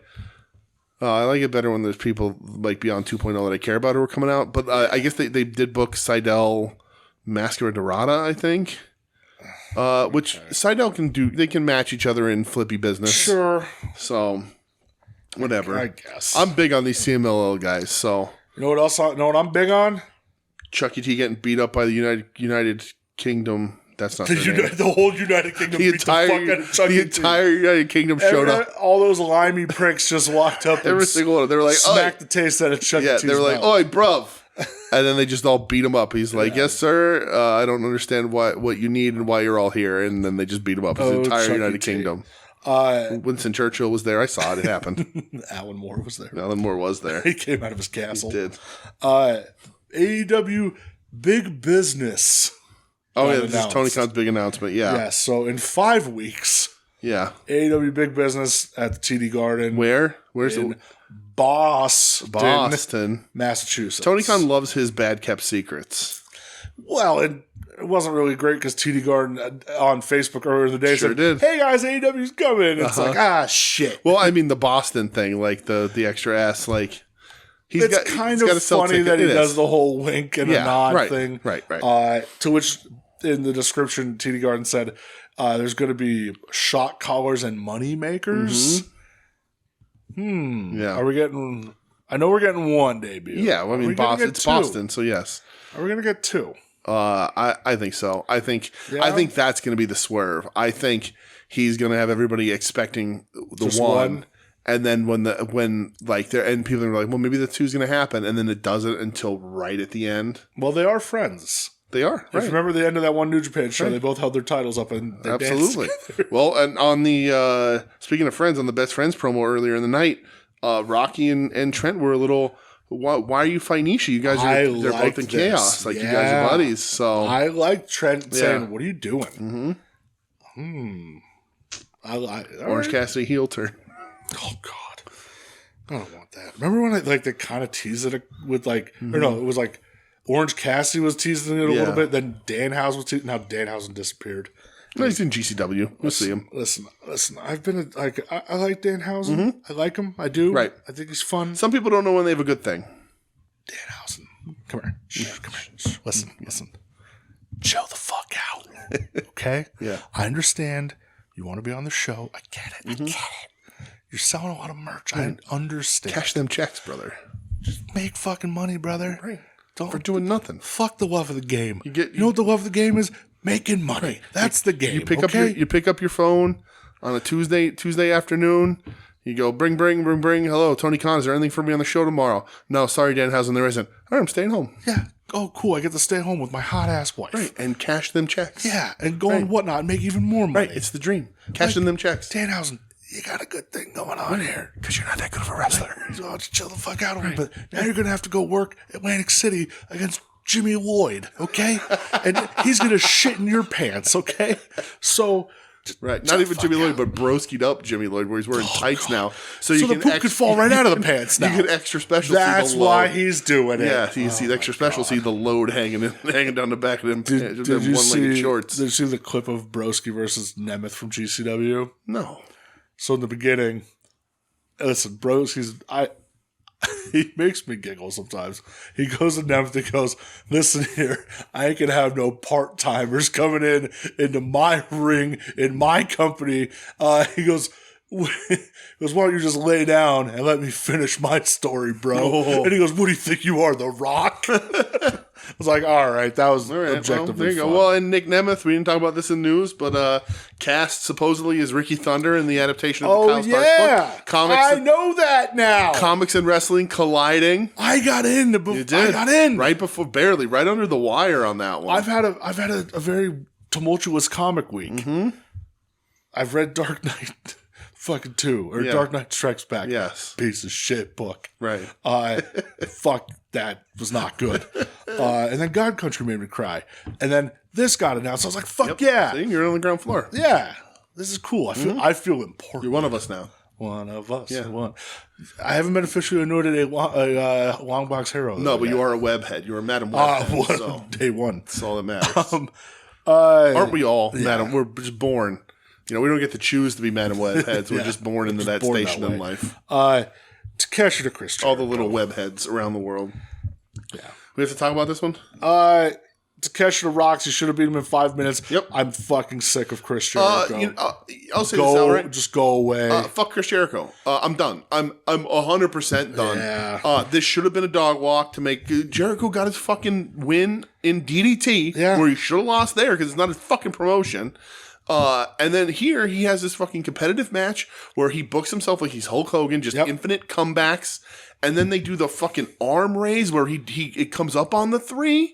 S3: like it better when there's people beyond 2.0 that I care about who are coming out, but I guess they did book Seidel Mascara Dorada, I think. Which Seidel can do, they can match each other in flippy business.
S2: Sure.
S3: So whatever.
S2: I guess.
S3: I'm big on these CMLL guys, so.
S2: You know what else? You know what I'm big on?
S3: Chucky T getting beat up by the United Kingdom. That's not
S2: the whole United Kingdom. The
S3: entire United Kingdom showed up.
S2: All those limey pricks just walked up.
S3: Every single one. They were
S2: smacked the taste out of Chucky T's
S3: they were
S2: mouth.
S3: "Oi, bruv." And then they just all beat him up. He's "Yes, sir. I don't understand what you need and why you're all here." And then they just beat him up. His entire
S2: Chucky
S3: United Kingdom. Winston Churchill was there. I saw it. It happened.
S2: Alan Moore was there.
S3: Alan Moore was there.
S2: He came out of his castle.
S3: He did.
S2: AEW Big Business.
S3: Oh, yeah. This is Tony Khan's big announcement. Yeah.
S2: Yeah. So in 5 weeks.
S3: Yeah.
S2: AEW Big Business at the TD Garden.
S3: Where? Where's
S2: in
S3: it?
S2: Boston, Massachusetts.
S3: Tony Khan loves his bad kept secrets.
S2: Well, it wasn't really great because TD Garden on Facebook earlier in the day said, "Hey guys, AEW's coming." It's shit.
S3: Well, I mean the Boston thing, the extra S,
S2: it's kind of funny that he does the whole wink and a nod thing.
S3: Right.
S2: To which in the description, TD Garden said, "There's going to be shot callers and money makers."
S3: Yeah.
S2: Are we getting? I know we're getting one debut.
S3: Yeah, well, I mean it's Boston, so yes.
S2: Are we going to get 2?
S3: I think so. I think that's going to be the swerve. I think he's going to have everybody expecting the
S2: Just
S3: one.
S2: one.
S3: And then when like they're and people are like, well, maybe the two's going to happen, and then it doesn't until right at the end.
S2: Well, they are friends.
S3: They are.
S2: If you remember the end of that one New Japan show, they both held their titles up and they
S3: Absolutely.
S2: danced.
S3: Well, and on the speaking of friends, on the Best Friends promo earlier in the night, Rocky and Trent were a little. Why are you fighting Isha? You guys they're both in chaos. Like you guys are buddies. So
S2: I like Trent saying, "What are you doing?"
S3: Orange Cassidy heel turn.
S2: Oh God, I don't want that. Remember when they kind of teased it with or no, it was like Orange Cassidy was teasing it a little bit. Then Danhausen was teasing. Now Danhausen disappeared.
S3: No, he's in GCW. We'll see him.
S2: Listen. I've been I like Danhausen. I like him. I do.
S3: Right.
S2: I think he's fun.
S3: Some people don't know when they have a good thing.
S2: Danhausen, come here. Come here. Shh. Listen. Chill the fuck out. Okay.
S3: Yeah.
S2: I understand. You want to be on the show. I get it. I get it. You're selling a lot of merch. I understand.
S3: Cash them checks, brother.
S2: Just make fucking money, brother.
S3: Right.
S2: Don't
S3: For doing nothing.
S2: fuck the love of the game.
S3: You
S2: know what the love of the game is? Making money. That's the game.
S3: You pick up your phone on a Tuesday afternoon. You go, bring. Hello, Tony Khan. Is there anything for me on the show tomorrow? No, sorry, Danhausen, there isn't. All right, I'm staying home.
S2: Yeah. Oh, cool. I get to stay home with my hot ass wife.
S3: Right, and cash them checks.
S2: Yeah, and go on Whatnot and make even more money.
S3: Right, it's the dream. Cashing them checks.
S2: Danhausen, you got a good thing going on here.
S3: Because you're not that good of a wrestler.
S2: Oh, just chill the fuck out of him. But now you're going to have to go work Atlantic City against Jimmy Lloyd, okay? And he's going to shit in your pants, okay? So...
S3: Right, not even Jimmy Lloyd, but broskied up Jimmy Lloyd, where he's wearing tights now. So
S2: the poop could fall right out of the pants now.
S3: You get extra special.
S2: That's why he's doing it.
S3: Yeah, you see the extra special. See the load hanging down the back of them.
S2: Did you
S3: one-legged shorts.
S2: Did you see the clip of Broski versus Nemeth from GCW?
S3: No.
S2: So in the beginning, listen, Broski's he makes me giggle sometimes. He goes to Nemeth and goes, "Listen here, I ain't gonna have no part timers coming into my ring in my company." He goes, "Why don't you just lay down and let me finish my story, bro?"
S3: Oh.
S2: And he goes, "What do you think you are, The Rock?" I was like, all right, that was objectively
S3: there you
S2: fun.
S3: go. Well, and Nick Nemeth, we didn't talk about this in news, but cast supposedly as Ricky Thunder in the adaptation of the Kyle Starks book. Comics,
S2: I know that now.
S3: Comics and wrestling colliding.
S2: I got in.
S3: You did.
S2: I got in.
S3: Right before, barely, right under the wire on that one.
S2: I've had a very tumultuous comic week.
S3: Mm-hmm.
S2: I've read Dark Knight fucking 2 or Dark Knight Strikes Back.
S3: Yes.
S2: Piece of shit book.
S3: Right.
S2: Fuck, that was not good. And then God Country made me cry. And then this got announced. I was like, fuck yeah.
S3: See, you're on the ground floor.
S2: Yeah. This is cool. I feel important.
S3: You're one of us now.
S2: One of us.
S3: Yeah.
S2: One. I haven't been officially anointed a long box hero.
S3: No, but you are a webhead. You're a Madam Webhead. So
S2: day one.
S3: that's all that matters.
S2: Aren't
S3: Aren't we all, Madam? We're just born. You know, we don't get to choose to be Madam Webheads. We're just born into that station in life.
S2: Takeshi to Chris
S3: All the little webheads around the world.
S2: Yeah.
S3: We have to talk about this one?
S2: Takeshi to Rocks, you should have beat him in 5 minutes.
S3: Yep.
S2: I'm fucking sick of Chris Jericho.
S3: I'll say this outright.
S2: Just go away.
S3: Fuck Chris Jericho. I'm done. I'm 100% done.
S2: Yeah.
S3: This should have been a dog walk to make Jericho got his fucking win in DDT, where he should have lost there because it's not his fucking promotion. And then here he has this fucking competitive match where he books himself like he's Hulk Hogan, just infinite comebacks. And then they do the fucking arm raise where it comes up on the 3.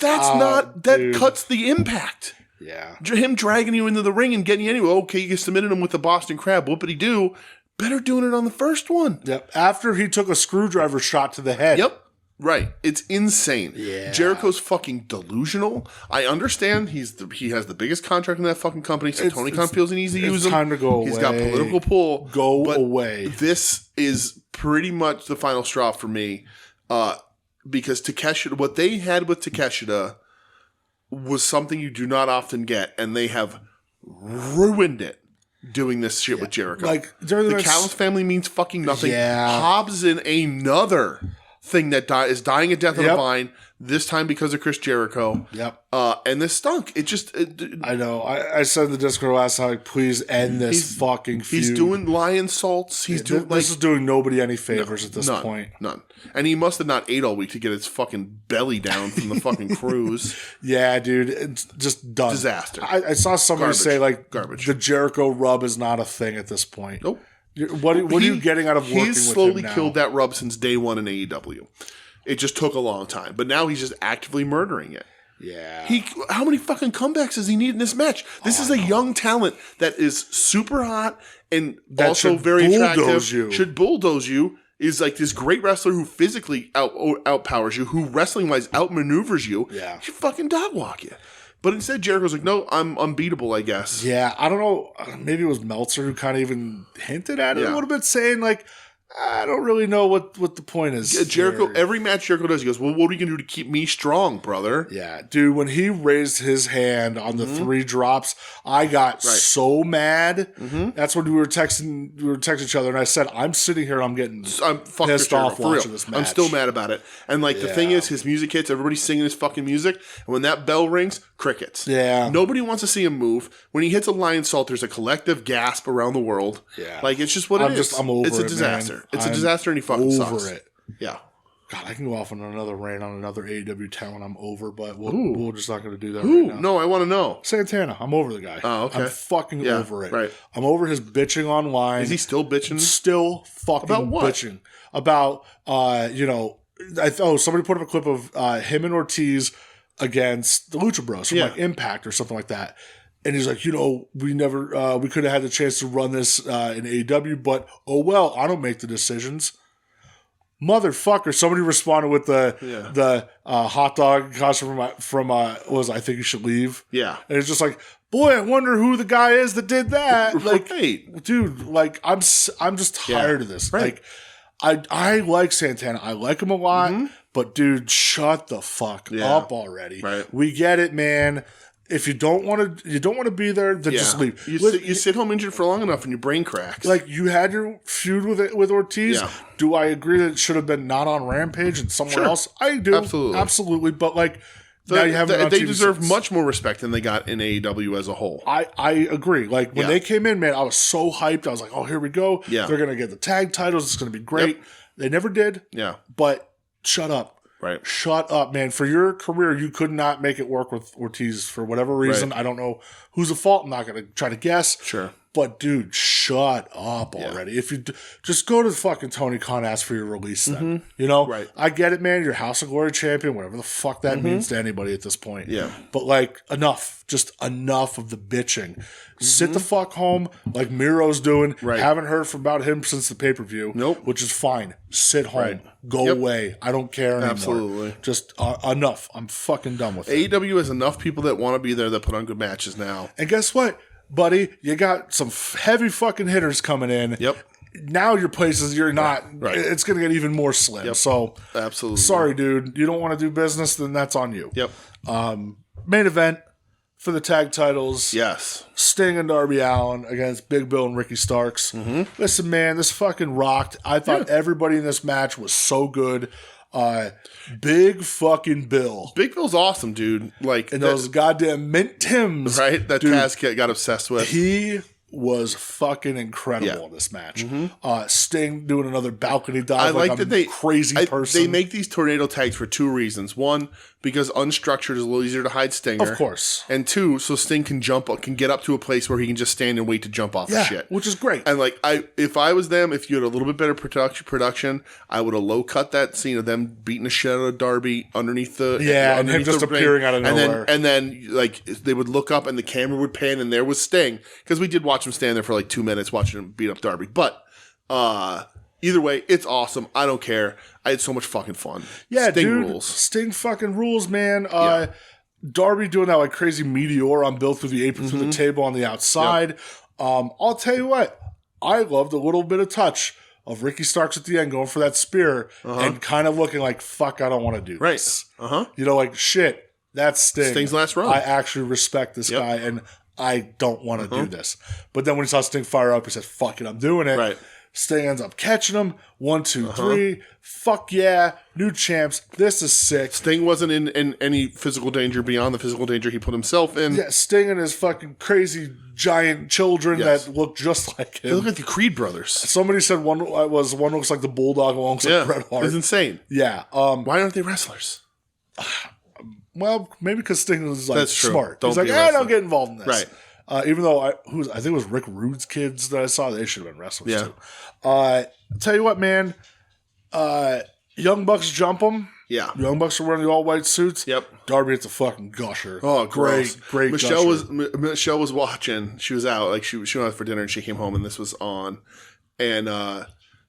S3: That cuts the impact.
S2: Yeah.
S3: Him dragging you into the ring and getting you anyway. Okay, you submitted him with the Boston Crab. Whoopity-doo. Better doing it on the first one.
S2: Yep. After he took a screwdriver shot to the head.
S3: Yep. Right. It's insane.
S2: Yeah.
S3: Jericho's fucking delusional. I understand he has the biggest contract in that fucking company, so Tony Khan feels he needs to use him.
S2: It's time to go away.
S3: He's got political pull.
S2: Go away.
S3: This is pretty much the final straw for me. Because Takeshita, what they had with Takeshita was something you do not often get, and they have ruined it doing this shit with Jericho.
S2: Like,
S3: the Callis family means fucking nothing.
S2: Yeah.
S3: Hobbs in another thing that is dying a death on
S2: Yep.
S3: a vine. This time because of Chris Jericho.
S2: Yep.
S3: And this stunk.
S2: I know. I said in the Discord last time, like, please end this fucking feud.
S3: He's doing lion salts. He's doing
S2: this is doing nobody any favors at this point.
S3: None. And he must have not ate all week to get his fucking belly down from the fucking cruise.
S2: Yeah, dude. It's just done.
S3: Disaster.
S2: I saw somebody say, like,
S3: Garbage.
S2: The Jericho rub is not a thing at this point.
S3: Nope.
S2: What are you getting out of working with him now?
S3: He's slowly killed that rub since day one in AEW. It just took a long time. But now he's just actively murdering it.
S2: Yeah.
S3: How many fucking comebacks does he need in this match? This is a young talent that is super hot and
S2: that
S3: also
S2: should
S3: very attractive.
S2: bulldoze you.
S3: Should bulldoze you. Is like this great wrestler who physically outpowers you, who wrestling-wise outmaneuvers you.
S2: Yeah.
S3: He fucking dog walk you. But instead, Jericho's like, no, I'm unbeatable, I guess.
S2: Yeah, I don't know. Maybe it was Meltzer who kind of even hinted at it a little bit, saying, like, I don't really know what the point is.
S3: Jericho,
S2: here.
S3: every match Jericho does, he goes, well, what are you going to do to keep me strong, brother?
S2: Yeah, dude, when he raised his hand on the 3 drops, I got so mad. That's when we were texting each other, and I said, I'm sitting here, I'm fucking pissed off watching this match.
S3: I'm still mad about it. And like the thing is, his music hits, everybody's singing his fucking music, and when that bell rings, crickets.
S2: Yeah.
S3: Nobody wants to see him move. When he hits a lion salt, there's a collective gasp around the world.
S2: Yeah.
S3: Like, it's just what it is.
S2: I'm over
S3: it's a
S2: it,
S3: disaster.
S2: man.
S3: It's a disaster, and he fucking sucks.
S2: Over it.
S3: Yeah.
S2: God, I can go off on another rant on another AEW talent I'm over, but we're just not going to do that right now.
S3: No, I want to know.
S2: Santana, I'm over the guy.
S3: Oh, okay.
S2: I'm fucking over it.
S3: Right.
S2: I'm over his bitching online.
S3: Is he still bitching?
S2: Still fucking
S3: About what?
S2: bitching. About, somebody put up a clip of him and Ortiz against the Lucha Bros from like Impact or something like that. And he's like, we could have had the chance to run this in AEW, but oh well, I don't make the decisions. Motherfucker! Somebody responded with the hot dog costume from was I think you should leave.
S3: Yeah,
S2: and it's just like, boy, I wonder who the guy is that did that. Like, dude, like I'm just tired of this.
S3: Right.
S2: Like, I like Santana. I like him a lot, but dude, shut the fuck up already.
S3: Right.
S2: We get it, man. If you don't want to be there, then just leave.
S3: You sit home injured for long enough and your brain cracks.
S2: Like, you had your feud with Ortiz.
S3: Yeah.
S2: Do I agree that it should have been not on Rampage and somewhere else? I do. Absolutely. But like, now you have it on
S3: they
S2: TV
S3: deserve
S2: since.
S3: much more respect than they got in AEW as a whole.
S2: I agree. Like, when they came in, man, I was so hyped. I was like, oh, here we go.
S3: Yeah.
S2: They're going to get the tag titles. It's going to be great. Yep. They never did.
S3: Yeah.
S2: But shut up.
S3: Right.
S2: Shut up, man. For your career, you could not make it work with Ortiz for whatever reason. Right. I don't know who's the fault. I'm not going to try to guess.
S3: Sure.
S2: But, dude, shut up already. If you just go to fucking Tony Khan, ask for your release then. You know?
S3: Right.
S2: I get it, man. You're House of Glory champion, whatever the fuck that means to anybody at this point.
S3: Yeah.
S2: But, like, enough. Just enough of the bitching. Sit the fuck home like Miro's doing.
S3: Right.
S2: Haven't heard about him since the pay-per-view.
S3: Nope.
S2: Which is fine. Sit home. Go away. I don't care anymore.
S3: Absolutely.
S2: Just enough. I'm fucking done with it.
S3: AEW has enough people that want to be there that put on good matches now.
S2: And guess what, buddy? You got some heavy fucking hitters coming in.
S3: Yep.
S2: Now your places, you're not.
S3: Right.
S2: It's going to get even more slim.
S3: Yep.
S2: So,
S3: absolutely.
S2: Sorry, dude. You don't want to do business, then that's on you.
S3: Yep.
S2: Main event for the tag titles.
S3: Yes.
S2: Sting and Darby Allin against Big Bill and Ricky Starks. Listen, man, this fucking rocked. I thought everybody in this match was so good. Big fucking Bill.
S3: Big Bill's awesome, dude. Like,
S2: and those goddamn mint Tims.
S3: Right? That
S2: dude,
S3: Taz got obsessed with.
S2: He was fucking incredible in this match. Sting doing another balcony dive.
S3: I like that
S2: crazy person.
S3: They make these tornado tags for 2 reasons. 1, because unstructured is a little easier to hide Stinger.
S2: Of course.
S3: And 2, so Sting can get up to a place where he can just stand and wait to jump off the shit.
S2: Which is great.
S3: And like, if I was them, if you had a little bit better production, I would have low cut that scene of them beating the shit out of Darby underneath the
S2: and him just appearing out of nowhere.
S3: And then like they would look up and the camera would pan and there was Sting, because we did watch him stand there for like 2 minutes watching him beat up Darby. But either way, it's awesome. I don't care. I had so much fucking fun.
S2: Yeah,
S3: Sting
S2: dude.
S3: rules.
S2: Sting fucking rules, man. Darby doing that like crazy meteor on Bill through the apron through the table on the outside. I'll tell you what. I loved a little bit of touch of Ricky Starks at the end going for that spear and kind of looking like, fuck, I don't want to do this. You know, like, shit, that's Sting.
S3: Sting's last run.
S2: I actually respect this guy and I don't want to do this. But then when he saw Sting fire up, he said, fuck it, I'm doing it.
S3: Right.
S2: Sting ends up catching him. 1, 2, 3. Fuck yeah. New champs. This is sick.
S3: Sting wasn't in any physical danger beyond the physical danger he put himself in.
S2: Yeah, Sting and his fucking crazy giant children that look just like him.
S3: They look like the Creed brothers.
S2: Somebody said one looks like the Bulldog, one looks like Bret Hart.
S3: It's insane.
S2: Yeah.
S3: Why aren't they wrestlers?
S2: Well, maybe because Sting was like
S3: That's true.
S2: smart.
S3: Don't
S2: He's like,
S3: be a wrestler.
S2: don't get involved in this.
S3: Right.
S2: Even though I think it was Rick Rude's kids that I saw, they should have been wrestlers
S3: Yeah.
S2: too. Tell you what, man. Young Bucks jump them.
S3: Yeah.
S2: Young Bucks are wearing the all white suits.
S3: Yep.
S2: Darby hits a fucking gusher.
S3: Oh, gross.
S2: Great.
S3: Michelle
S2: gusher.
S3: was watching. She was out. Like she went out for dinner and she came home and this was on. And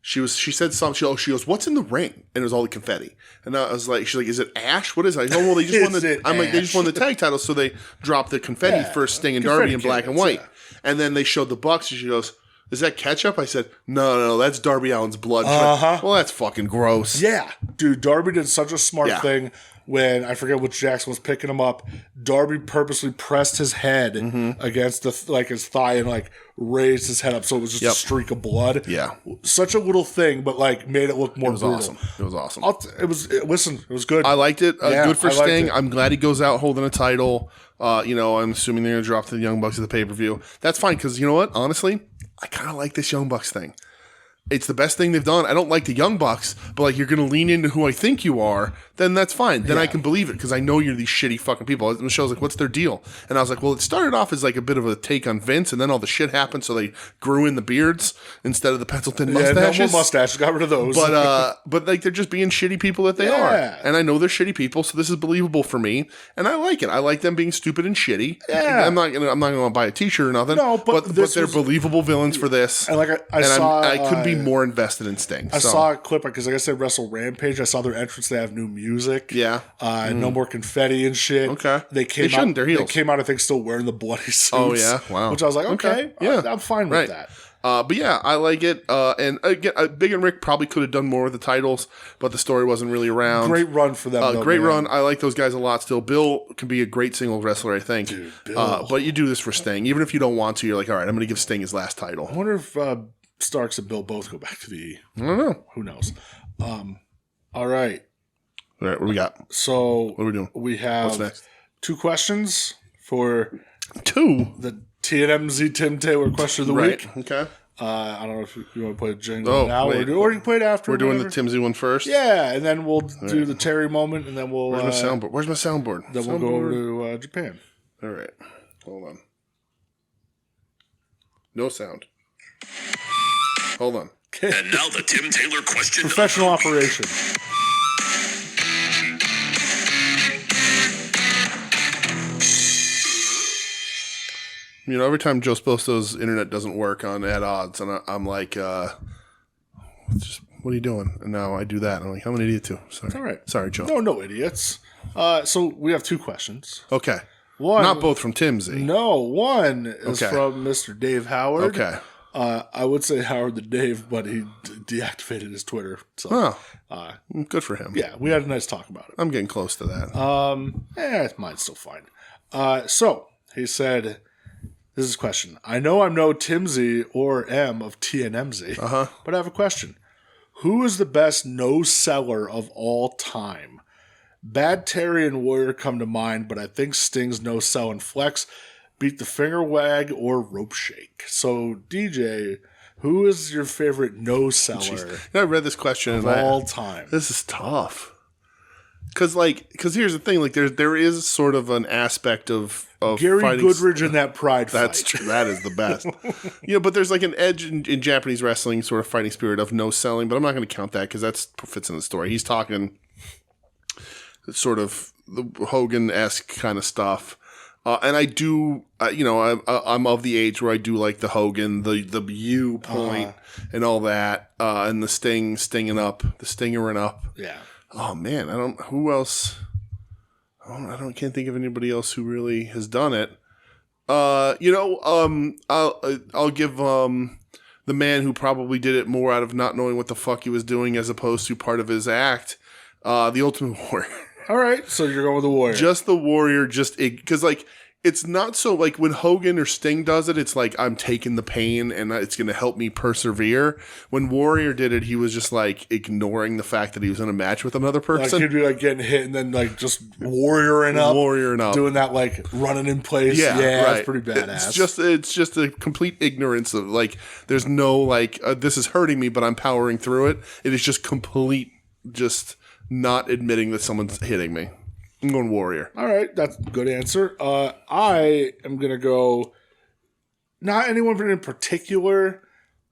S3: she said something. She goes, "What's in the ring?" And it was all the confetti. And I was like, she's like, "Is it Ash? What is it?" Oh, well, they just won the. I'm like, they just won the tag title, so they dropped the confetti for Sting and Darby in black and white. And then they showed the Bucks, and she goes, "Is that ketchup?" I said, "No, that's Darby Allin's blood." Like, well, that's fucking gross.
S2: Yeah, dude, Darby did such a smart thing when I forget which Jackson was picking him up. Darby purposely pressed his head against his thigh and raised his head up so it was just a streak of blood.
S3: Yeah,
S2: such a little thing, but made it look more brutal.
S3: Awesome. It was awesome.
S2: It was good.
S3: I liked it. Good for Sting.
S2: It.
S3: I'm glad he goes out holding a title. I'm assuming they're gonna drop to the Young Bucks at the pay-per-view. That's fine because you know what? Honestly, I kind of like this Young Bucks thing. It's the best thing they've done. I don't like the Young Bucks, but you're going to lean into who I think you are, then that's fine. Then I can believe it because I know you're these shitty fucking people. Michelle's like, "What's their deal?" And I was like, "Well, it started off as a bit of a take on Vince, and then all the shit happened, so they grew in the beards instead of the Pendleton mustaches.
S2: No more mustaches. Got rid of those.
S3: But they're just being shitty people that they are, and I know they're shitty people, so this is believable for me, and I like it. I like them being stupid and shitty. Yeah. I'm not gonna buy a T-shirt or nothing. No, but they're believable villains for this.
S2: And I
S3: couldn't be more invested in Sting.
S2: I saw a clip because, like I said, Wrestle Rampage. I saw their entrance. They have new music.
S3: Yeah.
S2: No more confetti and shit.
S3: Okay.
S2: They came out.
S3: They're heels.
S2: They came out, I think, still wearing the bloody suits.
S3: Oh yeah. Wow.
S2: Which I was like, okay. Yeah. I'm fine with that.
S3: But yeah, I like it. And again, Big and Rick probably could have done more with the titles, but the story wasn't really around.
S2: Great run for them.
S3: Great run. I like those guys a lot still. Bill can be a great single wrestler, I think.
S2: Dude, Bill.
S3: But you do this for Sting. Even if you don't want to, you're like, all right, I'm going to give Sting his last title.
S2: I wonder if Starks and Bill both go back to the...
S3: I don't know.
S2: Who knows? All right.
S3: All right, what do we got?
S2: So...
S3: What are we doing?
S2: We have
S3: What's next?
S2: 2 questions for...
S3: 2?
S2: The TNMZ Tim Taylor question of the week.
S3: Okay.
S2: I don't know if you want to play a jingle now or you can play it after.
S3: We're doing the Timsy one first?
S2: Yeah, and then we'll do the Terry moment, and then we'll...
S3: Where's my soundboard? Where's my soundboard?
S2: Then we'll go over to Japan.
S3: All right. Hold on. No sound. Hold on.
S2: Okay.
S4: And now the Tim Taylor question.
S2: Professional operation.
S3: You know, every time Joe Sposto's internet doesn't work on at odds, and I'm like, just what are you doing? And now I do that. And I'm like, I'm an idiot too. Sorry.
S2: All right.
S3: Sorry, Joe.
S2: No idiots. So we have 2 questions.
S3: Okay.
S2: One,
S3: not both from Timsy.
S2: No, one is from Mr. Dave Howard.
S3: Okay.
S2: I would say Howard the Dave, but he deactivated his Twitter. So,
S3: good for him.
S2: Yeah, we had a nice talk about it.
S3: I'm getting close to that.
S2: Mine's still fine. So he said, this is a question. I know I'm no Timsy or M of TNMZ, but I have a question. Who is the best no-seller of all time? Bad Terry and Warrior come to mind, but I think Sting's no-sell and flex beat the finger wag or rope shake. So, DJ, who is your favorite no-seller
S3: I read this question
S2: of all time?
S3: This is tough. Because here's the thing, there is sort of an aspect of
S2: Gary
S3: fighting.
S2: Goodridge in that pride fight.
S3: That's true. That is the best. But there's an edge in Japanese wrestling, sort of fighting spirit of no selling, but I'm not going to count that because that fits in the story. He's talking sort of the Hogan-esque kind of stuff. And I do, I'm of the age where I do like the Hogan, the U point and all that, and the stinging up, the stingering up.
S2: Yeah.
S3: Oh man, who else? Can't think of anybody else who really has done it. I'll give the man who probably did it more out of not knowing what the fuck he was doing as opposed to part of his act, the Ultimate Warrior.
S2: All right, so you're going with the Warrior.
S3: Just the Warrior, because it's not so like when Hogan or Sting does it, it's like I'm taking the pain and it's going to help me persevere. When Warrior did it, he was just like ignoring the fact that he was in a match with another person.
S2: Like he'd be like getting hit and then like just warrioring up, doing that like running in place. Yeah, right. It's pretty badass. It's just a complete ignorance of like there's no like this is hurting me, but I'm powering through it. It is just complete, just not admitting that someone's hitting me. I'm going Warrior. All right, that's a good answer. I am going to go not anyone in particular,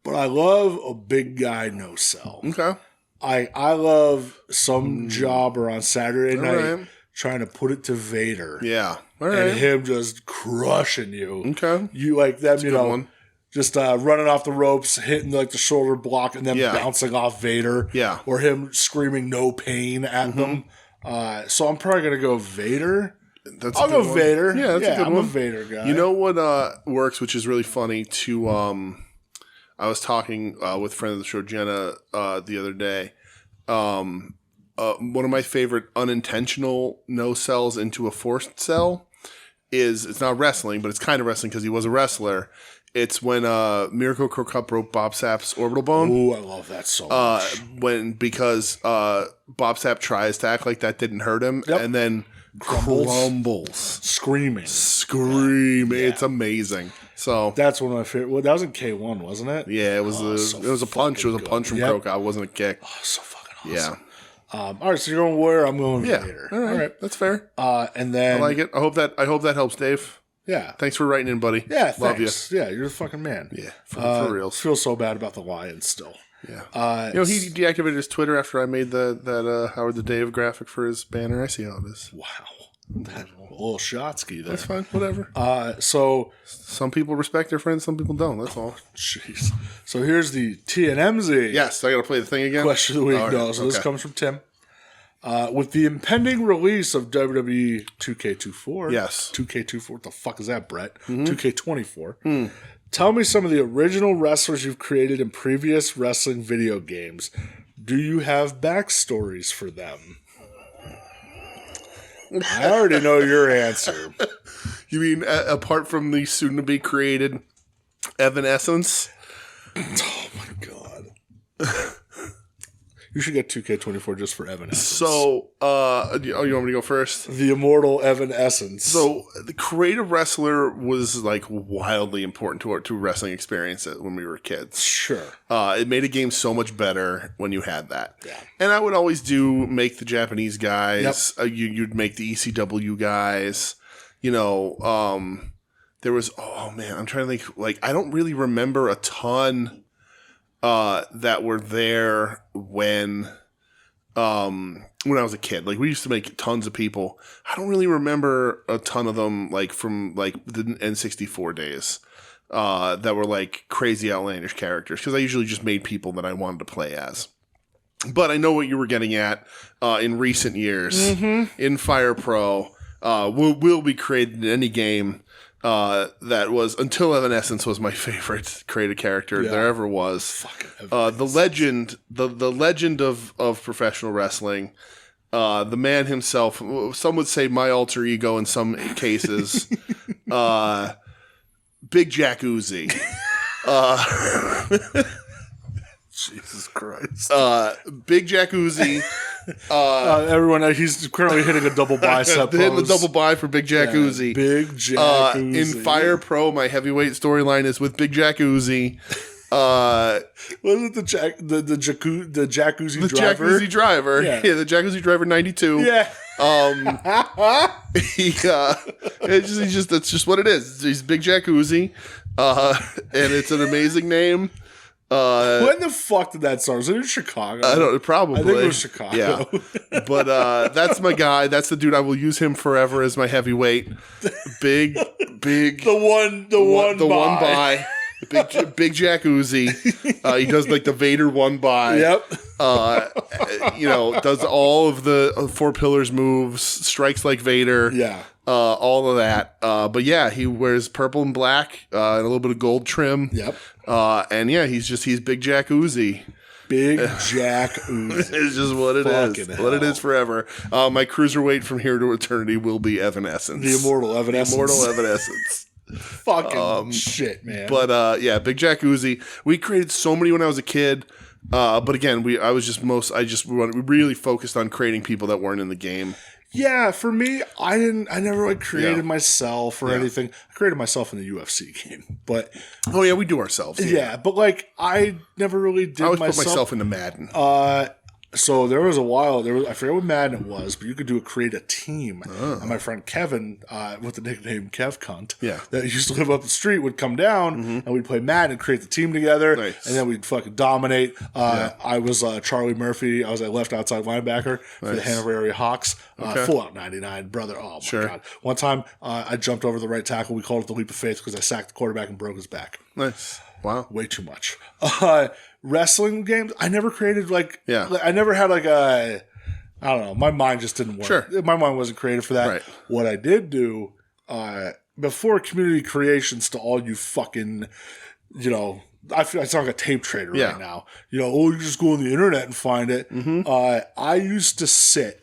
S2: but I love a big guy no sell.
S3: Okay.
S2: I love some jobber on Saturday night trying to put it to Vader.
S3: Yeah. All right.
S2: And him just crushing you.
S3: Okay.
S2: You like them,
S3: that's
S2: you know, just running off the ropes, hitting like the shoulder block, and then bouncing off Vader.
S3: Yeah.
S2: Or him screaming no pain at them. So I'm probably going to go Vader. I'll go Vader.
S3: Yeah, that's a good
S2: I'm
S3: one.
S2: a Vader guy.
S3: You know what works, which is really funny, to I was talking with a friend of the show, Jenna, the other day. One of my favorite unintentional no-sells into a forced sell is, it's not wrestling, but it's kind of wrestling because he was a wrestler. It's when Miracle Crow Cup broke Bob Sapp's orbital bone.
S2: Ooh, I love that so much.
S3: Because Bob Sapp tries to act like that didn't hurt him, and then crumbles.
S2: Screaming.
S3: Yeah. It's amazing. So
S2: that's one of my favorite. Well, that was in K1, wasn't it?
S3: Yeah, it was a punch. It was a punch from Crow. It wasn't a kick.
S2: Oh, so fucking awesome.
S3: Yeah.
S2: All right, so you're going Warrior. I'm going Vader.
S3: All right, that's fair.
S2: And then
S3: I like it. I hope that helps, Dave.
S2: Yeah.
S3: Thanks for writing in, buddy.
S2: Yeah,
S3: love you.
S2: Yeah, you're the fucking man.
S3: Yeah, for real.
S2: Feel so bad about the Lions still.
S3: Yeah. He deactivated his Twitter after I made that Howard the Dave graphic for his banner. I see how it is.
S2: Wow. That little Shotsky there.
S3: That's fine. Whatever.
S2: So
S3: some people respect their friends, some people don't. That's all.
S2: Jeez. So here's the TNMZ.
S3: Yes, I got to play the thing again.
S2: Question of the week. No, so this comes from Tim. With the impending release of WWE 2K24.
S3: Yes.
S2: 2K24. What the fuck is that, Brett? 2K24. Tell me some of the original wrestlers you've created in previous wrestling video games. Do you have backstories for them? I already know your answer.
S3: You mean apart from the soon-to-be created Evanescence?
S2: Oh, my God. You should get 2K24 just for Evanescence.
S3: So, you want me to go first?
S2: The immortal Evanescence.
S3: So, the creative wrestler was like wildly important to wrestling experience when we were kids.
S2: Sure.
S3: It made a game so much better when you had that.
S2: Yeah.
S3: And I would always make the Japanese guys. Yep. You'd make the ECW guys. You know, there was, oh man, I'm trying to think, like, I don't really remember a ton that were there when I was a kid. Like, we used to make tons of people. I don't really remember a ton of them, like, from, like, the N64 days that were, like, crazy outlandish characters, because I usually just made people that I wanted to play as. But I know what you were getting at in recent years. In Fire Pro, will be created in any game that was, until Evanescence was my favorite creative character there ever was. The legend of professional wrestling, the man himself, some would say my alter ego in some cases, Big Jack Uzi.
S2: Jesus Christ.
S3: Big Jack Uzi.
S2: Everyone, he's currently hitting a double bicep pose.
S3: Hitting the double bi for Big Jack Uzi.
S2: Big Jack Uzi.
S3: In Fire Pro, my heavyweight storyline is with Big Jack Uzi.
S2: Was it the Jack Uzi driver?
S3: The Jack Uzi driver. Yeah, the Jack Uzi driver 92.
S2: Yeah.
S3: That's just what it is. He's Big Jack Uzi. And it's an amazing name.
S2: When the fuck did that start? Was it in Chicago?
S3: I don't know. Probably.
S2: I think it was Chicago.
S3: Yeah. But that's my guy. That's the dude. I will use him forever as my heavyweight. Big.
S2: The one by.
S3: Big Jack Uzi. He does like the Vader one by.
S2: Yep.
S3: Does all of the Four Pillars moves, strikes like Vader.
S2: Yeah.
S3: All of that. But yeah, he wears purple and black and a little bit of gold trim.
S2: Yep.
S3: And yeah, he's Big Jack Uzi.
S2: Big Jack Uzi.
S3: It's just what it is.
S2: Fucking
S3: What it
S2: hell.
S3: is forever. My cruiserweight from here to eternity will be Evanescence.
S2: The immortal Evanescence.
S3: Immortal Evanescence.
S2: Fucking shit, man.
S3: But yeah, Big Jack Uzi. We created so many when I was a kid. But again, we really focused on creating people that weren't in the game.
S2: Yeah, for me, I never like created myself or anything. I created myself in the UFC game, but
S3: Oh yeah, we do ourselves.
S2: yeah, but like I never really did
S3: I always
S2: myself.
S3: put myself into Madden.
S2: So there was a while I forget what Madden it was, but you could create a team. And my friend Kevin, with the nickname Kev Cunt, that used to live up the street, would come down and we'd play Madden and create the team together.
S3: Nice.
S2: And then we'd fucking dominate. I was Charlie Murphy. I was a left outside linebacker for the Hanover area Hawks. Full out 99, brother. Oh my God. One time I jumped over the right tackle. We called it the leap of faith because I sacked the quarterback and broke his back.
S3: Nice. Wow.
S2: Way too much. Wrestling games, I never created I never had I don't know, my mind just didn't work.
S3: Sure.
S2: My mind wasn't creative for that.
S3: Right.
S2: What I did do, before community creations to all you fucking, I feel I sound like a tape trader right now. You just go on the internet and find it. I used to sit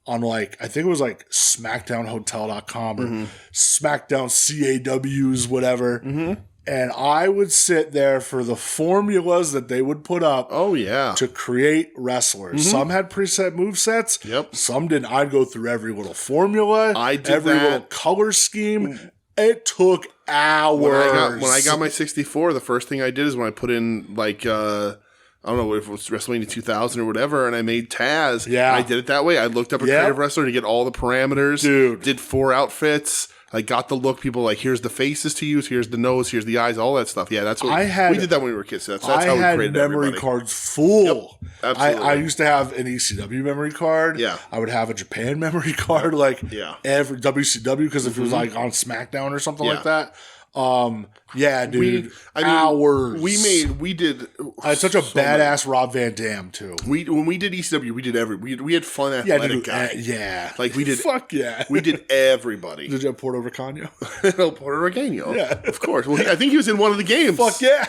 S2: on I think it was SmackDownHotel.com or SmackDown CAWs, whatever. And I would sit there for the formulas that they would put up to create wrestlers. Some had preset movesets.
S3: Yep.
S2: Some didn't. I'd go through every little formula, every little color scheme. It took hours.
S3: When I got my 64, the first thing I did is when I put in I don't know if it was WrestleMania 2000 or whatever, and I made Taz.
S2: Yeah.
S3: I did it that way. I looked up a creative wrestler to get all the parameters.
S2: Dude.
S3: Did 4 outfits. I got the look. People here's the faces to use, here's the nose, here's the eyes, all that stuff. Yeah, that's what we did that when we were kids. That's how we created
S2: I had memory
S3: everybody.
S2: cards full.
S3: Yep, absolutely.
S2: I used to have an ECW memory card.
S3: Yeah.
S2: I would have a Japan memory card, every WCW, because if it was on SmackDown or something like that. Dude. Hours.
S3: We did.
S2: I had such a badass Rob Van Dam too.
S3: When we did ECW, we did we had fun athletic guys. We did.
S2: Fuck yeah.
S3: We did everybody.
S2: Did you have Puerto Ricano?
S3: Puerto Ricano.
S2: Yeah,
S3: of course. Well, I think he was in one of the games.
S2: Fuck yeah.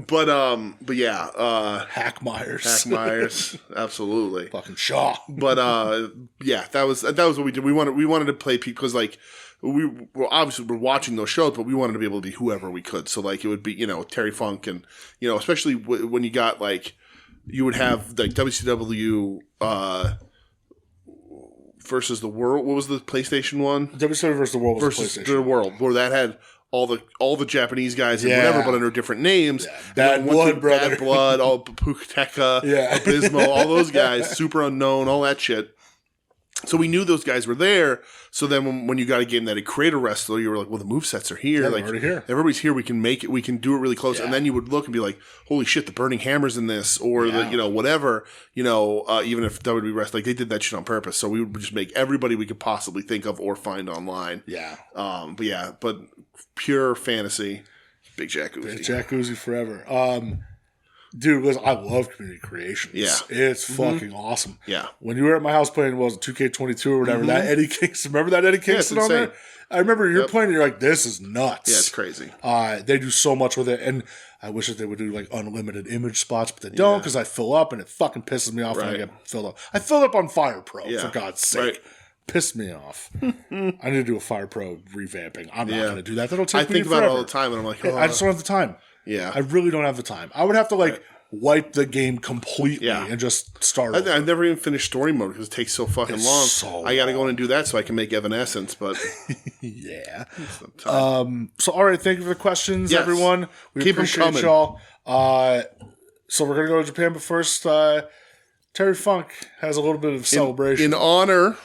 S3: But yeah.
S2: Hack Myers.
S3: Hack Myers. Absolutely.
S2: Fucking Shaw.
S3: But yeah, that was what we did. We wanted to play people because we were obviously watching those shows, but we wanted to be able to be whoever we could. So it would be Terry Funk and especially when you got you would have WCW versus the World. What was the PlayStation one?
S2: WCW versus the World was
S3: versus
S2: PlayStation.
S3: the World, where that had all the Japanese guys and whatever, but under different names.
S2: Yeah. Bad Blood, brother.
S3: Bad Blood, all Pukateka, Abysmo, all those guys, Super Unknown, all that shit. So we knew those guys were there. So then when you got a game that had created a wrestler, you were like, well, the movesets are here.
S2: Yeah, they're already here.
S3: Everybody's here. We can make it. We can do it really close. Yeah. And then you would look and be like, holy shit, the Burning Hammer's in this, or the whatever. Even if WWE Wrestling, they did that shit on purpose. So we would just make everybody we could possibly think of or find online.
S2: Yeah.
S3: But pure fantasy. Big Jack Uzi.
S2: Big Jack Uzi forever. Dude, listen, I love community creations.
S3: Yeah.
S2: It's fucking awesome.
S3: Yeah.
S2: When you were at my house playing, 2K22 or whatever, that Eddie Kingston, remember that Eddie Kingston on there? I remember you're playing and you're like, this is nuts.
S3: Yeah, it's crazy.
S2: They do so much with it. And I wish that they would do unlimited image spots, but they don't because I fill up and it fucking pisses me off when I get filled up. I filled up on Fire Pro, for God's sake. Right. Pissed me off. I need to do a Fire Pro revamping. I'm not going to do that. That'll take me
S3: I think about it all the time and I'm like,
S2: I just don't have the time.
S3: Yeah.
S2: I really don't have the time. I would have to wipe the game completely and just start over.
S3: I've never even finished story mode because it takes so fucking long.
S2: So
S3: I got to go in and do that so I can make Evanescence, but
S2: yeah. So all right, thank you for the questions, everyone. We
S3: Keep
S2: appreciate
S3: them coming.
S2: Y'all. So we're gonna go to Japan, but first, Terry Funk has a little bit of celebration
S3: in honor,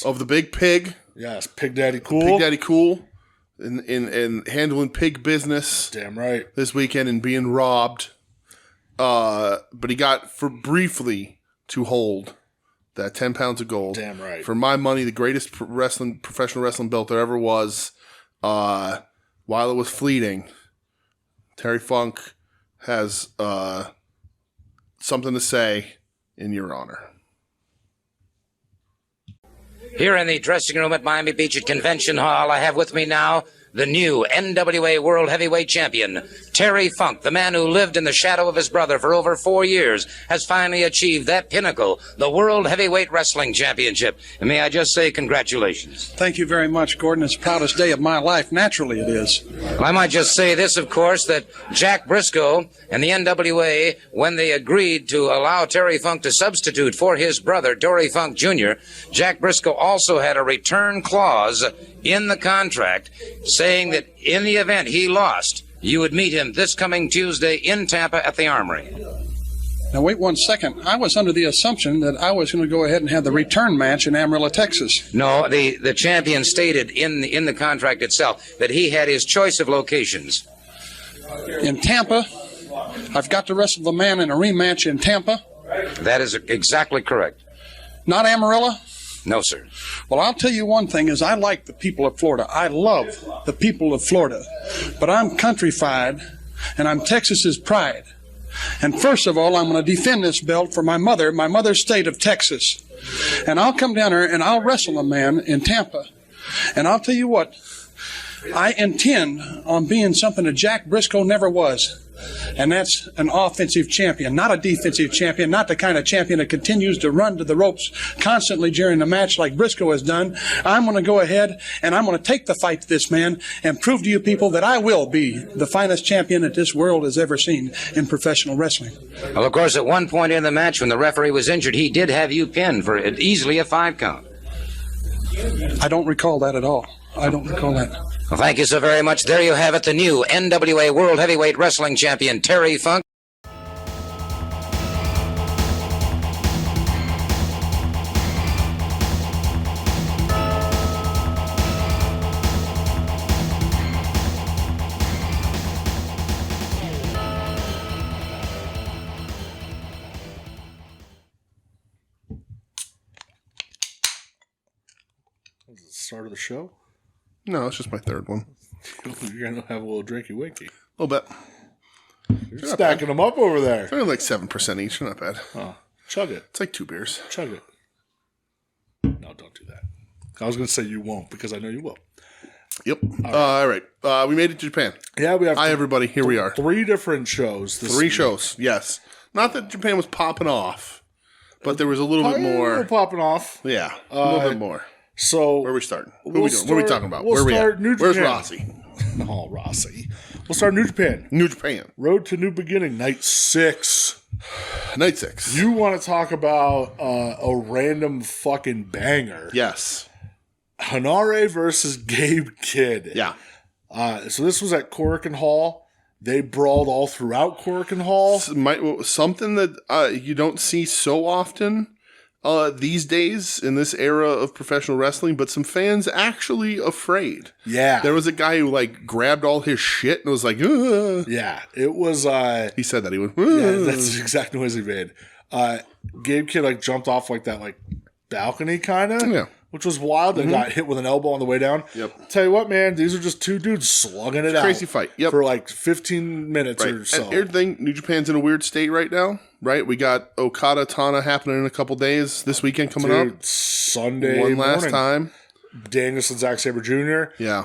S2: of
S3: the big pig.
S2: Yes, Pig Daddy Cool.
S3: Pig Daddy Cool. In handling pig business.
S2: Damn right.
S3: This weekend and being robbed. But he got briefly to hold that 10 pounds of gold.
S2: Damn right.
S3: For my money, the greatest professional wrestling belt there ever was. While it was fleeting, Terry Funk has something to say in your honor.
S5: Here in the dressing room at Miami Beach at Convention Hall, I have with me now the new NWA World Heavyweight Champion, Terry Funk, the man who lived in the shadow of his brother for over 4 years, has finally achieved that pinnacle, the World Heavyweight Wrestling Championship. And may I just say congratulations.
S6: Thank you very much, Gordon. It's the proudest day of my life. Naturally, it is.
S5: Well, I might just say this, of course, that Jack Briscoe and the NWA, when they agreed to allow Terry Funk to substitute for his brother, Dory Funk Jr., Jack Briscoe also had a return clause in the contract saying that in the event he lost, you would meet him this coming Tuesday in Tampa at the Armory.
S6: Now, wait 1 second. I was under the assumption that I was going to go ahead and have the return match in Amarillo, Texas.
S5: No, the champion stated in the contract itself that he had his choice of locations.
S6: In Tampa, I've got to wrestle the man in a rematch in Tampa.
S5: That is exactly correct.
S6: Not Amarillo?
S5: No, sir.
S6: Well, I'll tell you one thing is I like the people of Florida. I love the people of Florida. But I'm countrified, and I'm Texas's pride. And first of all, I'm going to defend this belt for my mother's state of Texas. And I'll come down here and I'll wrestle a man in Tampa. And I'll tell you what, I intend on being something that Jack Briscoe never was. And that's an offensive champion, not a defensive champion, not the kind of champion that continues to run to the ropes constantly during the match like Briscoe has done. I'm going to go ahead and I'm going to take the fight to this man and prove to you people that I will be the finest champion that this world has ever seen in professional wrestling.
S5: Well, of course, at one point in the match when the referee was injured, he did have you pinned for easily a 5 count.
S6: I don't recall that at all. I don't recall that.
S5: Well, thank you so very much. There you have it, the new NWA World Heavyweight Wrestling Champion, Terry Funk.
S2: Is it the start of the show?
S3: No, it's just my third one.
S2: You're going to have a little drinky winky.
S3: A little bit.
S2: You're stacking them up over there.
S3: They're like 7% each. Not bad.
S2: Oh, chug it.
S3: It's like 2 beers.
S2: Chug it. No, don't do that. I was going to say you won't because I know you will.
S3: Yep. All right. We made it to Japan.
S2: Yeah, we have.
S3: Hi, everybody. Here we are.
S2: 3 different shows.
S3: 3 shows. Yes. Not that Japan was popping off, but there was a little bit more.
S2: Popping off.
S3: Yeah, a little bit more.
S2: So
S3: where are we starting? What are we doing? What are we talking about?
S2: We'll
S3: Where are we
S2: start
S3: at?
S2: New
S3: Where's
S2: Japan.
S3: Rossy?
S2: Oh, Rossy. We'll start New Japan.
S3: New Japan.
S2: Road to New Beginning, Night 6.
S3: Night 6.
S2: You want to talk about a random fucking banger.
S3: Yes.
S2: Hanare versus Gabe Kidd.
S3: Yeah.
S2: So this was at Korakuen Hall. They brawled all throughout Korakuen Hall.
S3: Something that you don't see so often these days in this era of professional wrestling, but some fans actually afraid.
S2: Yeah.
S3: There was a guy who like grabbed all his shit and was like, ugh.
S2: Yeah. It was...
S3: he said that. He went, ugh.
S2: Yeah, that's the exact noise he made. Gabe Kidd like jumped off like that like balcony kind of. Yeah. Which was wild. They got hit with an elbow on the way down.
S3: Yep.
S2: Tell you what, man, these are just 2 dudes slugging it out.
S3: Crazy fight. Yep.
S2: For like 15 minutes or so.
S3: And here's the thing, New Japan's in a weird state right now, right? We got Okada Tana happening in a couple days this weekend coming up.
S2: Sunday
S3: One
S2: morning.
S3: last time.
S2: Danielson, Zack Sabre Jr.
S3: Yeah.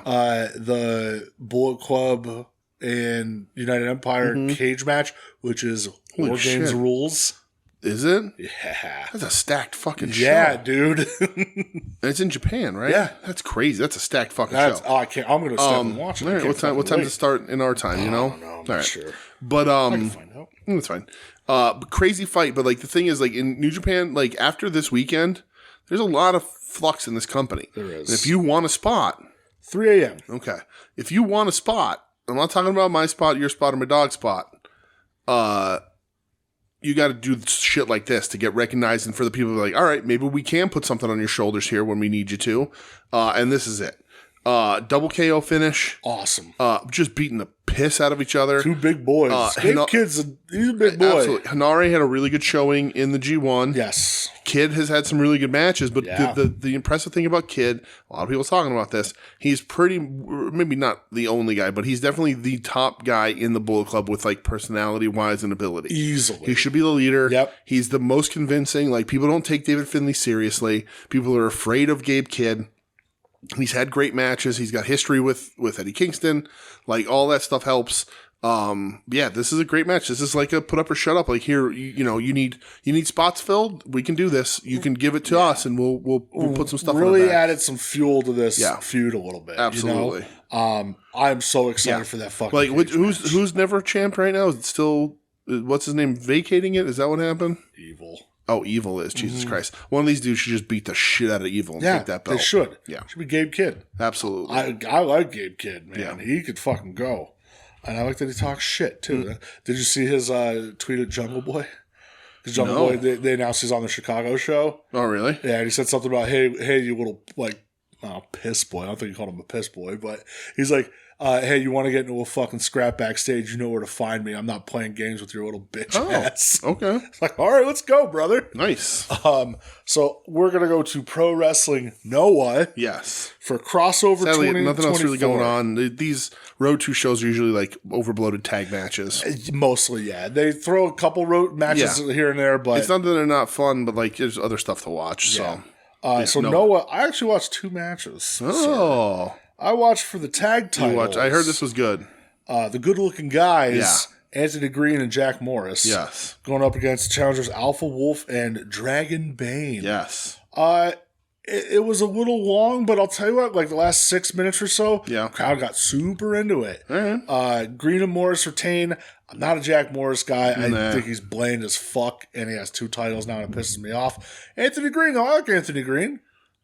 S2: The Bullet Club and United Empire cage match, which is War Games rules.
S3: Is it?
S2: Yeah.
S3: That's a stacked fucking show.
S2: Yeah, dude.
S3: And it's in Japan, right?
S2: Yeah.
S3: That's crazy. That's a stacked fucking show.
S2: Oh, I can't. I'm going to step and watch it.
S3: All right, what time does it start in our time, you know?
S2: No, I'm
S3: all
S2: not
S3: right.
S2: sure.
S3: But
S2: I can find out.
S3: That's fine. But crazy fight, but like the thing is like in New Japan, like after this weekend, there's a lot of flux in this company.
S2: There is.
S3: And if you want a spot,
S2: 3 a.m.
S3: Okay. If you want a spot, I'm not talking about my spot, your spot, or my dog's spot. You got to do shit like this to get recognized and for the people to be like, all right, maybe we can put something on your shoulders here when we need you to. And this is it. Double KO finish.
S2: Awesome.
S3: Just beating the piss out of each other.
S2: 2 big boys. Gabe Kidd's he's a big boy.
S3: Absolutely. Hanare had a really good showing in the G1.
S2: Yes.
S3: Kidd has had some really good matches, but the impressive thing about Kidd, a lot of people talking about this, he's pretty, maybe not the only guy, but he's definitely the top guy in the Bullet Club with like personality-wise and ability.
S2: Easily.
S3: He should be the leader.
S2: Yep.
S3: He's the most convincing. Like, people don't take David Finlay seriously. People are afraid of Gabe Kidd. He's had great matches. He's got history with Eddie Kingston. Like, all that stuff helps. This is a great match. This is like a put up or shut up. Like, here, you need spots filled. We can do this. You can give it to us, and we'll put some stuff.
S2: Really
S3: on the back.
S2: added some fuel to this feud a little bit.
S3: Absolutely.
S2: I'm so excited for that fucking.
S3: Like, who's never champ right now? Is it still what's his name vacating it? Is that what happened?
S2: Evil.
S3: Oh, Evil is. Jesus Christ. One of these dudes should just beat the shit out of Evil and take that belt.
S2: They should.
S3: Yeah.
S2: Should be Gabe Kidd.
S3: Absolutely.
S2: I like Gabe Kidd, man.
S3: Yeah.
S2: He could fucking go. And I like that he talks shit, too. Did you see his tweet at Jungle Boy? Because Jungle Boy, they announced he's on the Chicago show.
S3: Oh, really?
S2: Yeah, and he said something about, hey, you little, like, piss boy. I don't think he called him a piss boy, but he's like, hey, you want to get into a fucking scrap backstage? You know where to find me. I'm not playing games with your little bitch ass.
S3: Okay.
S2: It's like, all right, let's go, brother.
S3: Nice.
S2: So we're going to go to Pro Wrestling Noah.
S3: Yes.
S2: For crossover.
S3: Sadly, nothing else really going on. These Road 2 shows are usually like overbloated tag matches.
S2: Mostly, yeah. They throw a couple road matches here and there, but
S3: it's not that they're not fun, but like there's other stuff to watch.
S2: Yeah.
S3: So,
S2: Noah, I actually watched 2 matches.
S3: Oh.
S2: I watched for the tag titles.
S3: I heard this was good.
S2: The good-looking guys, Anthony Green and Jack Morris.
S3: Yes.
S2: Going up against challengers Alpha Wolf and Dragon Bane.
S3: Yes.
S2: It was a little long, but I'll tell you what, like the last 6 minutes or so, crowd got super into it. Green and Morris retain. I'm not a Jack Morris guy. I think he's bland as fuck, and he has 2 titles now, and it pisses me off. Anthony Green, I like Anthony Green.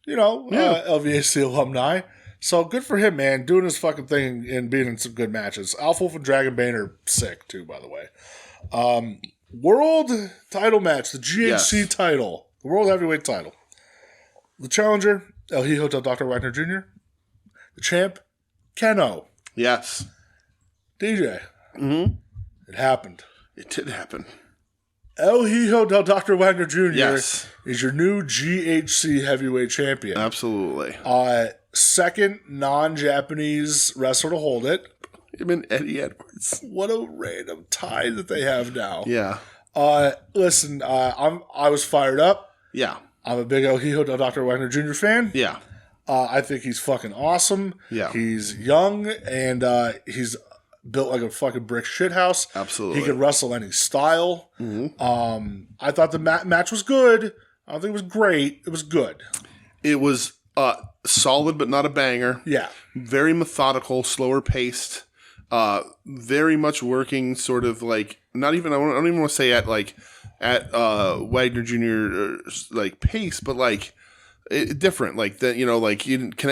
S2: LVAC alumni. So good for him, man, doing his fucking thing and being in some good matches. Alpha Wolf and Dragon Bane are sick, too, by the way. World title match, the GHC title, the World Heavyweight title. The challenger, El Hijo del Dr. Wagner Jr. The champ, Keno.
S3: Yes.
S2: DJ. It happened.
S3: It did happen.
S2: El Hijo del Dr. Wagner Jr.
S3: Yes.
S2: Is your new GHC heavyweight champion.
S3: Absolutely.
S2: Second non-Japanese wrestler to hold it.
S3: Him and Eddie Edwards.
S2: What a random tie that they have now.
S3: Yeah.
S2: Listen, I was fired up.
S3: Yeah.
S2: I'm a big El Hijo del Dr. Wagner Jr. fan.
S3: Yeah.
S2: I think he's fucking awesome.
S3: Yeah.
S2: He's young and he's built like a fucking brick shithouse.
S3: Absolutely.
S2: He can wrestle any style. I thought the match was good. I don't think it was great. It was good.
S3: It was solid, but not a banger.
S2: Yeah.
S3: Very methodical, slower paced. Very much working sort of like, I don't even want to say at Wagner Jr. Like pace, but like different. Like that, like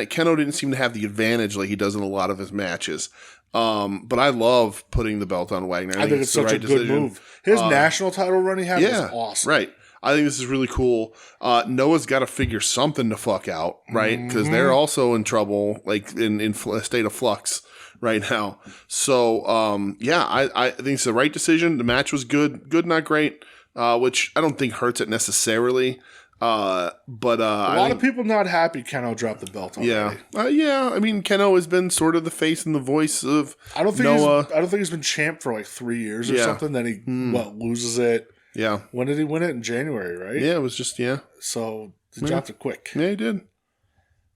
S3: Keno didn't seem to have the advantage like he does in a lot of his matches. But I love putting the belt on Wagner.
S2: I think it's such a good move. His national title run he had was awesome.
S3: Right. I think this is really cool. Noah's got to figure something to fuck out, right? Because they're also in trouble, like in a state of flux right now. So, I think it's the right decision. The match was good, not great, which I don't think hurts it necessarily. But a lot
S2: of people not happy Keno dropped the belt already.
S3: I mean, Keno has been sort of the face and the voice of
S2: Noah. I don't think he's been champ for like 3 years or something. Then he loses it.
S3: Yeah.
S2: When did he win it? In January, right?
S3: Yeah, it was just
S2: So he dropped it quick.
S3: Yeah, he did.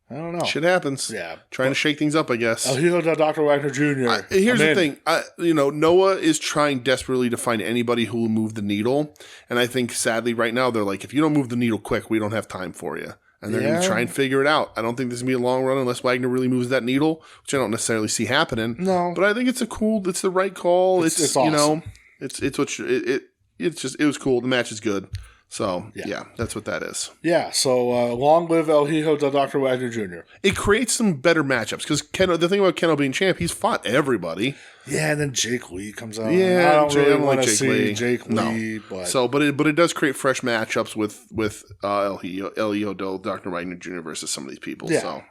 S2: I don't know.
S3: Shit happens.
S2: Yeah.
S3: Trying to shake things up, I guess.
S2: El Hijo del Dr. Wagner Jr.
S3: Here's the thing. Noah is trying desperately to find anybody who will move the needle. And I think, sadly, right now, they're like, if you don't move the needle quick, we don't have time for you. And they're going to try and figure it out. I don't think this is going to be a long run unless Wagner really moves that needle, which I don't necessarily see happening.
S2: No.
S3: But I think it's the right call. It's awesome. It was cool. The match is good. So, that's what that is.
S2: Yeah, so long live El Hijo del Dr. Wagner Jr.
S3: It creates some better matchups because the thing about Keno being champ, he's fought everybody.
S2: Yeah, and then Jake Lee comes out.
S3: Yeah,
S2: I don't really want to
S3: Jake
S2: see
S3: Lee.
S2: Jake Lee.
S3: No. But it does create fresh matchups with El Hijo del Dr. Wagner Jr. versus some of these people.
S2: Yeah.
S3: So,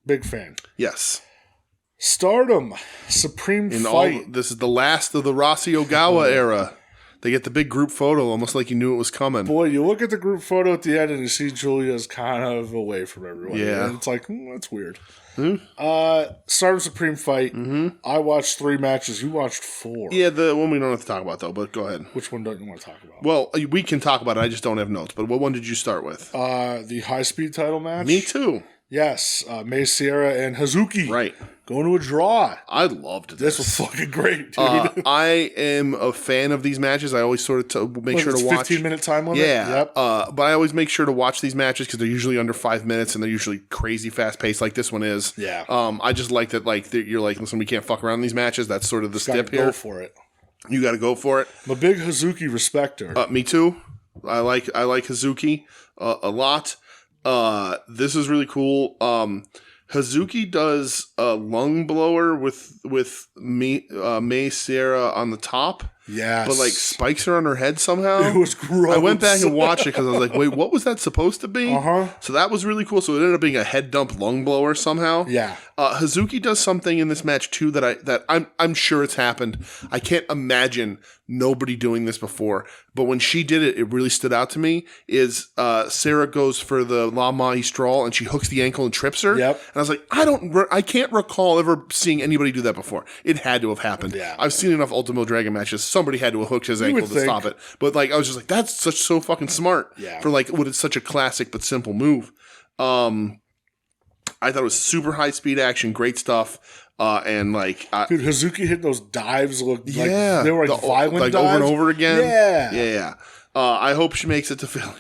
S2: big fan.
S3: Yes.
S2: Stardom, Supreme Fight.
S3: This is the last of the Rossy Ogawa era. They get the big group photo, almost like you knew it was coming.
S2: Boy, you look at the group photo at the end and you see Julia's kind of away from everyone.
S3: Yeah.
S2: And it's like, that's weird. Stardom Supreme Fight. I watched 3 matches. You watched 4.
S3: Yeah, the one we don't have to talk about, though, but go ahead.
S2: Which one don't you want to talk about?
S3: Well, we can talk about it. I just don't have notes. But what one did you start with?
S2: The high-speed title match.
S3: Me too.
S2: Yes, May Sierra and Hazuki.
S3: Right.
S2: Going to a draw.
S3: I loved this.
S2: This was fucking great, dude.
S3: I am a fan of these matches. I always sort of make sure to watch.
S2: 15-minute time limit?
S3: Yeah.
S2: Yep.
S3: But I always make sure to watch these matches because they're usually under 5 minutes and they're usually crazy fast paced like this one is.
S2: Yeah.
S3: I just like that, like, you're like, listen, we can't fuck around in these matches. That's sort of the step here.
S2: Go for it.
S3: You got to go for it.
S2: I'm a big Hazuki respecter.
S3: Me too. I like Hazuki a lot. This is really cool. Hazuki does a lung blower with May Sierra on the top.
S2: Yes.
S3: But, like, spikes her on her head somehow.
S2: It was gross.
S3: I went back and watched it because I was like, wait, what was that supposed to be?
S2: Uh-huh.
S3: So that was really cool. So it ended up being a head dump lung blower somehow.
S2: Yeah.
S3: Hazuki does something in this match, too, that I'm sure it's happened. I can't imagine nobody doing this before. But when she did it, it really stood out to me, is Sarah goes for the La Magistral and she hooks the ankle and trips her.
S2: Yep.
S3: And I was like, I can't recall ever seeing anybody do that before. It had to have happened.
S2: Yeah.
S3: I've seen enough Ultimo Dragon matches. Somebody had to have hooked his ankle to stop it. But, like, I was just like, that's so fucking smart.
S2: Yeah.
S3: For, like, what is such a classic but simple move. I thought it was super high speed action, great stuff. And, like,
S2: dude, Hazuki hit those dives like
S3: yeah,
S2: they were like violent
S3: like
S2: dives.
S3: over and over again.
S2: Yeah.
S3: I hope she makes it to Philly.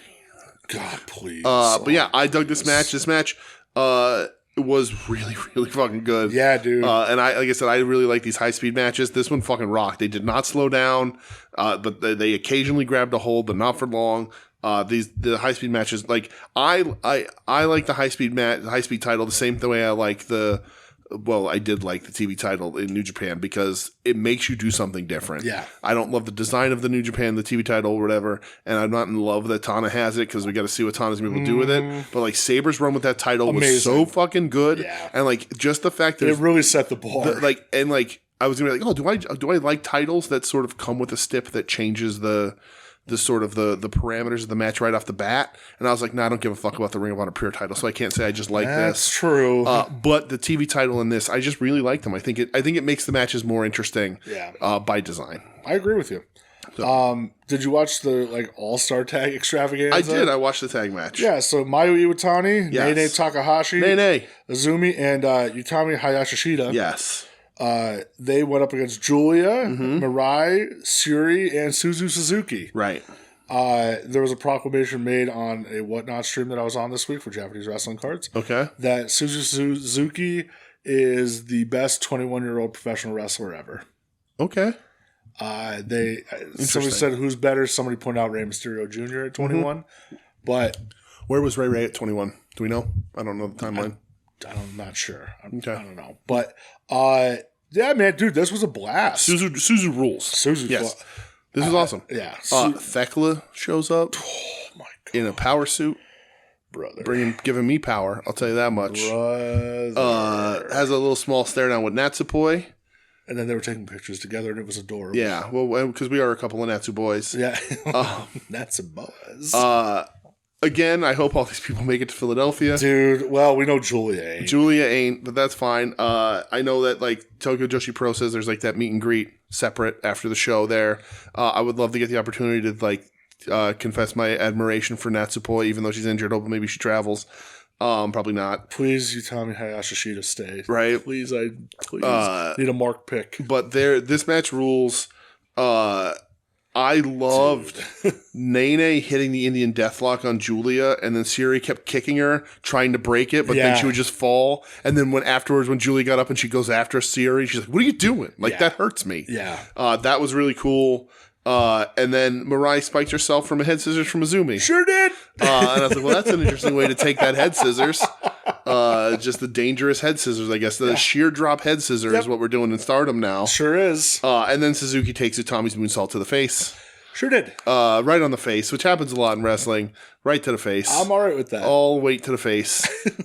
S2: God, please.
S3: But yeah, I dug this match. This match was really, really fucking good.
S2: Yeah, dude.
S3: And like I said, I really like these high speed matches. This one fucking rocked. They did not slow down, but they occasionally grabbed a hold, but not for long. The high speed matches, like I like the high speed title the same way I like I did like the TV title in New Japan because it makes you do something different.
S2: Yeah.
S3: I don't love the design of the New Japan, the TV title or whatever, and I'm not in love that Tana has it because we got to see what Tana's going to do with it. But, like, Saber's run with that title was so fucking good.
S2: Yeah.
S3: And, like, just the fact that
S2: it really set the bar.
S3: I was going to be like, do I like titles that sort of come with a stip that changes the sort of the parameters of the match right off the bat? And I was like, no, I don't give a fuck about the Ring of Honor Pure title, so I can't say I just like this.
S2: That's true.
S3: But the TV title in this, I just really like them. I think it makes the matches more interesting. By design.
S2: I agree with you. So. Did you watch the All-Star Tag Extravaganza?
S3: I did. I watched the tag match.
S2: Yeah. So Mayu Iwatani,
S3: yes.
S2: Nene Takahashi, Azumi, and Utami Hayashishita.
S3: Yes.
S2: They went up against Julia, Mirai, Suri, and Suzu Suzuki.
S3: Right.
S2: There was a proclamation made on a Whatnot stream that I was on this week for Japanese Wrestling Cards.
S3: Okay.
S2: That Suzu Suzuki is the best 21-year-old professional wrestler ever.
S3: Okay.
S2: Somebody said who's better. Somebody pointed out Rey Mysterio Jr. at 21. But
S3: where was Ray at 21? Do we know? I don't know the timeline.
S2: I'm not sure. I don't know. But yeah, man, dude, this was a blast.
S3: Suzu rules.
S2: Suzu,
S3: yes. This is awesome.
S2: Yeah.
S3: Thekla shows up in a power suit.
S2: Brother.
S3: Giving me power, I'll tell you that much.
S2: Brother.
S3: Has a little small stare down with Natsupoi.
S2: And then they were taking pictures together, and it was adorable.
S3: Yeah, well, because we are a couple of Natsu boys.
S2: Yeah. Natsu boys.
S3: Again, I hope all these people make it to Philadelphia.
S2: Dude, well, we know Julia ain't.
S3: Julia ain't, but that's fine. I know that, like, Tokyo Joshi Pro says there's, like, that meet and greet separate after the show there. I would love to get the opportunity to, like, confess my admiration for Natsupoi, even though she's injured. Hope maybe she travels. Probably not.
S2: Please, Utami Hayashishita stay.
S3: Right.
S2: Please, I need a mark pick.
S3: But this match rules. I loved Nene hitting the Indian Deathlock on Julia, and then Siri kept kicking her, trying to break it, but then she would just fall. And then afterwards, when Julia got up and she goes after Siri, she's like, "What are you doing? Like, that hurts me."
S2: Yeah.
S3: That was really cool. And then Mirai spiked herself from a head scissors from Azumi.
S2: Sure did.
S3: And I was like, well, that's an interesting way to take that head scissors. Just the dangerous head scissors, I guess. The sheer drop head scissors is what we're doing in Stardom now.
S2: Sure is.
S3: And then Suzuki takes Utami's moonsault to the face.
S2: Sure did.
S3: Right on the face, which happens a lot in wrestling. Right to the face.
S2: I'm all right with that.
S3: All weight to the face.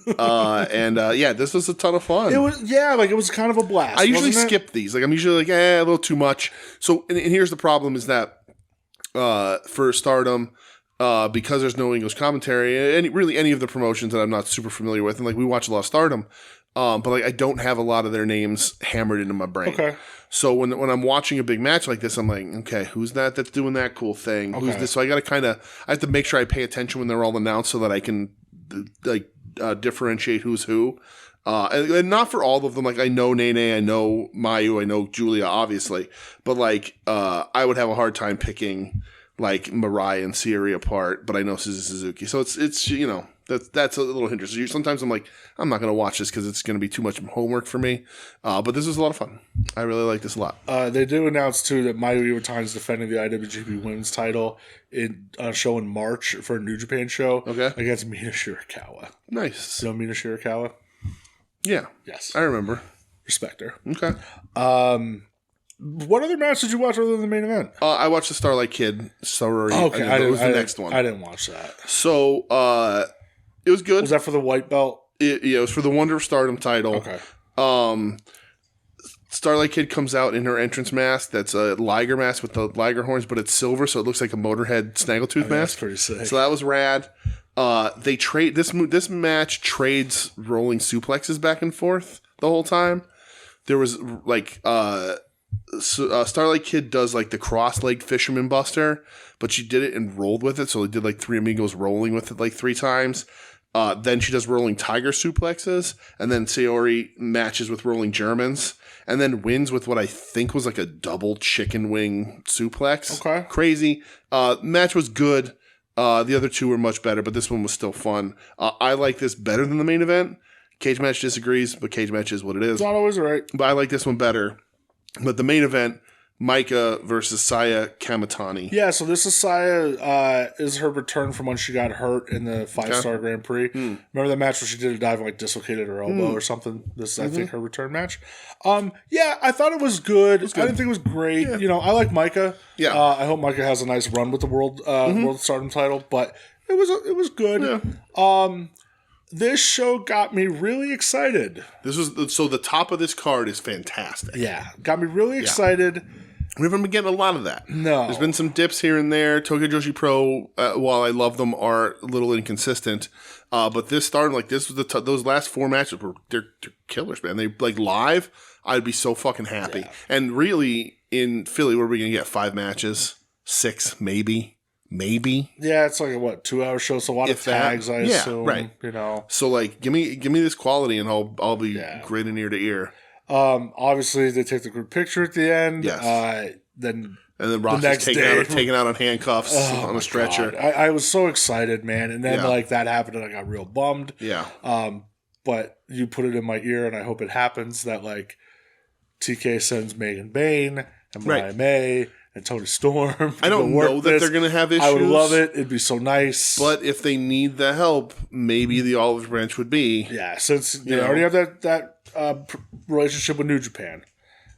S3: This was a ton of fun.
S2: It was kind of a blast.
S3: I usually skip these. Like, I'm usually like, a little too much. So, and here's the problem is that for Stardom, because there's no English commentary, and really any of the promotions that I'm not super familiar with, and like we watch a lot of Stardom, but like I don't have a lot of their names hammered into my brain.
S2: Okay.
S3: So when I'm watching a big match like this, I'm like, okay, who's that's doing that cool thing? Okay. Who's this? So I got to I have to make sure I pay attention when they're all announced so that I can like differentiate who's who. And not for all of them. Like, I know Nene, I know Mayu, I know Julia, obviously. But, like, I would have a hard time picking, like, Mirai and Sayuri apart, but I know Suzuki. So it's you know, that's a little hindrance. Sometimes I'm like, I'm not going to watch this because it's going to be too much homework for me. But this was a lot of fun. I really like this a lot.
S2: They do announce, too, that Mayu Iwatani is defending the IWGP Women's title in a show in March for a New Japan show against Mina Shirakawa.
S3: Nice.
S2: You know Mina Shirakawa?
S3: Yeah.
S2: Yes.
S3: I remember.
S2: Respect her.
S3: Okay.
S2: What other match did you watch other than the main event?
S3: I watched the Starlight Kid sorority.
S2: Okay.
S3: That was the next one.
S2: I didn't watch that.
S3: So, it was good.
S2: Was that for the white belt?
S3: It was for the Wonder of Stardom title.
S2: Okay.
S3: Starlight Kid comes out in her entrance mask. That's a Liger mask with the Liger horns, but it's silver, so it looks like a Motorhead Snaggletooth mask.
S2: That's pretty sick.
S3: So that was rad. They trade this match trades rolling suplexes back and forth the whole time. There was like Starlight Kid does like the cross-legged Fisherman Buster, but she did it and rolled with it. So they did like Three Amigos rolling with it like 3 times. Then she does rolling tiger suplexes, and then Sayori matches with rolling Germans, and then wins with what I think was like a double chicken wing suplex.
S2: Okay.
S3: Crazy. Match was good. The other 2 were much better, but this one was still fun. I like this better than the main event. Cage Match disagrees, but Cage Match is what it is.
S2: It's not always right.
S3: But I like this one better. But the main event, Micah versus Saya Kamitani.
S2: Yeah, so this is Saya, is her return from when she got hurt in the 5-star Grand Prix. Remember that match where she did a dive and like dislocated her elbow or something? This is, I think, her return match. Yeah, I thought it was good. I didn't think it was great.
S3: Yeah.
S2: You know, I like Micah.
S3: Yeah.
S2: I hope Micah has a nice run with the World Stardom title, but it was good.
S3: Yeah.
S2: This show got me really excited.
S3: So the top of this card is fantastic.
S2: Yeah, got me really excited.
S3: We haven't been getting a lot of that.
S2: No.
S3: There's been some dips here and there. Tokyo Joshi Pro, while I love them, are a little inconsistent. But this Stardom, like this was those last 4 matches they're killers, man. They like live. I'd be so fucking happy. Yeah. And really, in Philly, where are we gonna get 5 matches? 6, maybe.
S2: Yeah, it's like a 2-hour show, so a lot of tags, I assume. Right. You know.
S3: So like, give me this quality, and I'll be grinning ear to ear.
S2: Obviously, they take the group picture at the end.
S3: Yes.
S2: Then
S3: Rossi's taken out on handcuffs on a stretcher.
S2: I was so excited, man. And then like that happened, and I got real bummed.
S3: Yeah.
S2: But you put it in my ear, and I hope it happens that like TK sends Megan Bain and Mariah May and Toni Storm.
S3: I don't know that they're going to have issues.
S2: I would love it. It'd be so nice.
S3: But if they need the help, maybe the olive branch would be.
S2: Yeah, since they already have that relationship with New Japan,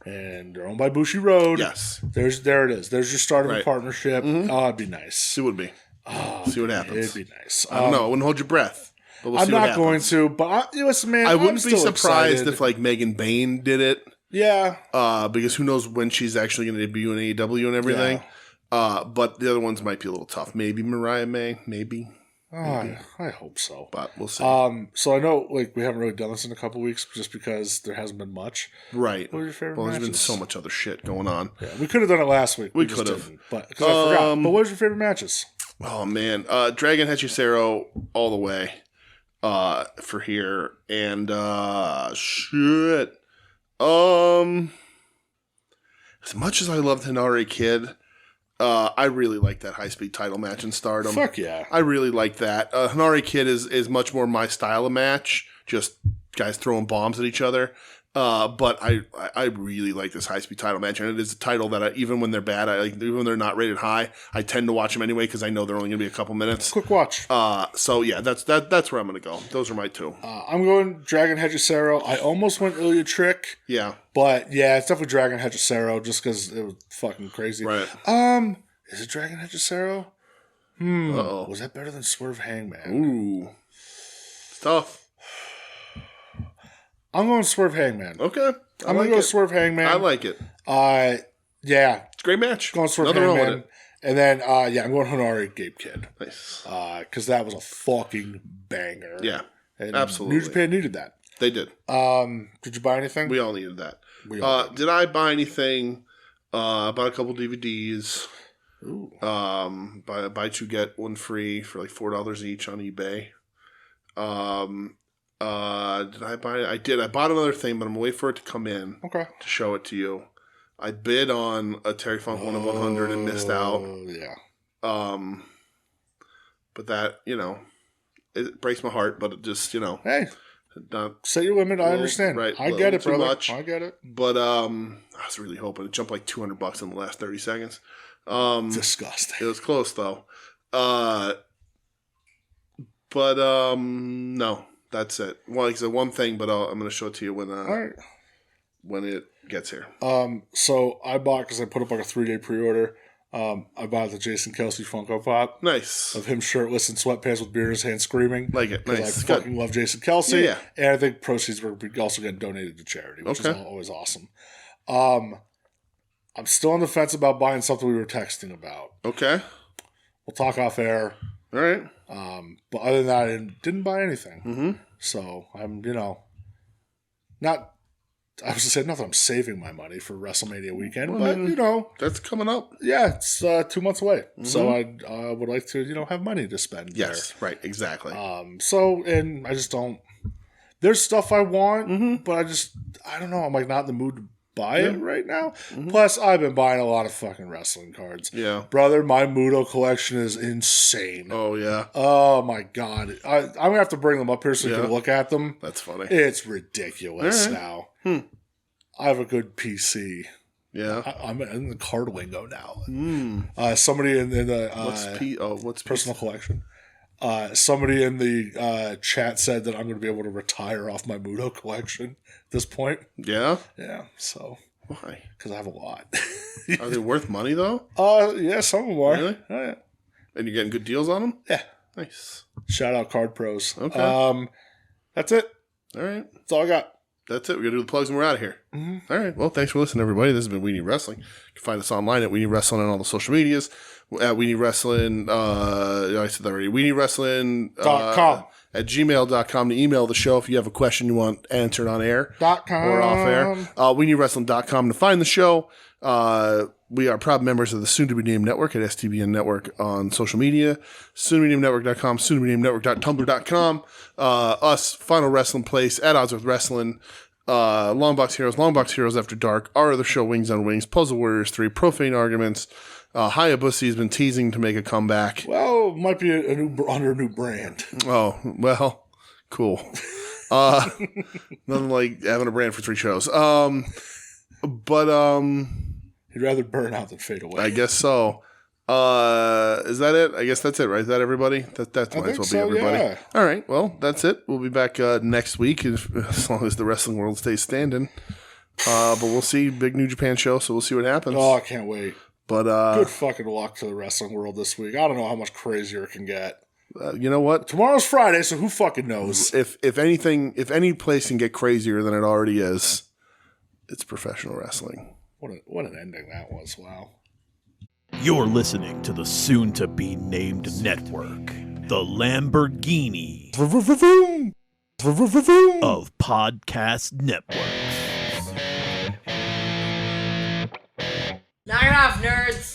S2: and they're owned by Bushi Road.
S3: Yes,
S2: there it is. There's your start of a partnership. Oh, it'd be nice.
S3: It would be. See what happens.
S2: It'd be nice.
S3: I don't know. I wouldn't hold your breath. But we'll
S2: I'm not going to. But listen, man,
S3: I wouldn't be surprised
S2: excited
S3: if like Megan Bain did it.
S2: Yeah.
S3: Because who knows when she's actually going to debut in AEW and everything. Yeah. But the other ones might be a little tough. Maybe Mariah May. Maybe.
S2: I hope so.
S3: But we'll see.
S2: So I know like we haven't really done this in a couple weeks just because there hasn't been much.
S3: Right.
S2: What were your favorite matches?
S3: There's been so much other shit going on.
S2: Yeah, we could have done it last week.
S3: We could have.
S2: But because I forgot. But what was your favorite matches?
S3: Oh, man. Dragon Hechicero all the way for here. And shit. As much as I loved Hinare Kid, I really like that high-speed title match in Stardom.
S2: Fuck yeah.
S3: I really like that. Hinare Kid is much more my style of match, just guys throwing bombs at each other. But I really like this high-speed title match, and it is a title that even when they're bad, even when they're not rated high, I tend to watch them anyway because I know they're only going to be a couple minutes.
S2: Quick watch.
S3: So yeah, that's where I'm going to go. Those are my 2.
S2: I'm going Dragon Hechicero. I almost went Ilya Trick.
S3: Yeah.
S2: But yeah, it's definitely Dragon Hechicero just because it was fucking crazy.
S3: Right.
S2: Is it Dragon Hechicero?
S3: Uh-oh.
S2: Was that better than Swerve Hangman?
S3: Ooh. It's tough.
S2: I'm going Swerve Hangman.
S3: Okay.
S2: I'm going to go Swerve Hangman.
S3: I like it.
S2: Yeah.
S3: It's a great match.
S2: Going Swerve Hangman. And then, I'm going Hinare Gabe Kid.
S3: Nice.
S2: Because that was a fucking banger.
S3: Yeah.
S2: And
S3: absolutely.
S2: New Japan needed that.
S3: They did.
S2: Did you buy anything?
S3: We all needed that. Did I buy anything? Bought a couple DVDs.
S2: Ooh.
S3: Buy 2 get 1 free for like $4 each on eBay. Did I buy it? I did. I bought another thing, but I'm going to wait for it to come in to show it to you. I bid on a Terry Funk 1 of 100 and missed out.
S2: Yeah.
S3: But that, it breaks my heart, but it just,
S2: Hey.
S3: Not,
S2: set your limit. I understand.
S3: Right.
S2: I get it, brother.
S3: Much.
S2: I get it.
S3: But I was really hoping it jumped like $200 in the last 30 seconds.
S2: Disgusting.
S3: It was close though. No, that's it. Well, it's one thing, but I'm going to show it to you when it gets here.
S2: So I bought, because I put up like a 3-day pre-order. I bought the Jason Kelsey Funko Pop.
S3: Nice.
S2: Of him shirtless in sweatpants with beer in his hand screaming.
S3: Like it. Nice.
S2: I fucking love Jason Kelsey.
S3: Yeah.
S2: And I think proceeds were also getting donated to charity, which is always awesome. I'm still on the fence about buying something we were texting about.
S3: Okay.
S2: We'll talk off air.
S3: All right.
S2: But other than that, I didn't buy anything.
S3: Mm-hmm.
S2: So I'm, not... I was going to say, not that I'm saving my money for WrestleMania weekend, but,
S3: That's coming up.
S2: Yeah, it's 2 months away. Mm-hmm. So I would like to, have money to spend
S3: Yes, right, exactly.
S2: And I just don't... There's stuff I want, but I don't know. I'm like not in the mood to buy it right now. Mm-hmm. Plus, I've been buying a lot of fucking wrestling cards.
S3: Yeah.
S2: Brother, my Muto collection is insane.
S3: Oh, yeah.
S2: Oh, my God. I'm going to have to bring them up here so you can look at them.
S3: That's funny.
S2: It's ridiculous now. I have a good PC.
S3: Yeah.
S2: I'm in the card window now. Somebody in the
S3: what's
S2: personal collection. Somebody in the chat said that I'm going to be able to retire off my Muto collection at this point.
S3: Yeah?
S2: Yeah, so.
S3: Why?
S2: Because I have a lot.
S3: Are they worth money, though?
S2: Yeah, some of them are.
S3: Really?
S2: Oh, yeah.
S3: And you're getting good deals on them?
S2: Yeah.
S3: Nice.
S2: Shout out Card Pros.
S3: Okay.
S2: That's it.
S3: All right.
S2: That's all I got.
S3: That's it. We're going to do the plugs and we're out of here. Mm-hmm. All right. Well, thanks for listening, everybody. This has been We Need Wrestling. You can find us online at We Need Wrestling on all the social medias. At We Need Wrestling, I said that already. We Need Wrestling
S2: .com.
S3: At gmail.com to email the show if you have a question you want answered on air
S2: .com.
S3: or off air. WeNeedWrestling.com to find the show. We are proud members of the soon-to-be-named network at STBN Network on social media. Soon-to-be-named-network.com, soon-to-be-named-network.tumblr.com. Us, Final Wrestling Place, At Odds with Wrestling, Longbox Heroes After Dark, our other show, Wings on Wings, Puzzle Warriors 3, Profane Arguments. Hayabusa has been teasing to make a comeback.
S2: Well, it might be under a new brand.
S3: Oh, well, cool. Nothing like having a brand for 3 shows.
S2: He'd rather burn out than fade away.
S3: I guess so. Is that it? I guess that's it, right? Is that everybody? That might as well be everybody.
S2: Yeah.
S3: All right. Well, that's it. We'll be back next week as long as the wrestling world stays standing. But we'll see. Big New Japan show, so we'll see what happens.
S2: Oh, I can't wait.
S3: But
S2: good fucking luck to the wrestling world this week. I don't know how much crazier it can get.
S3: You know what?
S2: Tomorrow's Friday, so who fucking knows?
S3: If any place can get crazier than it already is, it's professional wrestling.
S2: What an ending that was. Wow.
S1: You're listening to the soon-to-be-named network, the Lamborghini of podcast networks.
S7: Knock it off, nerds!